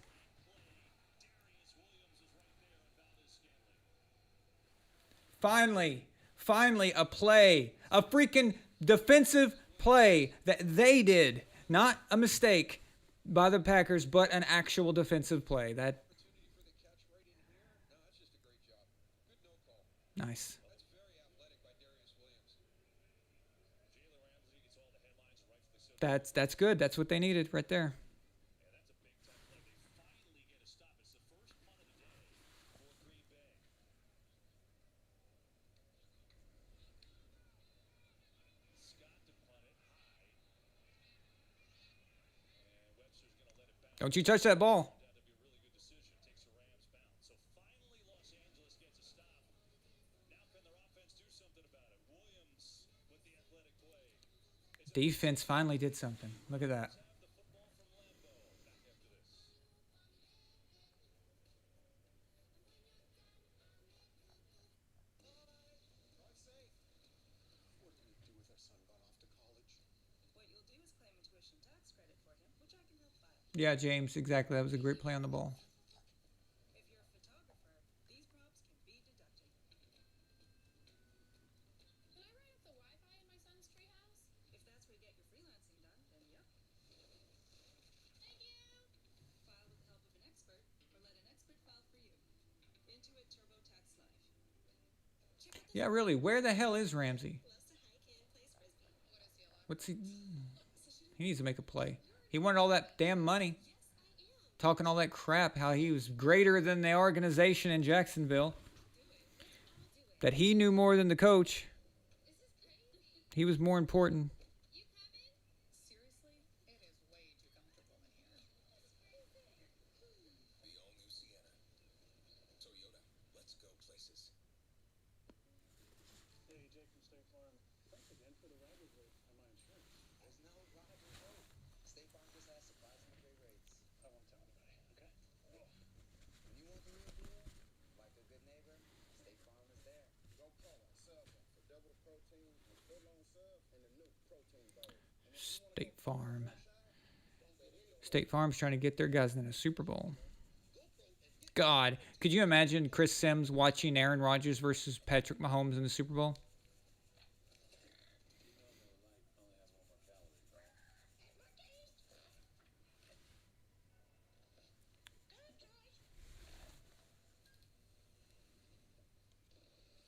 Finally a play. A freaking defensive play that they did. Not a mistake by the Packers, but an actual defensive play. That nice. That's good. That's what they needed right there. Don't you touch that ball. Defense finally did something. Look at that. Yeah, James, exactly. That was a great play on the ball. Yeah, really. Where the hell is Ramsey? What's he? He needs to make a play. He wanted all that damn money. Talking all that crap, how he was greater than the organization in Jacksonville. That he knew more than the coach. He was more important. State Farm. State Farm's trying to get their guys in a Super Bowl. God, could you imagine Chris Sims watching Aaron Rodgers versus Patrick Mahomes in the Super Bowl?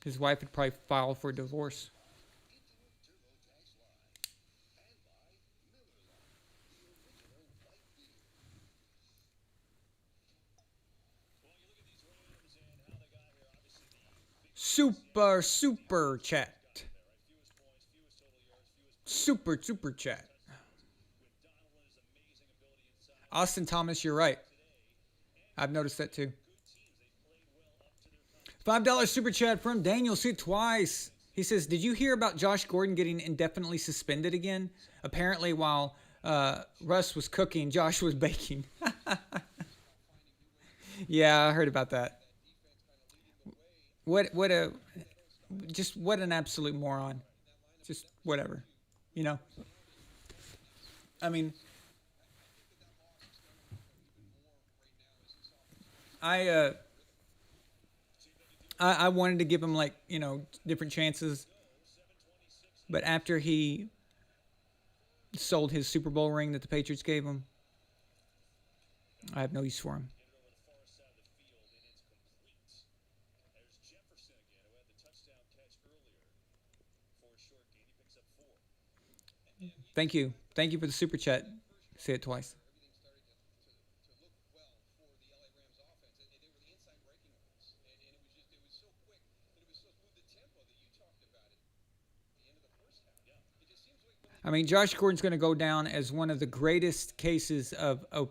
His wife would probably file for divorce. Super chat. Super chat. Austin Thomas, you're right. I've noticed that too. $5 super chat from Daniel. See it twice. He says, did you hear about Josh Gordon getting indefinitely suspended again? Apparently while Russ was cooking, Josh was baking. Yeah, I heard about that. What an absolute moron. Just whatever. You know? I mean, I wanted to give him, like, you know, different chances. But after he sold his Super Bowl ring that the Patriots gave him, I have no use for him. Thank you. Thank you for the super chat. Say it twice. I mean, Josh Gordon's going to go down as one of the greatest cases of a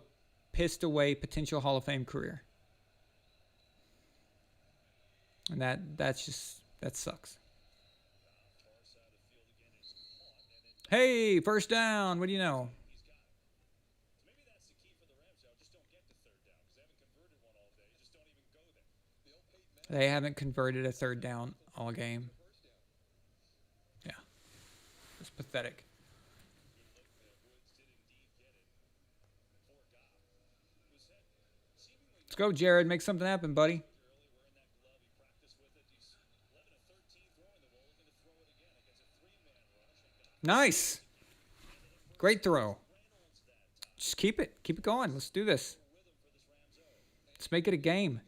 pissed away potential Hall of Fame career. And that sucks. Hey, first down. What do you know? They haven't converted a third down all game. Yeah. It's pathetic. Let's go, Jared. Make something happen, buddy. Nice. Great throw. Just keep it. Keep it going. Let's do this. Let's make it a game.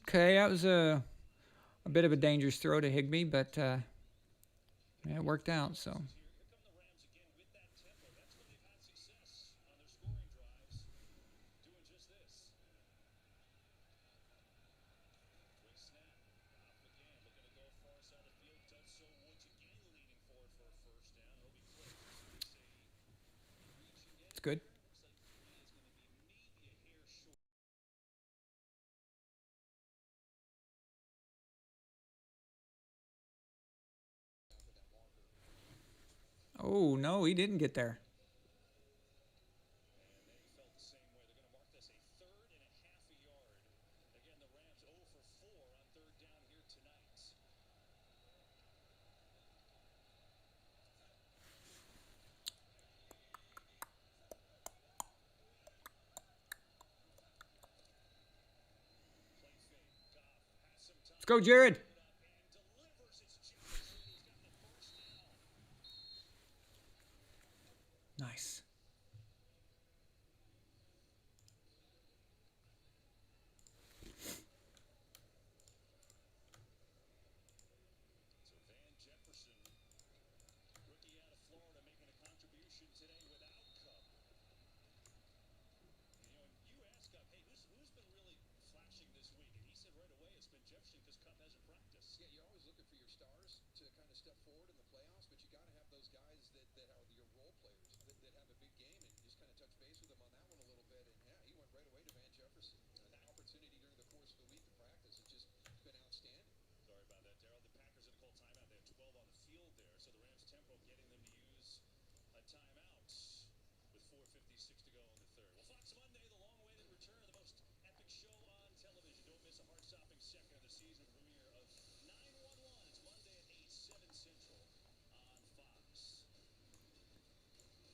Okay, that was a bit of a dangerous throw to Higbee, but Yeah, it worked out, so. It's good. Oh, no, he didn't get there. Let's go, Jared. Nice.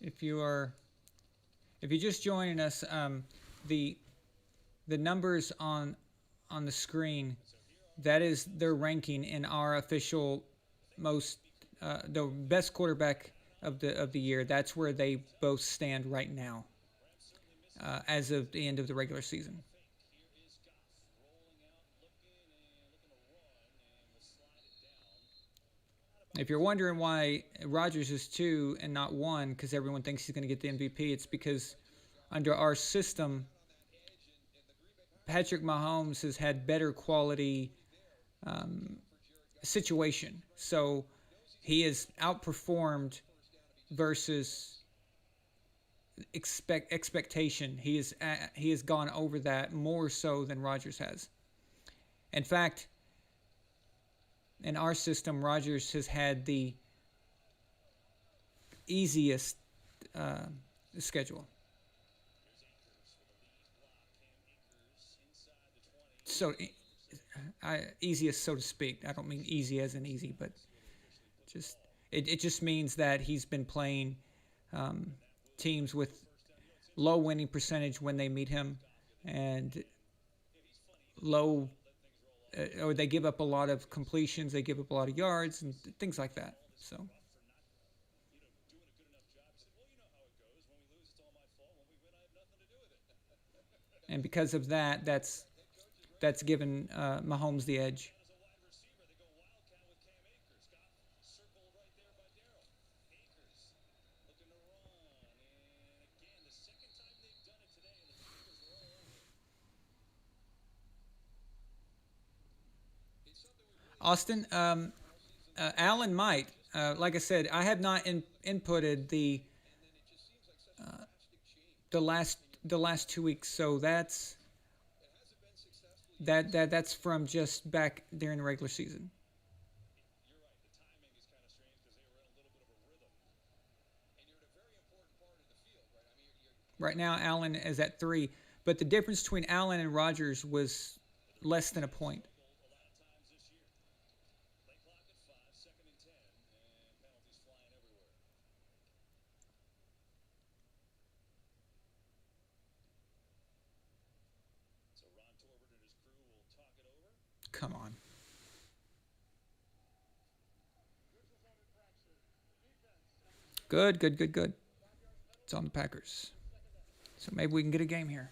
If you're just joining us, the numbers on the screen, that is their ranking in our official the best quarterback of the year. That's where they both stand right now, as of the end of the regular season. If you're wondering why Rodgers is 2 and not 1, because everyone thinks he's going to get the MVP, it's because under our system, Patrick Mahomes has had better quality situation. So he has outperformed versus expectation. He has gone over that more so than Rodgers has. In fact, in our system, Rodgers has had the easiest schedule. So, easiest, so to speak. I don't mean easy as in easy, but just it just means that he's been playing teams with low winning percentage when they meet him, and low. Or they give up a lot of completions, they give up a lot of yards, and things like that. So, and because of that, that's given Mahomes the edge. Austin, Allen might. Like I said, I have not inputted the last 2 weeks, so that's from just back during the regular season. Right now, Allen is at 3, but the difference between Allen and Rodgers was less than a point. Come on. Good. It's on the Packers. So maybe we can get a game here.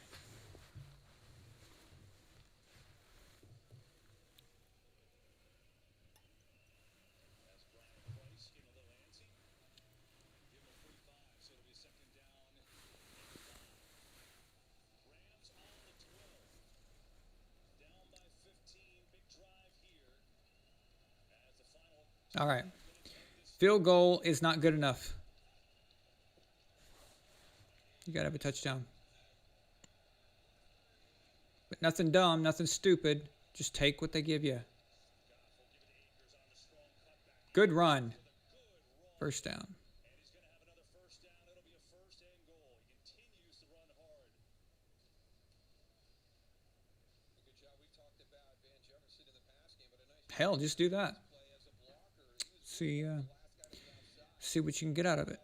All right. Field goal is not good enough. You got to have a touchdown. But nothing dumb, nothing stupid. Just take what they give you. Good run. First down. Hell, just do that. See what you can get out of it.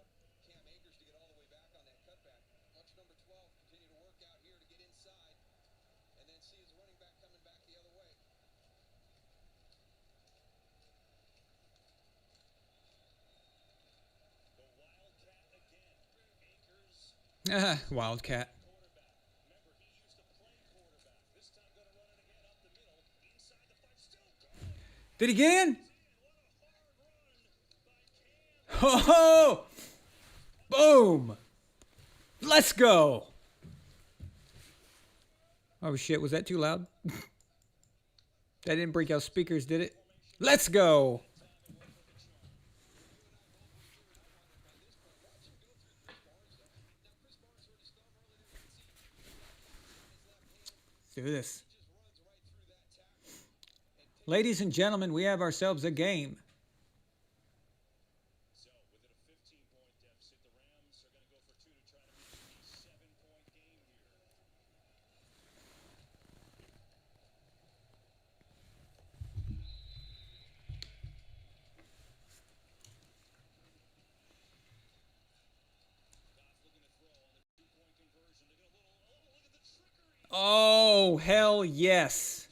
Wildcat. Did he again? Ho ho! Boom! Let's go! Oh shit, was that too loud? That didn't break out speakers, did it? Let's go! Do this. Ladies and gentlemen, we have ourselves a game. Oh, hell yes.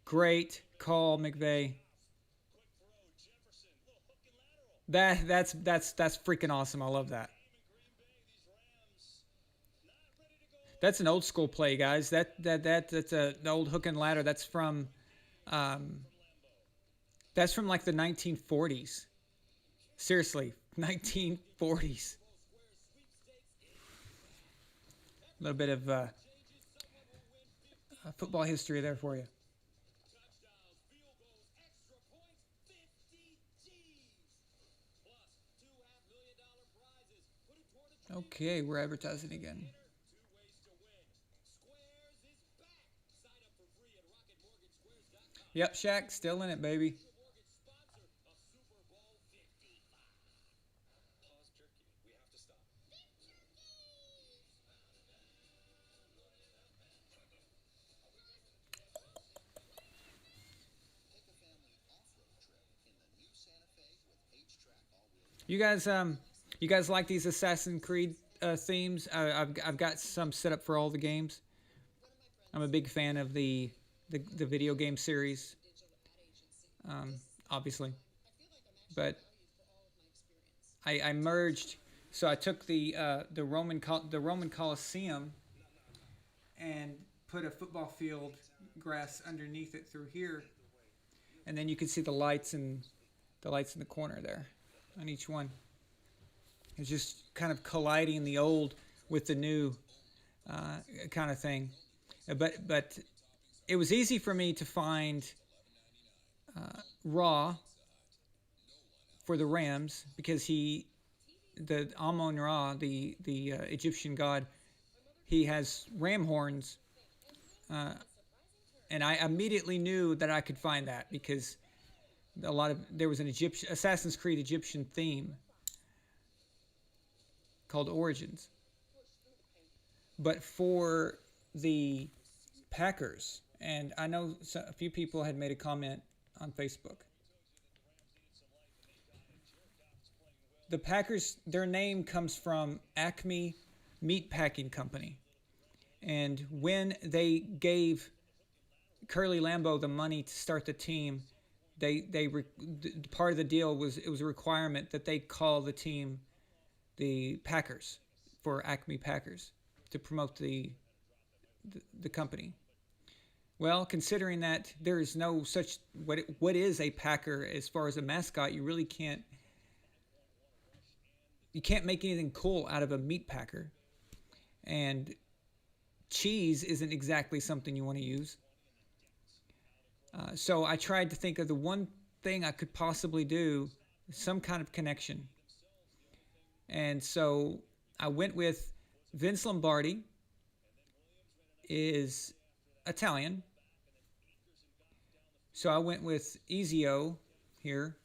Great call, McVay. That's freaking awesome. I love that. That's an old school play, guys. That's the old hook and ladder. That's from like the 1940s. Seriously, 1940s. A little bit of football history there for you. Okay, we're advertising again. Yep, Shaq, still in it, baby. You guys like these Assassin's Creed themes? I've got some set up for all the games. I'm a big fan of the video game series, obviously, but I merged. So I took the Roman Colosseum and put a football field grass underneath it through here, and then you can see the lights in the corner there on each one. It's just kind of colliding the old with the new kind of thing. But it was easy for me to find Ra for the Rams because the Amun-Ra, the Egyptian god, he has ram horns, and I immediately knew that I could find that because there was an Assassin's Creed Egyptian theme called Origins. But for the Packers, and I know a few people had made a comment on Facebook. The Packers, their name comes from Acme Meat Packing Company. And when they gave Curly Lambeau the money to start the team, part of the deal was it was a requirement that they call the team the Packers for Acme Packers to promote the company. Well, considering that there is no such what is a Packer as far as a mascot, you really can't make anything cool out of a meat packer. And cheese isn't exactly something you want to use. So I tried to think of the one thing I could possibly do, some kind of connection. And so I went with Vince Lombardi is Italian. So I went with Ezio here.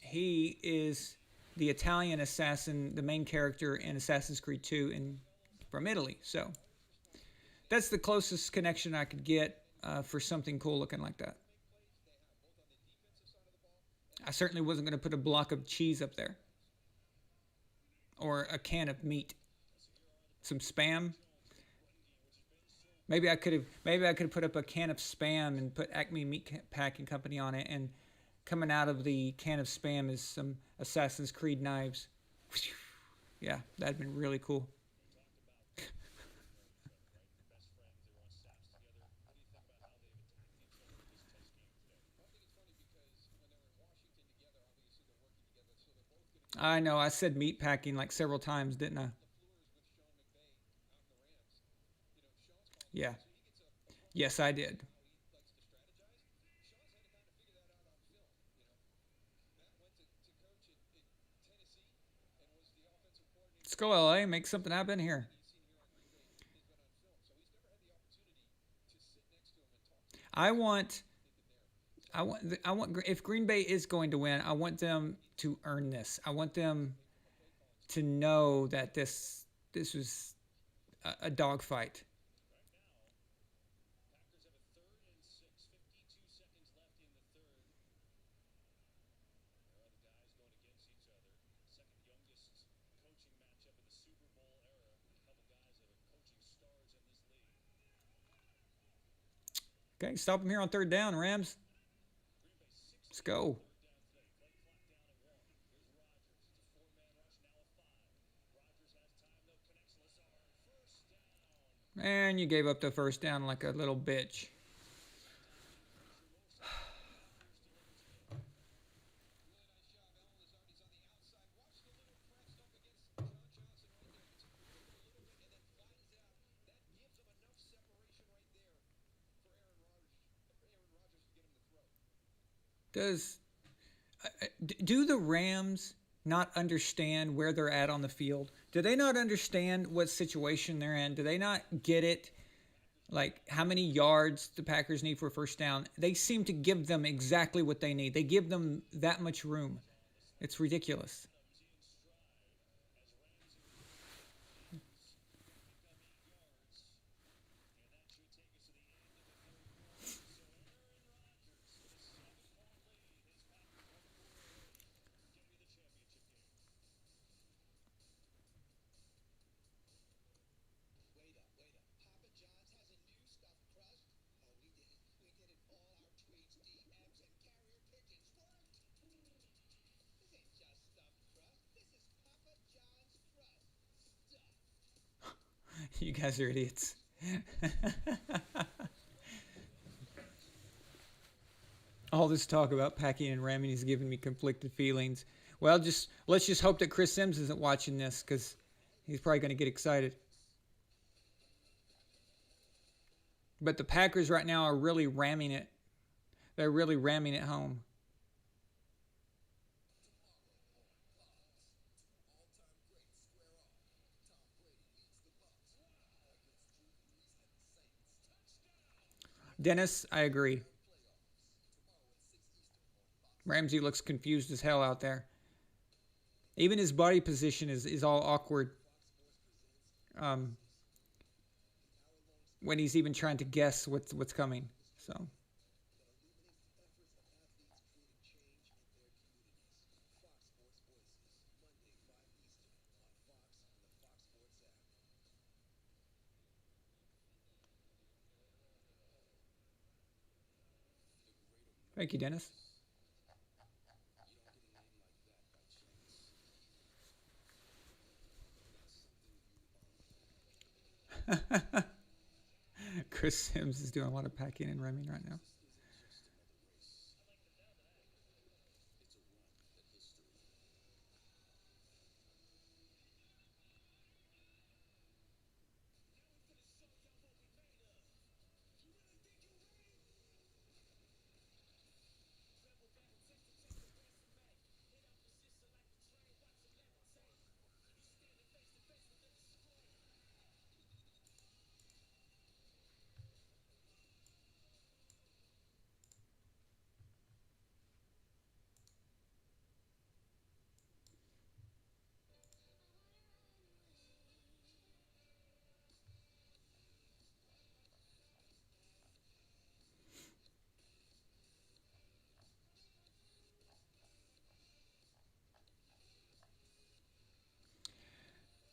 He is the Italian assassin, the main character in Assassin's Creed 2 from Italy. So that's the closest connection I could get for something cool looking like that. I certainly wasn't going to put a block of cheese up there. Or a can of meat. Some Spam. Maybe I could have put up a can of Spam and put Acme Meat Packing Company on it, and coming out of the can of Spam is some Assassin's Creed knives. Yeah, that'd been really cool. I know, I said meat packing like several times, didn't I? Yeah. Yes, I did. Let's go, LA. Make something happen here. I want. If Green Bay is going to win, I want them to earn this. I want them to know that this was a dogfight. Okay, stop them here on third down, Rams. Let's go. And you gave up the first down like a little bitch. Do the Rams not understand where they're at on the field? Do they not understand what situation they're in? Do they not get it? Like how many yards the Packers need for a first down? They seem to give them exactly what they need. They give them that much room. It's ridiculous. You guys are idiots. All this talk about packing and ramming is giving me conflicted feelings. Well, let's just hope that Chris Sims isn't watching this, because he's probably going to get excited. But the Packers right now are really ramming it. They're really ramming it home. Dennis, I agree. Ramsey looks confused as hell out there. Even his body position is all awkward. When he's even trying to guess what's coming. So. Thank you, Dennis. Chris Sims is doing a lot of packing and ramming right now.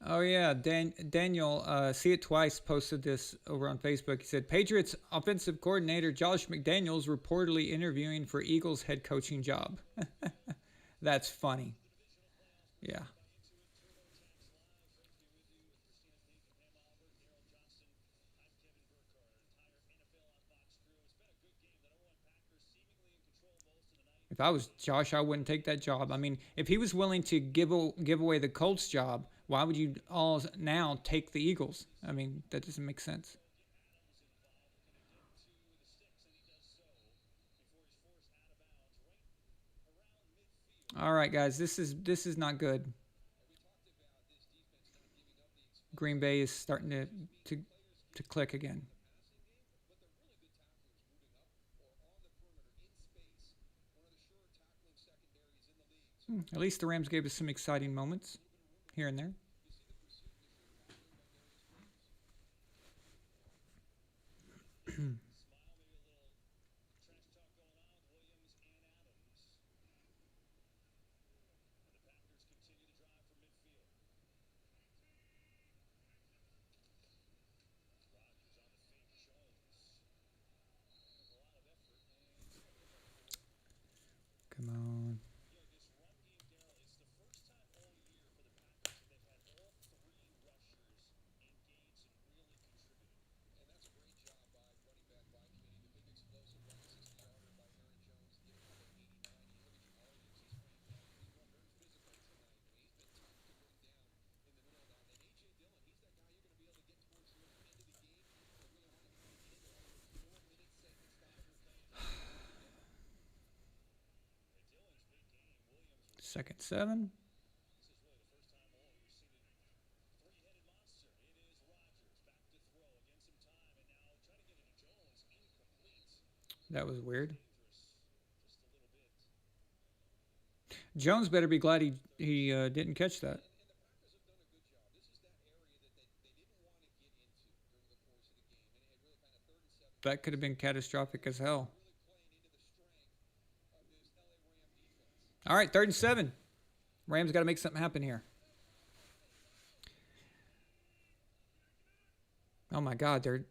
Oh yeah, Daniel, See It Twice posted this over on Facebook. He said Patriots offensive coordinator Josh McDaniels reportedly interviewing for Eagles head coaching job. That's funny. Yeah. If I was Josh, I wouldn't take that job. I mean, if he was willing to give away the Colts job, why would you all now take the Eagles? I mean, that doesn't make sense. All right, guys, this is not good. Green Bay is starting to click again. At least the Rams gave us some exciting moments here and there. Come on. Second 7. That was weird. Jones better be glad he didn't catch that. That could have been catastrophic as hell. All right, 3rd and 7. Rams got to make something happen here. Oh my God, they're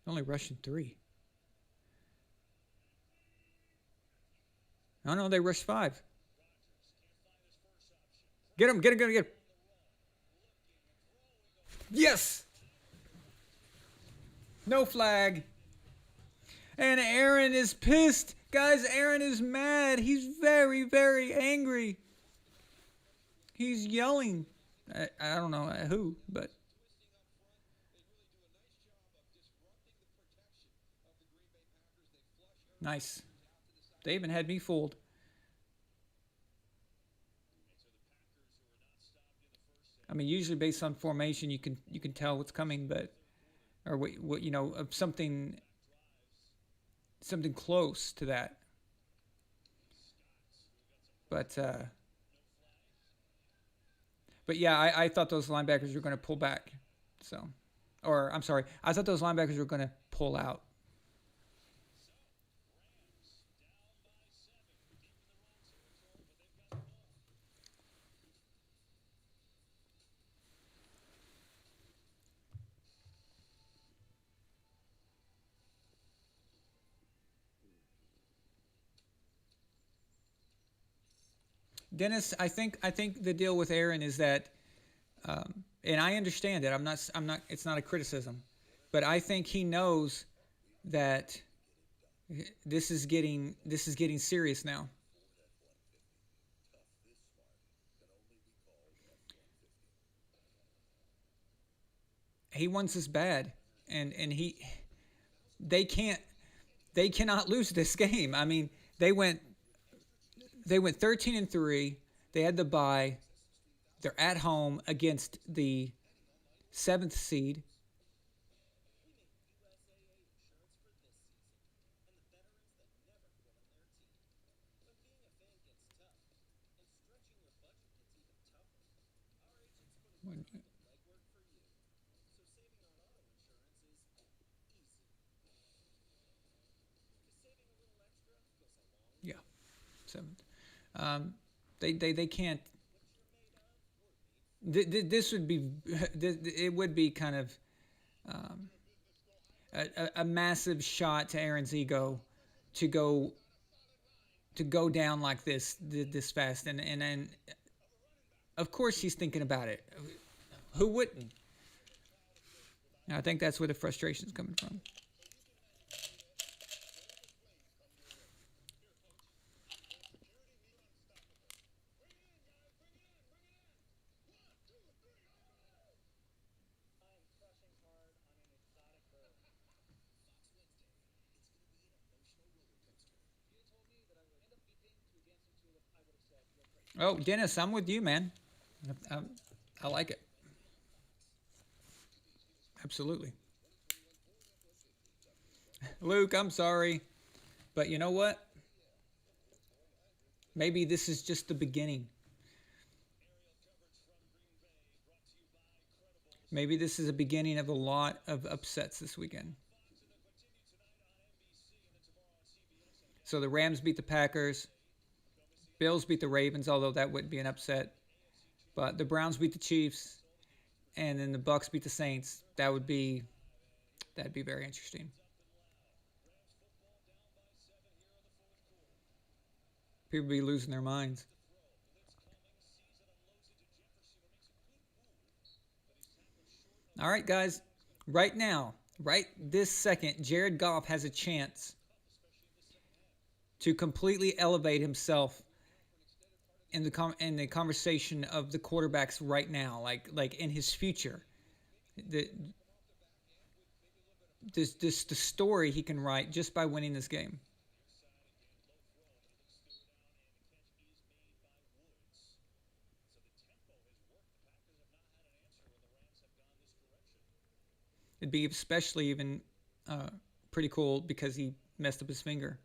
only rushing 3. Oh no, they rushed 5. Get him, get him. Yes! No flag. And Aaron is pissed. Guys, Aaron is mad. He's very, very angry. He's yelling. I don't know who, but. Nice. They even had me fooled. I mean, usually based on formation, you can tell what's coming, but or what you know of something close to that. But yeah, I thought those linebackers were going to pull back. So, or I'm sorry, I thought those linebackers were going to pull out. Dennis, I think the deal with Aaron is that, and I understand it. I'm not. It's not a criticism, but I think he knows that this is getting serious now. He wants us bad, and they cannot lose this game. I mean, they went 13-3. They had the bye. They're at home against the 7th seed. Yeah, 7th. They can't. This would be it would be kind of a massive shot to Aaron's ego to go down like this fast, and of course he's thinking about it. Who wouldn't? And I think that's where the frustration is coming from. Oh, Dennis, I'm with you, man. I like it. Absolutely. Luke, I'm sorry. But you know what? Maybe this is just the beginning. Maybe this is a beginning of a lot of upsets this weekend. So the Rams beat the Packers. Bills beat the Ravens, although that wouldn't be an upset. But the Browns beat the Chiefs, and then the Bucs beat the Saints. That'd be very interesting. People be losing their minds. All right, guys. Right now, right this second, Jared Goff has a chance to completely elevate himself in the conversation of the quarterbacks right now, like in his future. The story he can write just by winning this game. It'd be especially even pretty cool because he messed up his finger.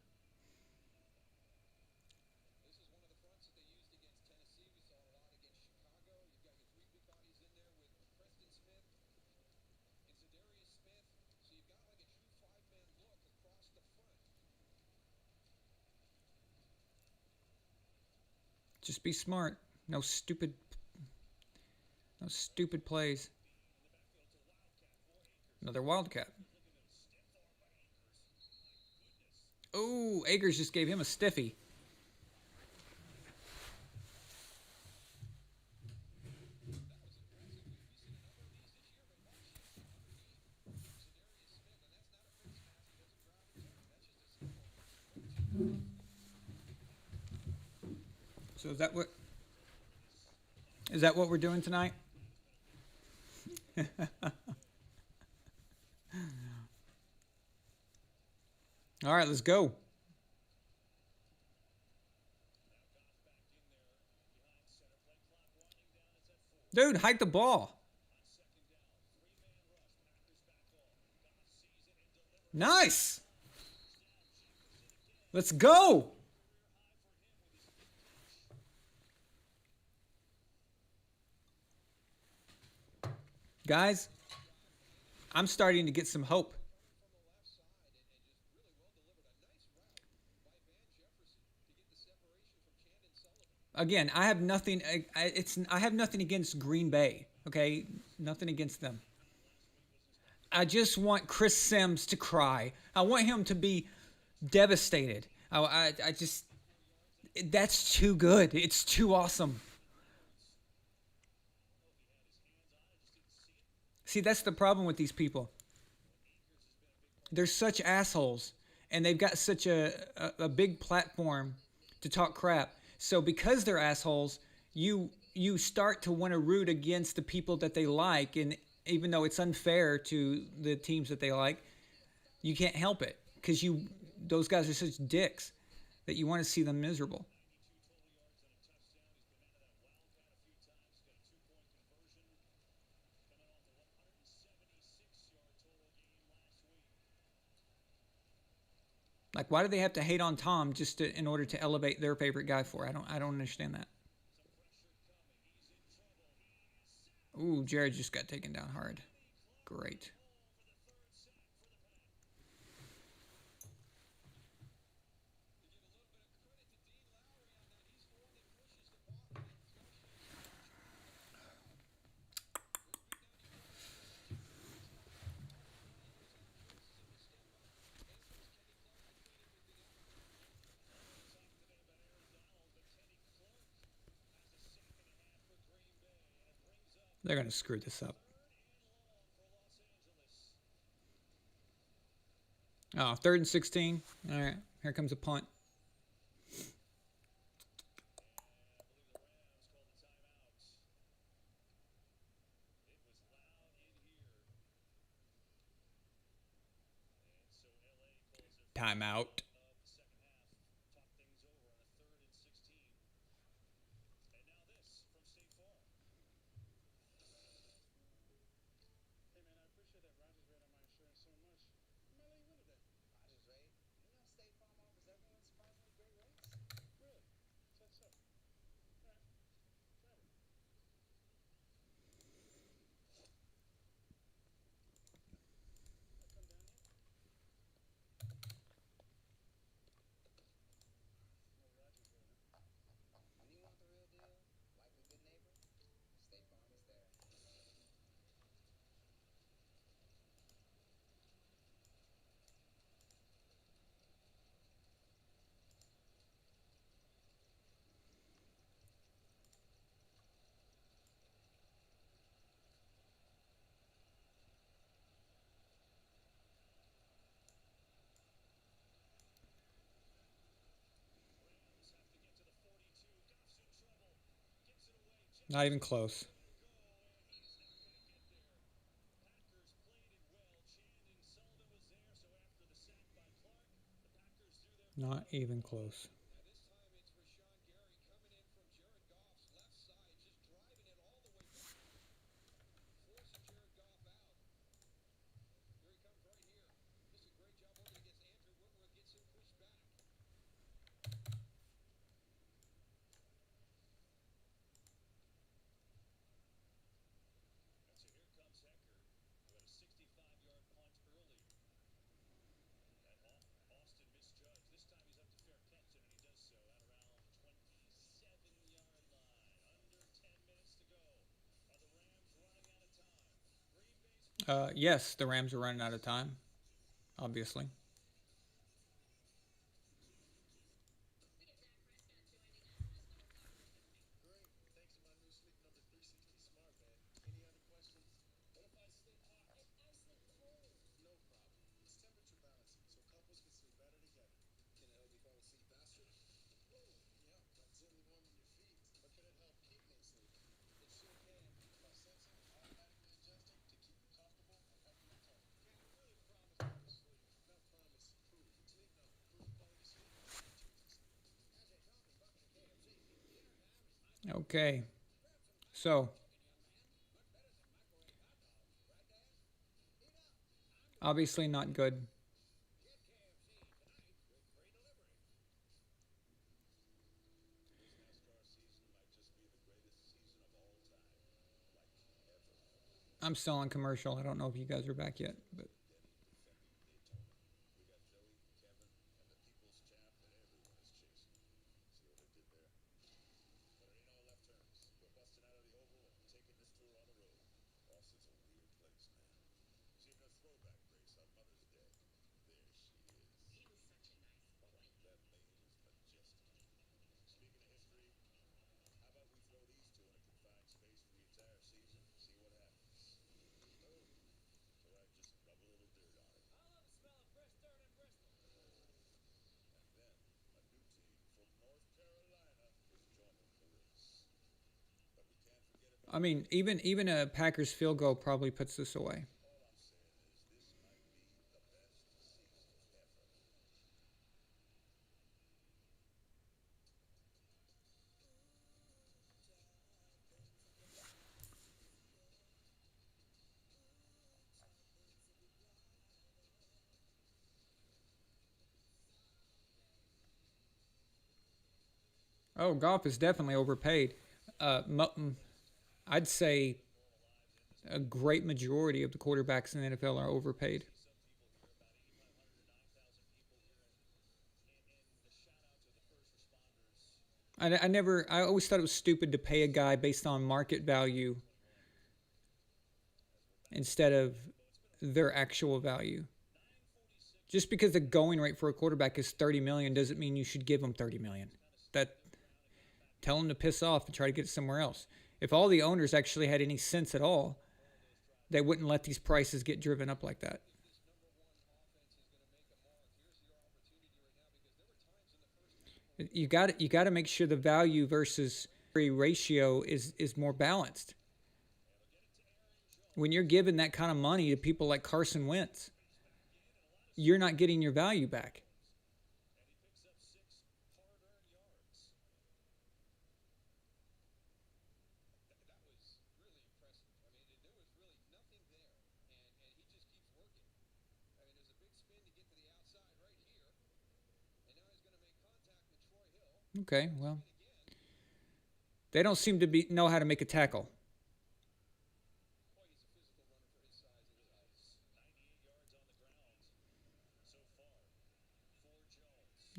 Just be smart. No stupid plays. Another Wildcat. Oh, Akers just gave him a stiffy. So is that what we're doing tonight? All right, let's go. Dude, hike the ball. Nice. Let's go. Guys, I'm starting to get some hope. Again, I have nothing. I have nothing against Green Bay. Okay, nothing against them. I just want Chris Sims to cry. I want him to be devastated. I just, that's too good. It's too awesome. See, that's the problem with these people. They're such assholes, and they've got such a big platform to talk crap. So because they're assholes, you start to want to root against the people that they like, and even though it's unfair to the teams that they like, you can't help it because those guys are such dicks that you want to see them miserable. Like, why do they have to hate on Tom just in order to elevate their favorite guy for? I don't understand that. Ooh, Jared just got taken down hard. Great. They're going to screw this up. Oh, 3rd and 16. All right, here comes a punt. Timeout. Not even close. Not even close. Yes, the Rams are running out of time, obviously. Okay, so obviously not good. I'm still on commercial. I don't know if you guys are back yet, but I mean, even a Packers field goal probably puts this away. Oh, Goff is definitely overpaid. I'd say a great majority of the quarterbacks in the NFL are overpaid. I always thought it was stupid to pay a guy based on market value instead of their actual value. Just because the going rate for a quarterback is 30 million doesn't mean you should give him 30 million. That tell him to piss off and try to get it somewhere else. If all the owners actually had any sense at all, they wouldn't let these prices get driven up like that. You got to make sure the value versus ratio is more balanced. When you're giving that kind of money to people like Carson Wentz, you're not getting your value back. Okay, well, they don't seem to know how to make a tackle.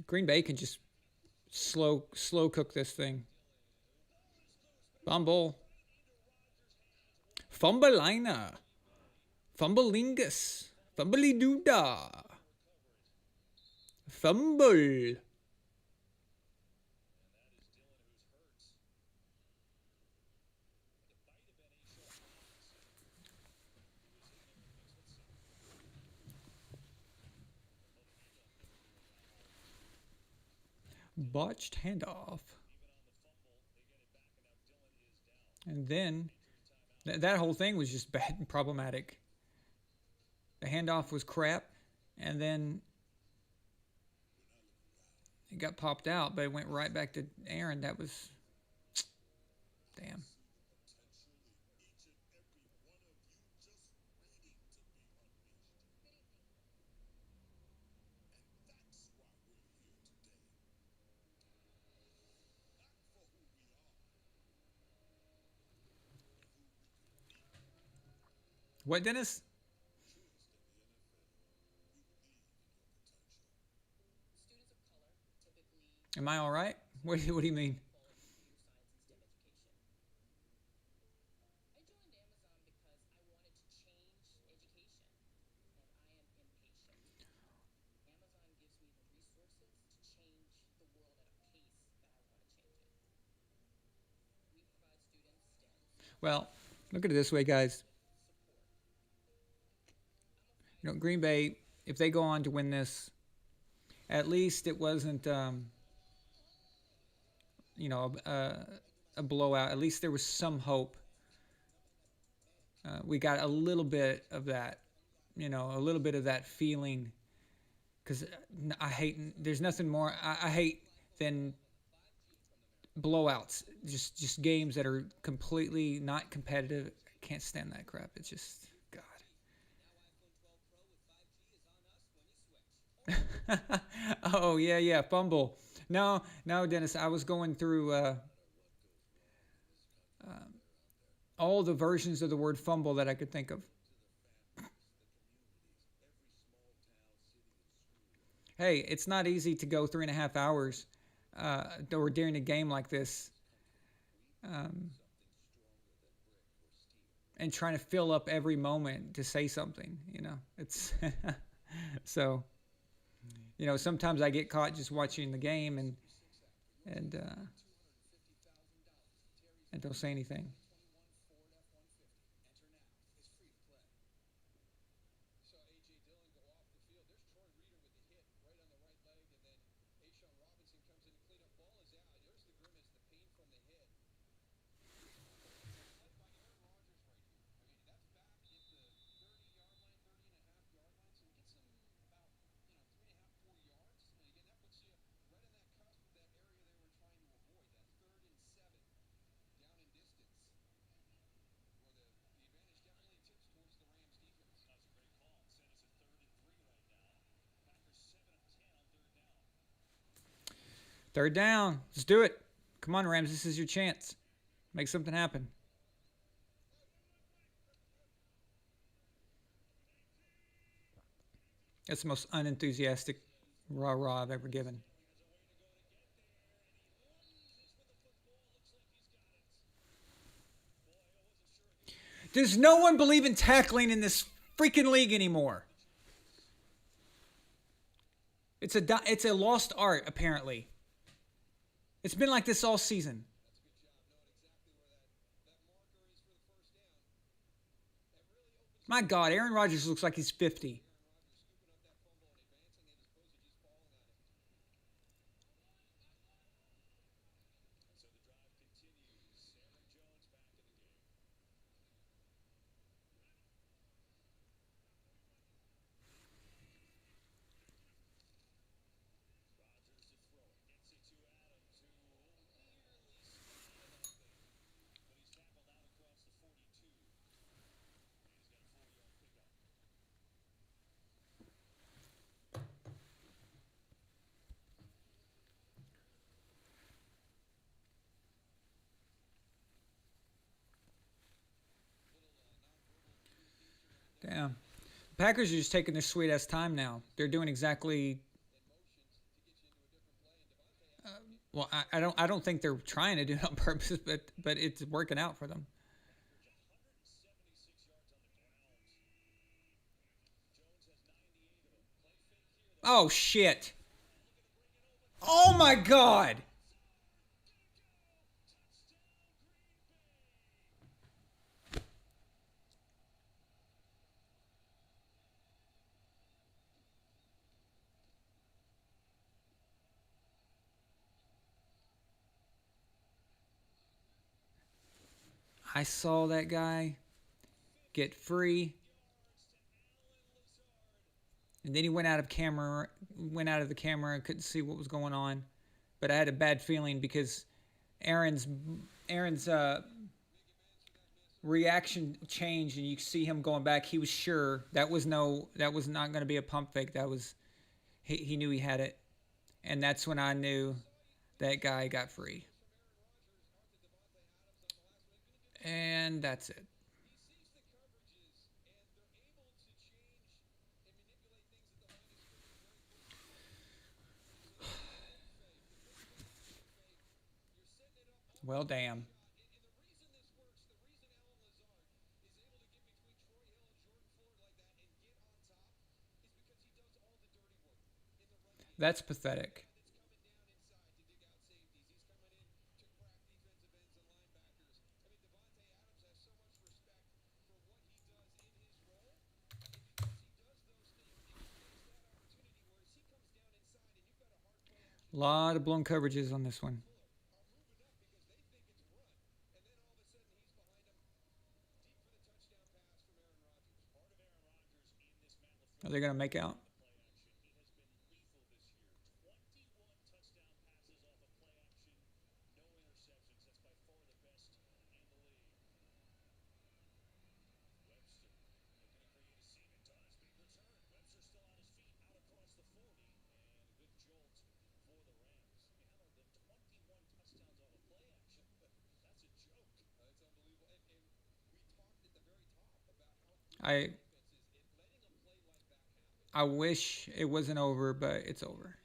Green Bay can just slow cook this thing. Fumble. Fumbleina. Fumblingus. Fumbly-doodah. Fumble. Botched handoff. And then that whole thing was just bad and problematic. The handoff was crap, and then it got popped out, but it went right back to Aaron. That was damn. What, Dennis? Am I all right? What do you mean? Well, look at it this way, guys. You know, Green Bay, if they go on to win this, at least it wasn't, a blowout. At least there was some hope. We got a little bit of that, a little bit of that feeling. Because there's nothing more I hate than blowouts. Just games that are completely not competitive. I can't stand that crap. It's just, God. Oh, yeah, fumble. No, Dennis, I was going through all the versions of the word fumble that I could think of. Hey, it's not easy to go 3.5 hours or during a game like this and trying to fill up every moment to say something, It's so... sometimes I get caught just watching the game and don't say anything. Third down. Let's do it. Come on, Rams. This is your chance. Make something happen. That's the most unenthusiastic rah-rah I've ever given. Does no one believe in tackling in this freaking league anymore? It's a lost art, apparently. It's been like this all season. My God, Aaron Rodgers looks like he's 50. Damn. The Packers are just taking their sweet ass time now. They're doing exactly. Well, I don't think they're trying to do it on purpose, but it's working out for them. Oh shit! Oh my God! I saw that guy get free, and then he went out of the camera. Couldn't see what was going on, but I had a bad feeling because Aaron's reaction changed, and you see him going back. He was sure that was not going to be a pump fake. He knew he had it, and that's when I knew that guy got free. And that's it. Well, damn. That's pathetic. A lot of blown coverages on this one. Are they going to make out? I wish it wasn't over, but it's over.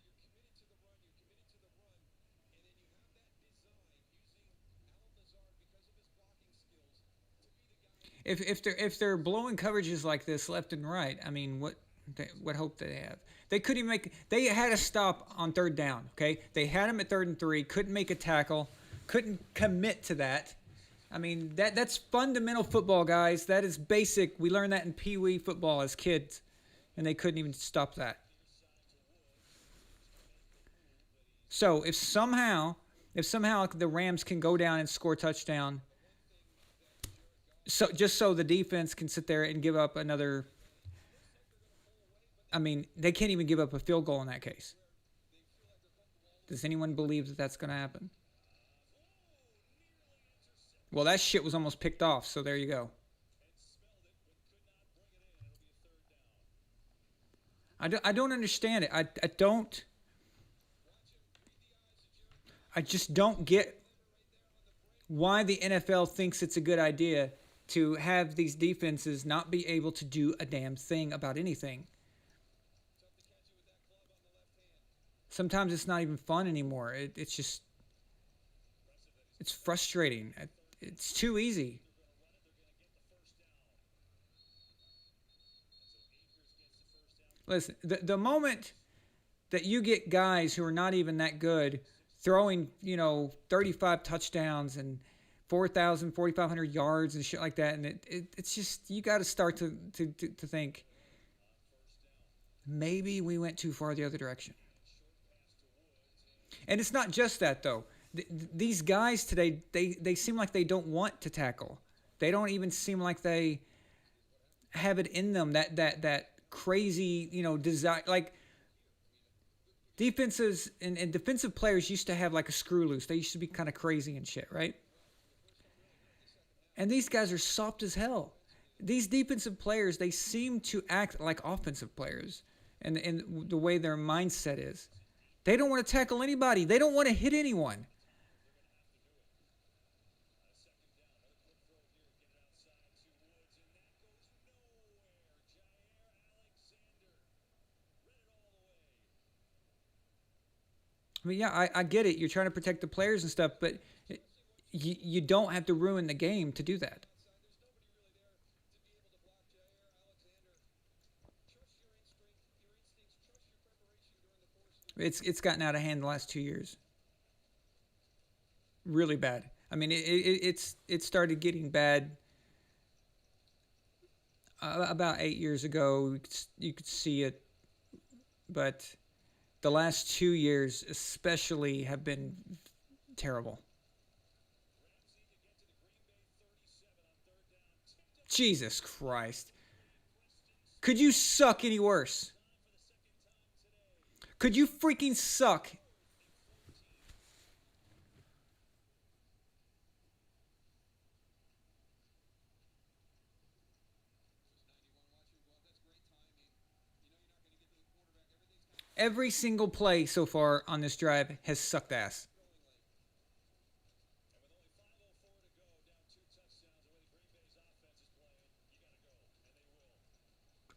If they're blowing coverages like this left and right, I mean, what hope do they have? They couldn't even make. They had a stop on third down. Okay, they had him at 3rd and 3. Couldn't make a tackle. Couldn't commit to that. I mean, that's fundamental football, guys. That is basic. We learned that in Pee Wee football as kids, and they couldn't even stop that. So if somehow the Rams can go down and score a touchdown, so the defense can sit there and give up another. I mean, they can't even give up a field goal in that case. Does anyone believe that that's going to happen? Well, that shit was almost picked off, so there you go. I don't understand it. I just don't get why the NFL thinks it's a good idea to have these defenses not be able to do a damn thing about anything. Sometimes it's not even fun anymore. It's frustrating. It's too easy. Listen, the moment that you get guys who are not even that good throwing, 35 touchdowns and 4,000, 4,500 yards and shit like that. And it's just, you got to start to think, maybe we went too far the other direction. And it's not just that, though. These guys today, they seem like they don't want to tackle. They don't even seem like they have it in them, that crazy, desire. Like, defenses and defensive players used to have like a screw loose. They used to be kind of crazy and shit, right? And these guys are soft as hell. These defensive players, they seem to act like offensive players, and the way their mindset is. They don't want to tackle anybody. They don't want to hit anyone. I mean, yeah, I get it. You're trying to protect the players and stuff, but you don't have to ruin the game to do that. It's gotten out of hand the last 2 years. Really bad. I mean, it started getting bad about 8 years ago. You could see it, but the last 2 years especially have been terrible. Jesus Christ. Could you suck any worse? Could you freaking suck? Every single play so far on this drive has sucked ass.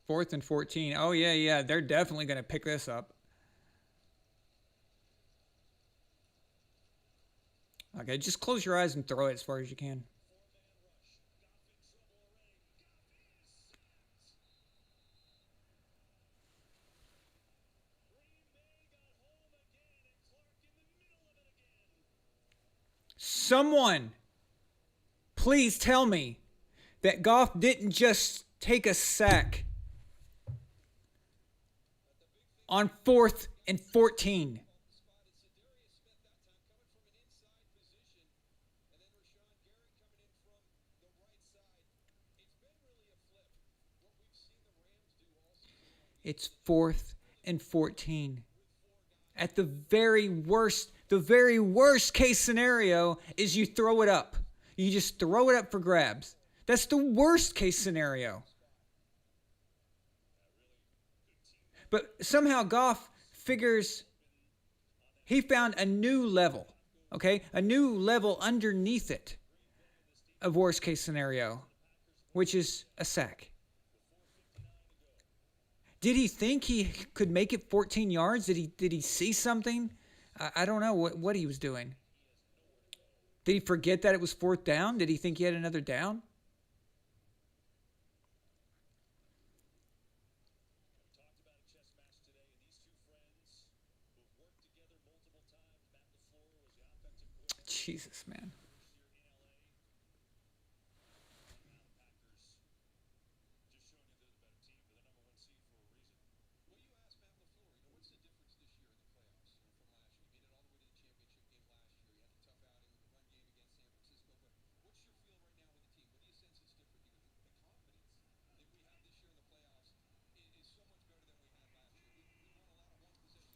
Fourth and 14. Oh, yeah. They're definitely going to pick this up. Okay, just close your eyes and throw it as far as you can. Someone, please tell me that Goff didn't just take a sack on 4th and 14. It's 4th and 14. At the very worst case scenario is you throw it up. You just throw it up for grabs. That's the worst case scenario. But somehow Goff figures he found a new level, okay? A new level underneath it of worst case scenario, which is a sack. Did he think he could make it 14 yards? Did he see something? I don't know what he was doing. Did he forget that it was 4th down? Did he think he had another down? Jesus, man.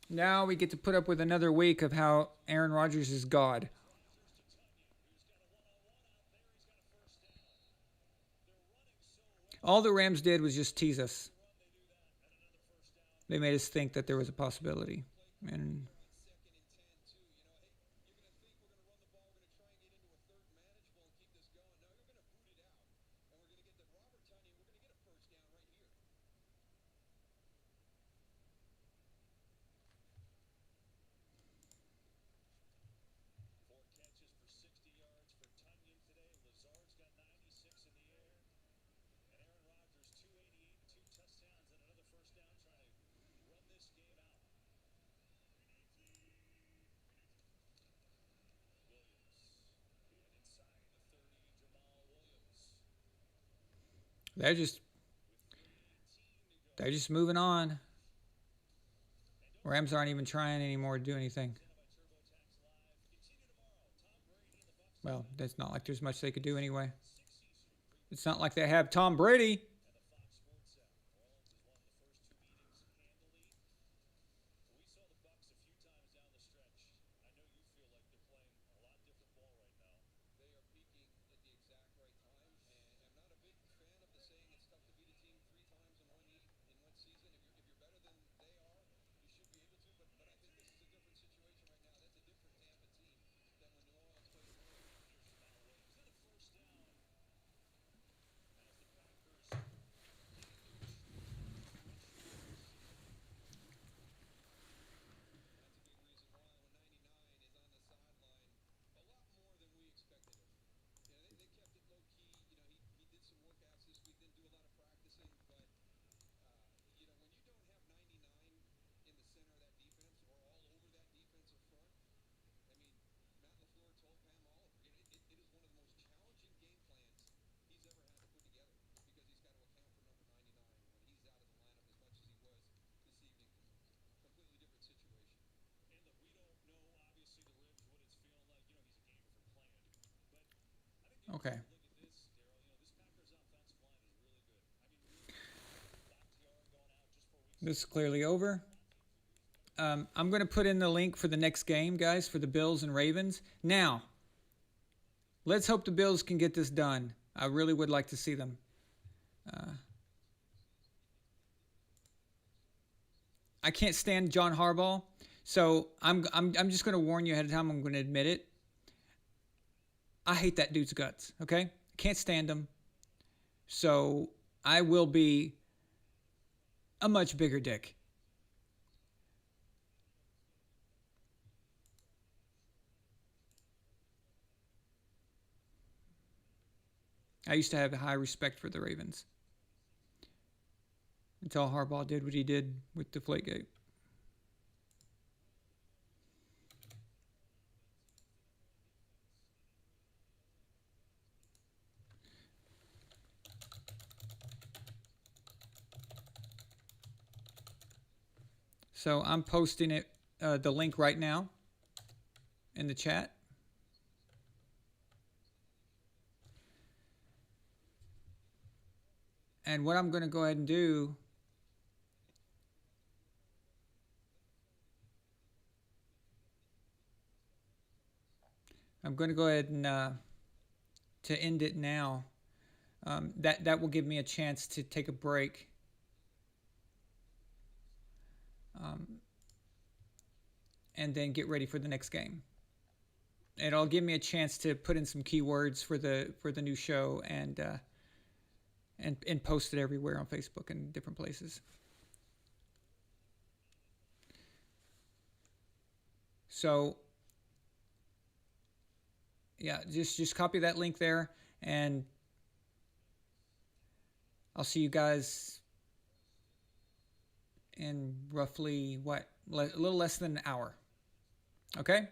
Now we get to put up with another week of how Aaron Rodgers is God. All the Rams did was just tease us. They made us think that there was a possibility. And They're just moving on. Rams aren't even trying anymore to do anything. Well, it's not like there's much they could do anyway. It's not like they have Tom Brady. Okay. This is clearly over. I'm going to put in the link for the next game, guys, for the Bills and Ravens. Now, let's hope the Bills can get this done. I really would like to see them. I can't stand John Harbaugh, so I'm just going to warn you ahead of time. I'm going to admit it. I hate that dude's guts, okay? Can't stand him. So I will be a much bigger dick. I used to have high respect for the Ravens until Harbaugh did what he did with Deflategate. So I'm posting it, the link right now in the chat. And what I'm going to go ahead and do, I'm going to go ahead and to end it now. That will give me a chance to take a break. And then get ready for the next game. It'll give me a chance to put in some keywords for the new show and post it everywhere on Facebook and different places. So yeah, just copy that link there, and I'll see you guys in roughly a little less than an hour. Okay?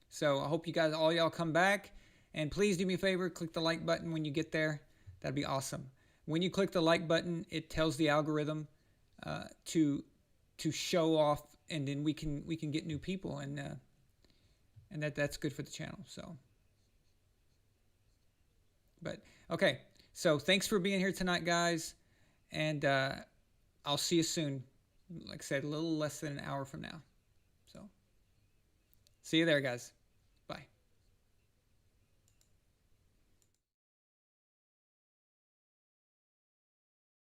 So I hope you guys, all y'all, come back, and please do me a favor, click the like button when you get there. That'd be awesome. When you click the like button, it tells the algorithm to show off, and then we can get new people, and that's good for the channel. So, but okay. So thanks for being here tonight, guys, and I'll see you soon. Like I said, a little less than an hour from now. So, see you there, guys.